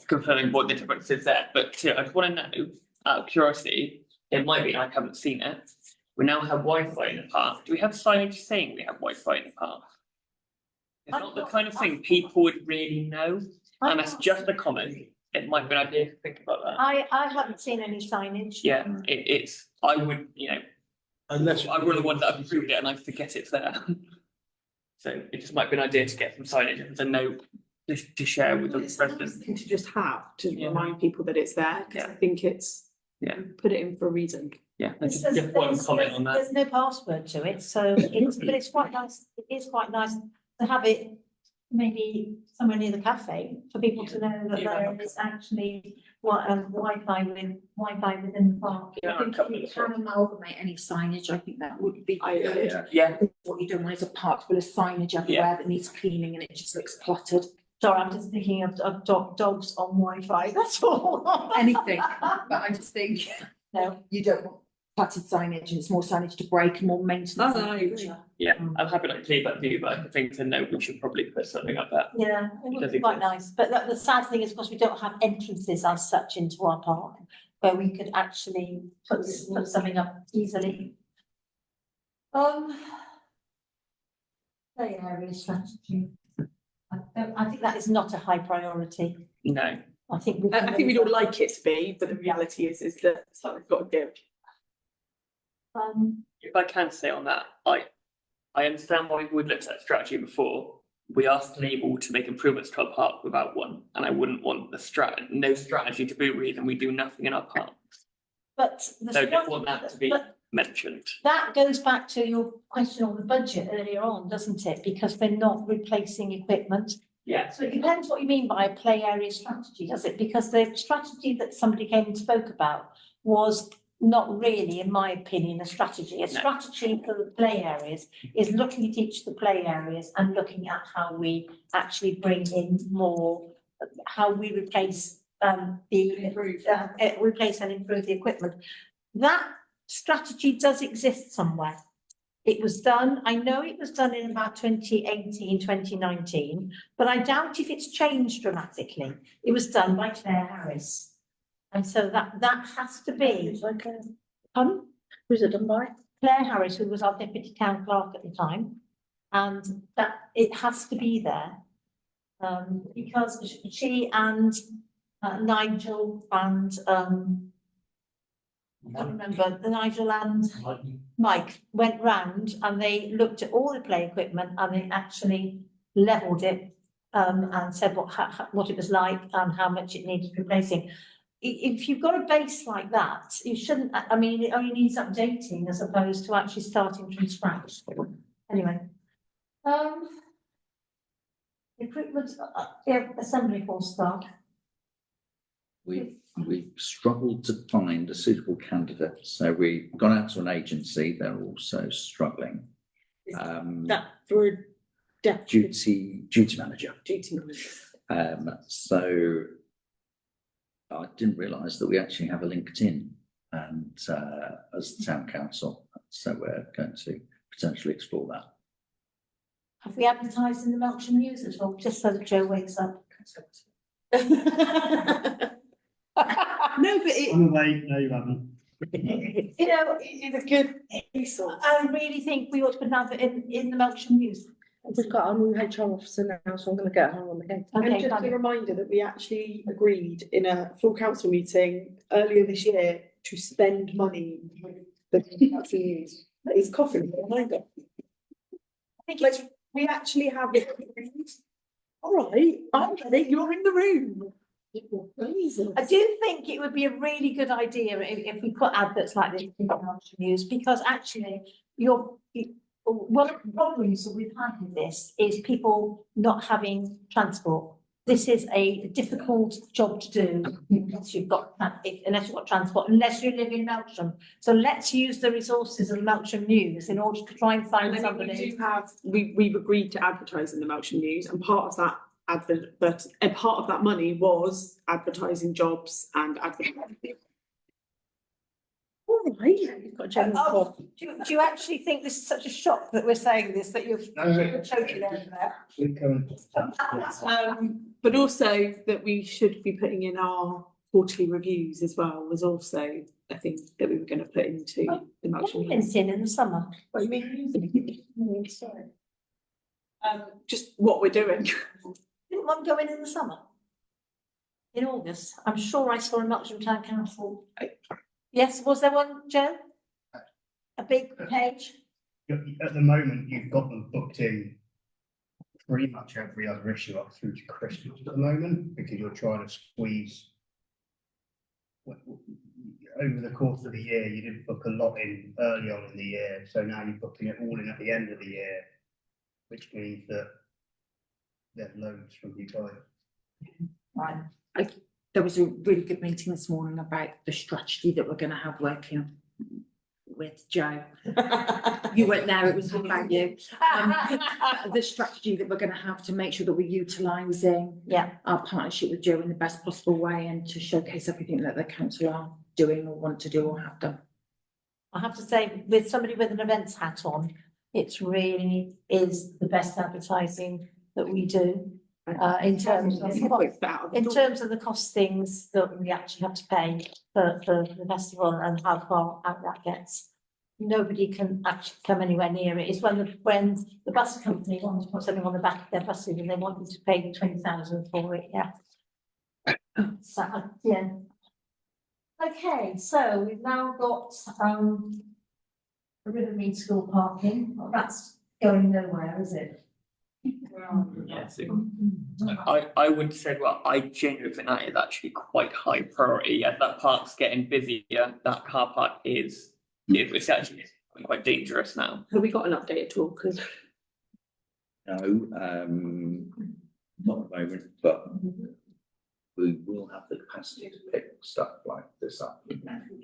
Confirming what the difference is there, but I just want to know, out of curiosity, it might be I haven't seen it. We now have Wi-Fi in the park. Do we have signage saying we have Wi-Fi in the park? It's not the kind of thing people would really know, and that's just a comment. It might be an idea to think about that. I haven't seen any signage. Yeah, it's, I would, Unless I'm one of the ones that have approved it and I forget it's there. So it just might be an idea to get some signage as a note to share with the It's a nice residents. thing to just have, to Yeah. remind people that it's there, because I think it's. Yeah. Put it in for a reason. Yeah, There's- just one comment on that. There's no password to it, so but it's quite nice, it is quite nice to have it maybe somewhere near the cafe for people to know that Yeah. there is actually Wi-Fi within the park. Yeah, I think a couple if you of can amalgamate any signage, I think that would be I- good. Yeah, What you don't want is a park full of signage everywhere that needs cleaning and it just looks cluttered. Sorry, I'm just thinking of dogs on Wi-Fi, that's all. Anything, but I just think No. you don't want cluttered signage and it's more signage to break and more maintenance Oh, in no, I the agree. future. yeah, I'm happy to leave that view, but I think to note we should probably put something up there. Yeah, it would be quite nice, but the sad thing is, of course, we don't have entrances as such into our park, where we could actually put something up easily. Play area strategy. I think that is not a high priority. No, I think. we I can think we'd move all on. like it to be, but the reality is that something's got to give. if I can say on that, I understand why we would looked at strategy before. We asked Label to make improvements to our park without one, and I wouldn't want no strategy to be a reason we do nothing in our park. But. the So I just strategy- want that to be but mentioned. That goes back to your question on the budget earlier on, doesn't it? Because they're not replacing equipment. Yeah. So it depends what you mean by a play area strategy, does it? Because the strategy that somebody came and spoke about was not really, in my opinion, a strategy. A strategy for the play areas is looking at each of the play areas and looking at how we actually bring in more, how we replace replace and improve the equipment. That strategy does exist somewhere. It was done, I know it was done in about 2018, 2019, but I doubt if it's changed dramatically. It was done by Claire Harris. And so that has to be. Who's it done by? Claire Harris, who was our deputy town clerk at the time. And that it has to be there. Because she and Nigel and I can't remember, Nigel and Mike went round and they looked at all the play equipment and they actually levelled it and said what it was like and how much it needed replacing. If you've got a base like that, you shouldn't, I mean, it only needs updating as opposed to actually starting from scratch. Anyway. Equipment, assembly hall staff. We've struggled to find a suitable candidate, so we've gone out to an agency, they're also struggling. That for a deputy Duty manager. duty manager. So I didn't realise that we actually have a LinkedIn and as the town council, so we're going to potentially explore that. Have we advertised in the Melksham News at all, just so that Joe wakes up? No, but it, I'm away, no, you haven't. You know, it's a good resource. I really think we ought to put another in the Melksham News. We've got our new HR officer now, so I'm gonna get her on the case. And Okay, just a fine. reminder that we actually agreed in a full council meeting earlier this year to spend money with the council news. That is coughing, reminder. I think Like, it's, we actually have it agreed. All right, I'm ready, you're in the room. Amazing. I do think it would be a really good idea if we put adverts like this in the Melksham News, because actually one of the problems that we've had with this is people not having transport. This is a difficult job to do unless you've got transport, unless you live in Melksham. So let's use the resources of the Melksham News in order to try and And find I mean, somebody. we do have, we've agreed to advertise in the Melksham News, and part of that a part of that money was advertising jobs and advertising. All right, you've got a general cough. Do you actually think this is such a shock that we're saying this, that you're choking over there? But also that we should be putting in our quarterly reviews as well was also a thing that we were going to put into the Melksham News. In the summer. What you mean? Sorry. Just what we're doing. Didn't one go in the summer? In August? I'm sure I saw a Melksham Town Council. Yes, was there one, Joe? A big page? At the moment, you've got them booked in pretty much every other issue up through to Christmas at the moment, because you're trying to squeeze. Over the course of the year, you didn't book a lot in early on in the year, so now you're booking it all in at the end of the year, which means that there's loads from you guys. Right. There was a really good meeting this morning about the strategy that we're going to have working with Joe. You weren't there, it was all about you. The strategy that we're going to have to make sure that we're utilising our partnership with Joe in the best possible way and to showcase everything that the council are doing or want to do or have done. I have to say, with somebody with an events hat on, it's really is the best advertising that we do. In terms of the costings that we actually have to pay for the festival and how far out that gets. Nobody can actually come anywhere near it. It's when the bus company wants to put something on the back of their buses and they want you to pay the 20,000 for it, So, yeah. Okay, so we've now got the Rivermead School parking. Well, that's going nowhere, is it? Yes, I would say, well, I genuinely think that is actually quite high priority. As that park's getting busier, that car park is it's actually quite dangerous now. Have we got an update at all? Because No, not at the moment, but we will have the capacity to pick stuff like this up.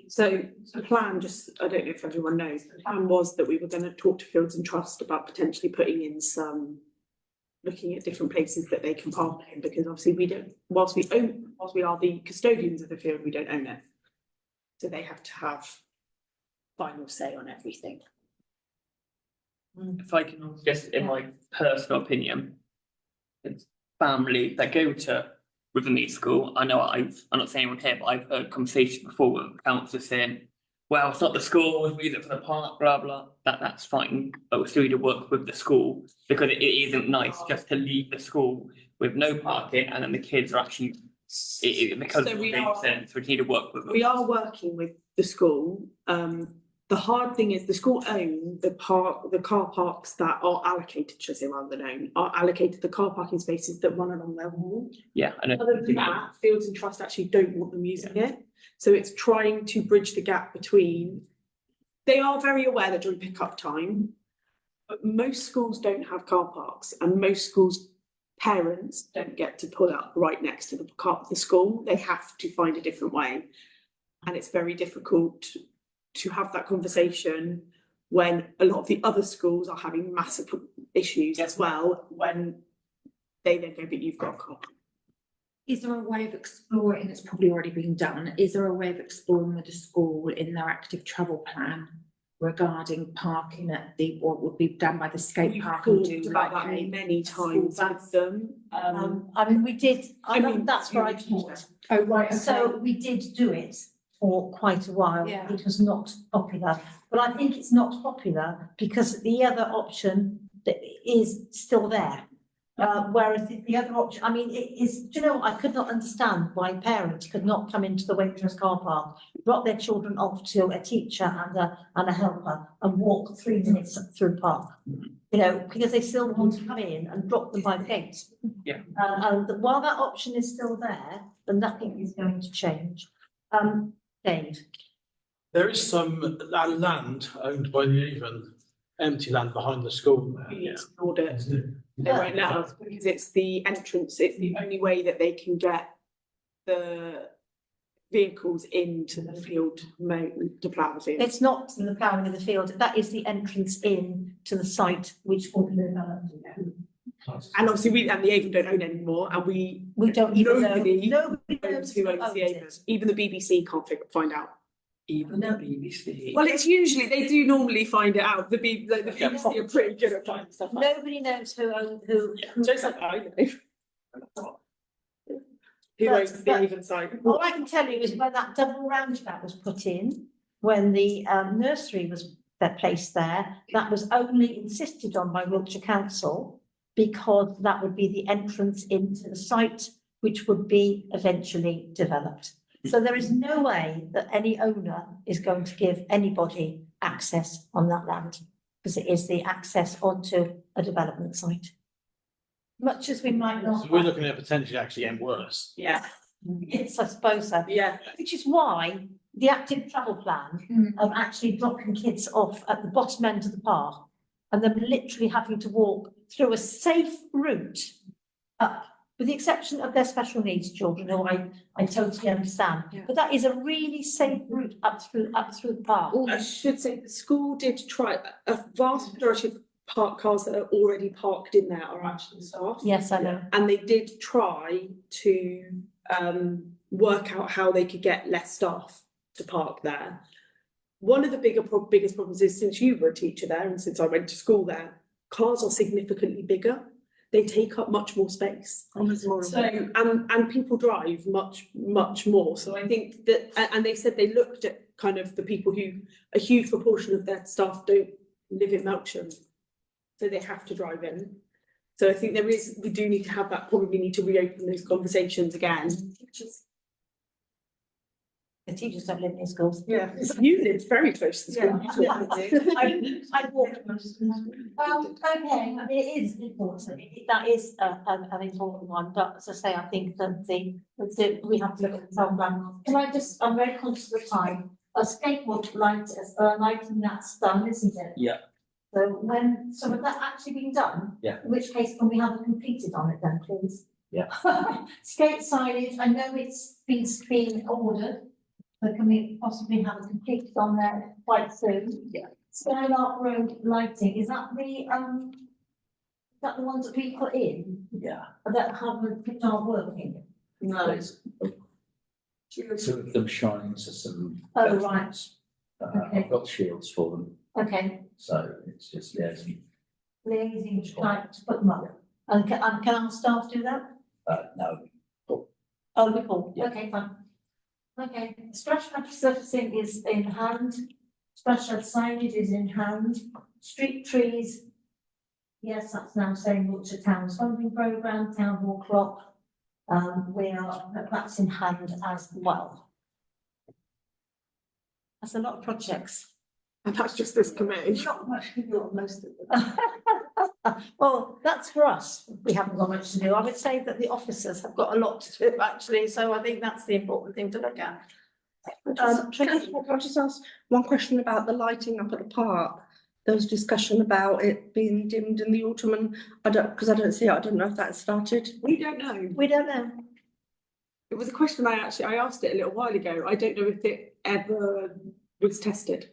so the plan, just I don't know if everyone knows, the plan was that we were going to talk to Fields and Trust about potentially putting in some, looking at different places that they can park in, because obviously we don't, whilst we are the custodians of the field, we don't own it. So they have to have final say on everything. If I can just, in my personal opinion, it's family that go to Rivermead School. I know I'm not saying anyone here, but I've heard conversations before with councillors saying, well, it's not the school, we use it for the park, blah, blah. That's fine, but we still need to work with the school because it isn't nice just to leave the school with no parking and then the kids are actually, because So of we the are- sense, we need to work with them. We are working with the school. The hard thing is the school own the car parks that are allocated, should I say rather than own, are allocated the car parking spaces that run along their wall. Yeah, I know. Other than that, Fields and Trust actually don't want them using it. So it's trying to bridge the gap between, they are very aware that during pickup time, but most schools don't have car parks and most schools' parents don't get to pull up right next to the school. They have to find a different way. And it's very difficult to have that conversation when a lot of the other schools are having massive issues as well, when they then go, but you've got a car. Is there a way of exploring, it's probably already been done, is there a way of exploring with the school in their active travel plan regarding parking at the, what would be done by the skate We've park and do talked about like that a many times school with bus? them. I mean, we did, I mean, that's where I you- taught. Oh, right, So we did do it for quite a while. Yeah. It was not popular, but I think it's not popular because the other option that is still there. Whereas the other option, I mean, it is, do you know, I could not understand why parents could not come into the Waitrose car park, drop their children off to a teacher and a helper and walk 3 minutes through the park. You know, because they still want to come in and drop them by the gate. Yeah. And while that option is still there, then nothing is going to change. Dave. There is some land owned by the Avon, empty land behind the school. We explored it. They won't let us because it's the entrance, it's the only way that they can get the vehicles into the field to plough the field. It's not the ploughing of the field, that is the entrance in to the site which will be developed. And obviously and the Avon don't own anymore and we don't even know, nobody nobody knows who owns the Avon. Even the BBC can't find out. Even the BBC. Well, it's usually, they do normally find it out. The BBC are pretty good at finding stuff out. Nobody knows who. Just like I know. Who owns the Avon site? All I can tell you is when that double roundabout was put in, when the nursery was placed there, that was only insisted on by Wiltshire Council because that would be the entrance into the site, which would be eventually developed. So there is no way that any owner is going to give anybody access on that land, because it is the access onto a development site. Much as we might not. So we're looking at potentially actually getting worse. Yeah. Yes, I suppose so. Yeah. Which is why the active travel plan of actually dropping kids off at the bottom end of the park and them literally having to walk through a safe route up, with the exception of their special needs children, who I totally understand. Yeah. But that is a really safe route up through the park. I should say the school did try, a vast majority of park cars that are already parked in there are actually staff. Yes, I know. And they did try to work out how they could get less staff to park there. One of the biggest problems is, since you were a teacher there and since I went to school there, cars are significantly bigger. They take up much more space. So, and people drive much more. So I think that, and they said they looked at kind of the people who, a huge proportion of their staff don't live in Melksham. So they have to drive in. So I think we do need to have that, probably need to reopen those conversations again. The teachers don't live in schools. Yeah, you live very close to the school. I walk. Okay, I mean, it is important, that is an important one, but as I say, I think that we have to look at the program. I'm very conscious of the time, a skateboard lighting that's done, isn't it? Yeah. So has that actually been done? Yeah. In which case, can we have it completed on it then, please? Yeah. Skate signage, I know it's been ordered, but can we possibly have it completed on there quite soon? Yeah. Skylark Road lighting, is that the ones that we put in Yeah. that aren't working? No. There's two of them shine into some. Oh, right. Okay. I've got shields for them, Okay, so it's just, yeah, liaising to try to put them up. And can our staff do that? no. Oh, Nicole, Yeah. okay, fine. Okay, splash pad surfacing is in hand, splash pad signage is in hand, street trees. Yes, that's now saying Wiltshire Town's funding programme, town hall clock. That's in hand as well. That's a lot of projects. And that's just this committee. Not much to do on most of them. Well, that's for us. We haven't got much to do. I would say that the officers have got a lot to do actually, so I think that's the important thing to look at. Can I just ask one question about the lighting up at the park? There was discussion about it being dimmed in the autumn, and I don't see it, I don't know if that started. We don't know. We don't know. It was a question I asked it a little while ago. I don't know if it ever was tested.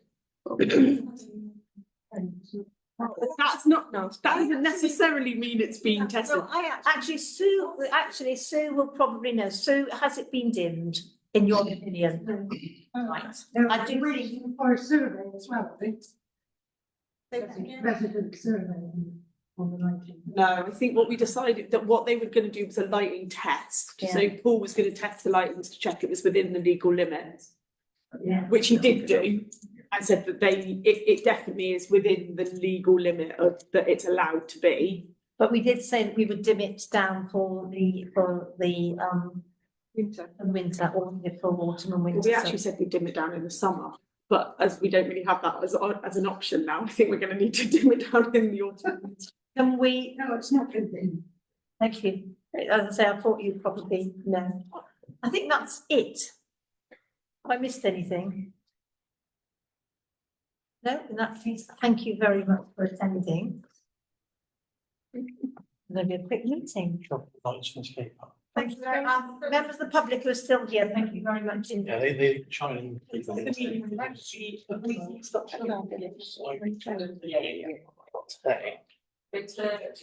That's not, that doesn't necessarily mean it's being tested. No, actually Sue will probably know. Sue, has it been dimmed, in your opinion? Right. I do really. For a survey as well, I think. Resident survey on the 19th. No, I think what we decided that what they were going to do was a lighting test. So Paul was going to test the lightings to check it was within the legal limits, which he did do. And said that it definitely is within the legal limit of that it's allowed to be. But we did say that we would dim it down for the winter or for autumn and winter. We actually said we'd dim it down in the summer, but as we don't really have that as an option now, I think we're going to need to dim it down in the autumn. Can we? No, it's not good. Thank you. As I say, I thought you'd probably know. I think that's it. Have I missed anything? No, in that case, thank you very much for attending. There'll be a quick meeting. Lights from skate park. Thank you very much. Members of the public who are still here, thank you very much indeed. Yeah, they shine. Today. It's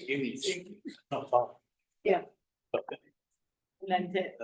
You need to, not far. Yeah. Okay. lend it.